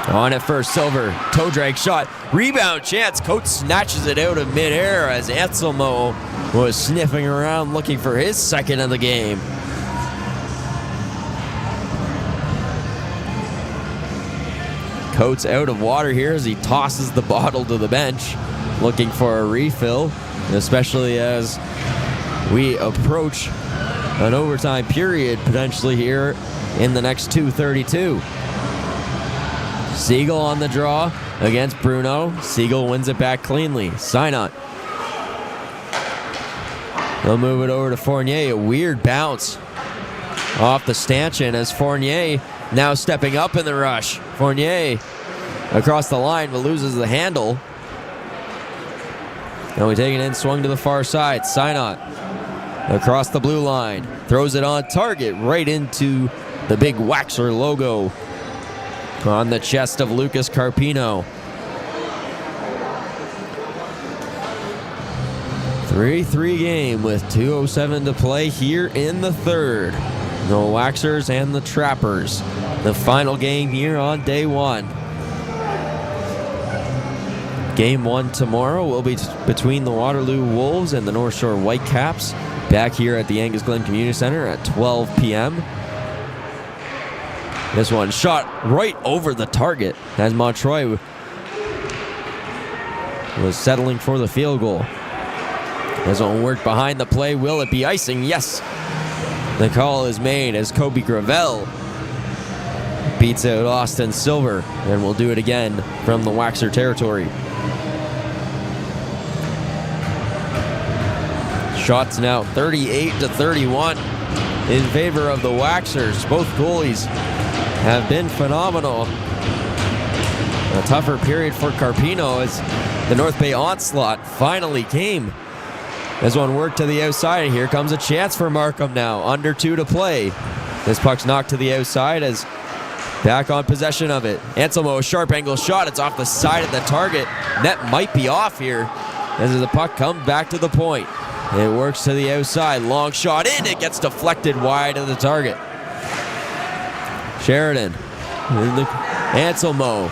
Speaker 1: On it first, Silver, toe drag shot, rebound chance. Coates snatches it out of midair as Anselmo was sniffing around looking for his second of the game. Coates out of water here as he tosses the bottle to the bench, looking for a refill, especially as we approach an overtime period potentially here in the next 2:32. Siegel on the draw against Bruno. Siegel wins it back cleanly. Synot. They'll move it over to Fournier. A weird bounce off the stanchion as Fournier now stepping up in the rush. Fournier across the line but loses the handle. Now we take it in, swung to the far side. Synot across the blue line. Throws it on target right into the big Waxer logo on the chest of Lucas Carpino. 3-3 game with 2:07 to play here in the third. The Waxers and the Trappers. The final game here on day one. Game one tomorrow will be between the Waterloo Wolves and the North Shore Whitecaps. Back here at the Angus Glen Community Centre at 12 p.m. This one shot right over the target as Montroy was settling for the field goal. This one worked behind the play. Will it be icing? Yes. The call is made as Kobe Gravel beats out Austin Silver, and will do it again from the Waxer territory. Shots now 38-31 in favor of the Waxers. Both goalies have been phenomenal A tougher period for Carpino as the North Bay onslaught finally came. This one worked to the outside, and here comes a chance for Markham now. Under 2 to play. This puck's knocked to the outside as back on possession of it. Anselmo, a sharp angle shot. It's off the side of the target. Net might be off here as the puck comes back to the point. It works to the outside. Long shot in. It gets deflected wide of the target. Sheridan. Anselmo.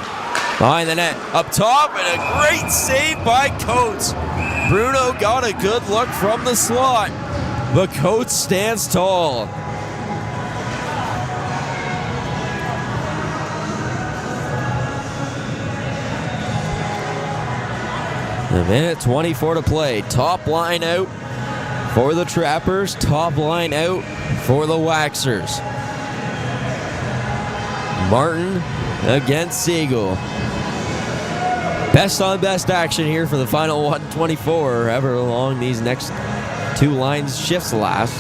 Speaker 1: Behind the net. Up top, and a great save by Coates. Bruno got a good look from the slot, but Coates stands tall. A minute 24 to play. Top line out for the Trappers. Top line out for the Waxers. Martin against Siegel. Best on best action here for the final 124, however long these next 2 lines shifts last.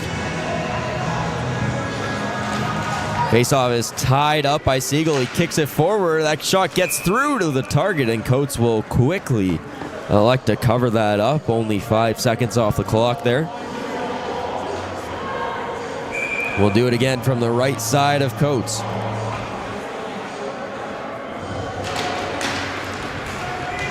Speaker 1: Faceoff is tied up by Siegel. He kicks it forward. That shot gets through to the target, and Coates will quickly elect to cover that up. Only 5 seconds off the clock there. We'll do it again from the right side of Coates.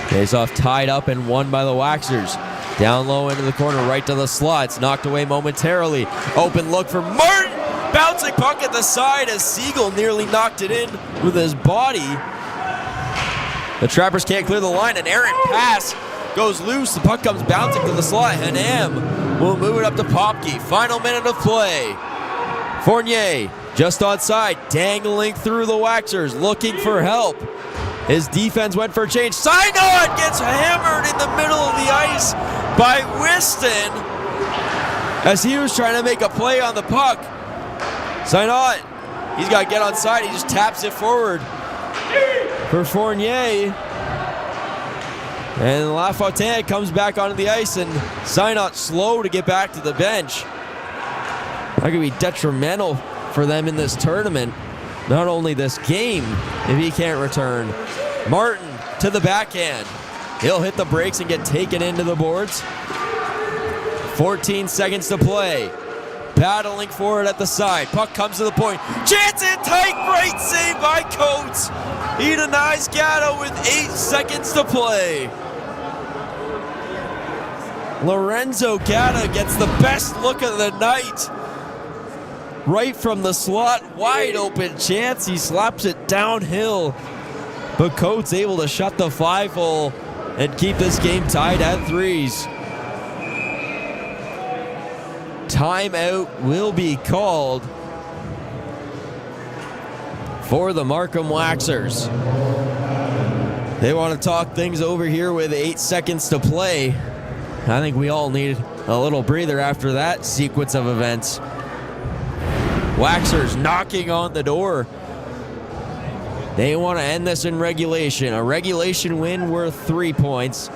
Speaker 1: Faceoff tied up and won by the Waxers. Down low into the corner, right to the slot. It's knocked away momentarily. Open look for Martin. Bouncing puck at the side as Siegel nearly knocked it in with his body. The Trappers can't clear the line. An errant pass goes loose. The puck comes bouncing to the slot. Hanem will move it up to Popke. Final minute of play. Fournier just onside, dangling through the Waxers, looking for help. His defense went for a change. Synod gets hammered in the middle of the ice by Whiston as he was trying to make a play on the puck. Synod, he's got to get on side. He just taps it forward for Fournier. And LaFontaine comes back onto the ice, and Synod slow to get back to the bench. That could be detrimental for them in this tournament. Not only this game, if he can't return. Martin to the backhand. He'll hit the brakes and get taken into the boards. 14 seconds to play. Battling for it at the side. Puck comes to the point. Chance in tight. Great save by Coates. He denies Gatto with 8 seconds to play. Lorenzo Gatto gets the best look of the night. Right from the slot, wide open chance. He slaps it downhill. But Coates able to shut the 5-hole and keep this game tied at 3s. Timeout will be called for the Markham Waxers. They want to talk things over here with 8 seconds to play. I think we all need a little breather after that sequence of events. Waxers knocking on the door. They want to end this in regulation. A regulation win worth 3 points.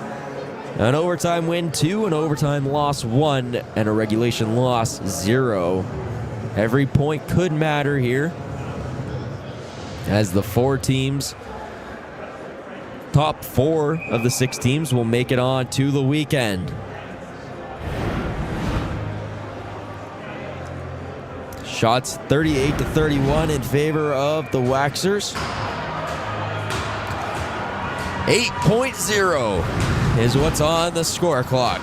Speaker 1: An overtime win 2, an overtime loss 1, and a regulation loss 0. Every point could matter here as the 4 teams, top 4 of the 6 teams will make it on to the weekend. Shots 38-31 in favor of the Waxers. 8.0 is what's on the score clock.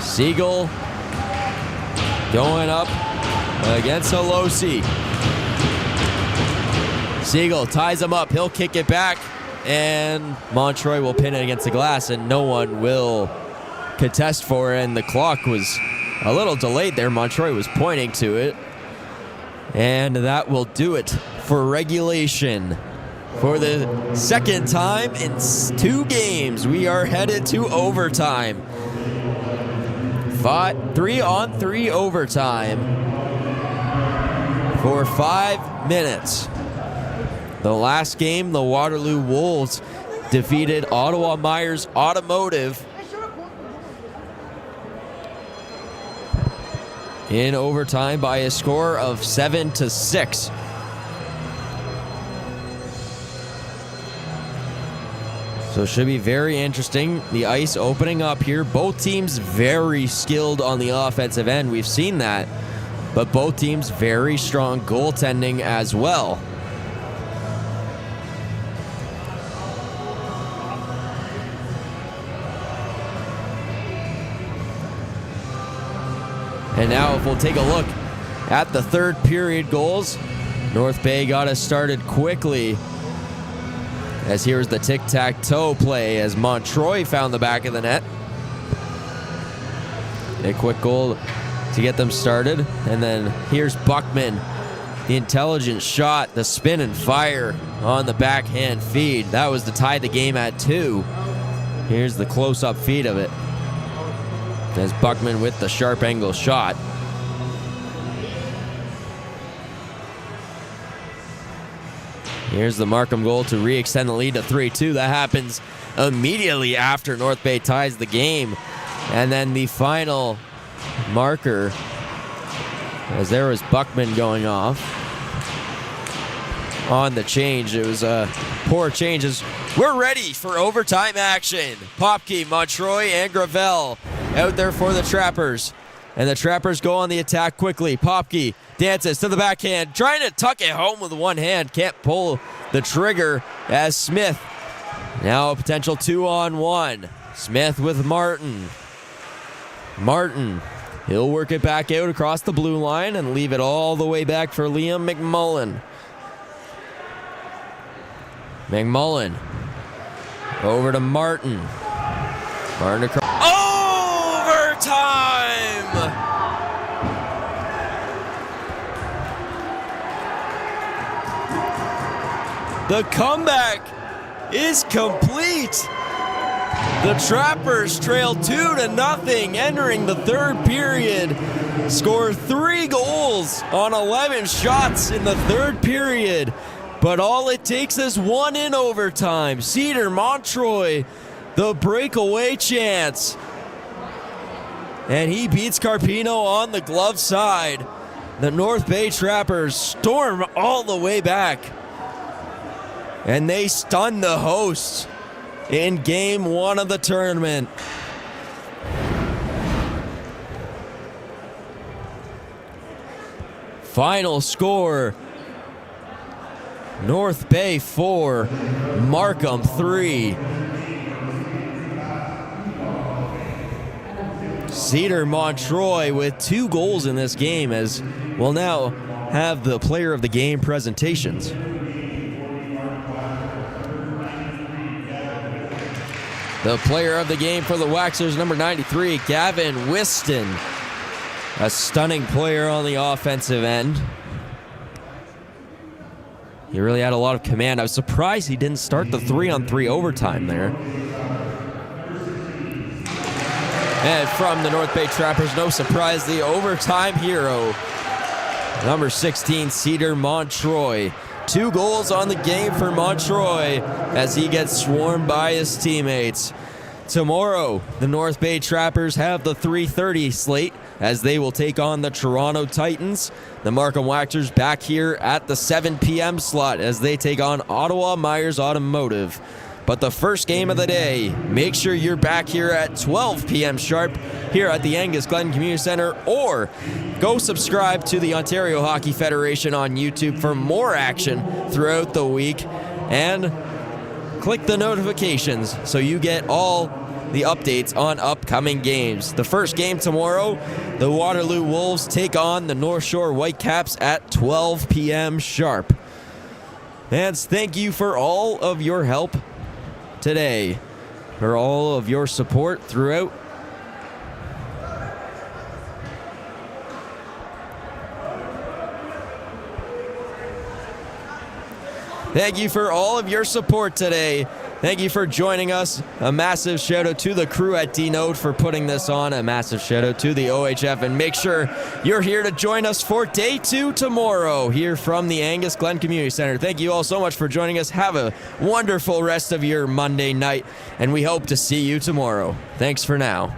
Speaker 1: Siegel going up against Alosi. Siegel ties him up. He'll kick it back, and Montroy will pin it against the glass, and no one will contest for it, and the clock was a little delayed there. Montroy was pointing to it, and that will do it for regulation. For the second time in 2 games, we are headed to overtime. 3-on-3 overtime for 5 minutes. The last game, the Waterloo Wolves defeated Ottawa Myers Automotive in overtime by a score of 7-6. So it should be very interesting. The ice opening up here. Both teams very skilled on the offensive end. We've seen that. But both teams very strong goaltending as well. And now if we'll take a look at the third period goals, North Bay got us started quickly. As here's the tic-tac-toe play as Montroy found the back of the net. A quick goal to get them started. And then here's Buckman. The intelligent shot, the spin and fire on the backhand feed. That was to tie the game at 2. Here's the close-up feed of it. As Buckman with the sharp angle shot. Here's the Markham goal to re-extend the lead to 3-2. That happens immediately after North Bay ties the game. And then the final marker, as there was Buckman going off on the change. It was a poor change. We're ready for overtime action. Popke, Montroy, and Gravel out there for the Trappers. And the Trappers go on the attack quickly. Popke dances to the backhand, trying to tuck it home with one hand. Can't pull the trigger as Smith. Now a potential 2-on-1. Smith with Martin. Martin, he'll work it back out across the blue line and leave it all the way back for Liam McMullen. McMullen over to Martin. Martin across. Overtime! The comeback is complete. The Trappers trail 2-0 entering the third period. Score 3 goals on 11 shots in the third period. But all it takes is 1 in overtime. Cedar Montroy, the breakaway chance. And he beats Carpino on the glove side. The North Bay Trappers storm all the way back. And they stun the hosts in game 1 of the tournament. Final score, North Bay 4, Markham 3. Cedar Montroy with 2 goals in this game, as we'll now have the player of the game presentations. The player of the game for the Waxers, number 93, Gavin Whiston. A stunning player on the offensive end. He really had a lot of command. I was surprised he didn't start the 3-on-3 overtime there. And from the North Bay Trappers, no surprise, the overtime hero, number 16, Cedar Montroy. 2 goals on the game for Montroy as he gets swarmed by his teammates. Tomorrow, the North Bay Trappers have the 3:30 slate as they will take on the Toronto Titans. The Markham Waxers back here at the 7 p.m. slot as they take on Ottawa Myers Automotive. But the first game of the day, make sure you're back here at 12 p.m. sharp here at the Angus Glen Community Centre, or go subscribe to the Ontario Hockey Federation on YouTube for more action throughout the week, and click the notifications so you get all the updates on upcoming games. The first game tomorrow, the Waterloo Wolves take on the North Shore Whitecaps at 12 p.m. sharp. And thank you for all of your help today, for all of your support throughout. Thank you for all of your support today. Thank you for joining us. A massive shout out to the crew at D-Node for putting this on. A massive shout out to the OHF, and make sure you're here to join us for day 2 tomorrow here from the Angus Glen Community Centre. Thank you all so much for joining us. Have a wonderful rest of your Monday night, and we hope to see you tomorrow. Thanks for now.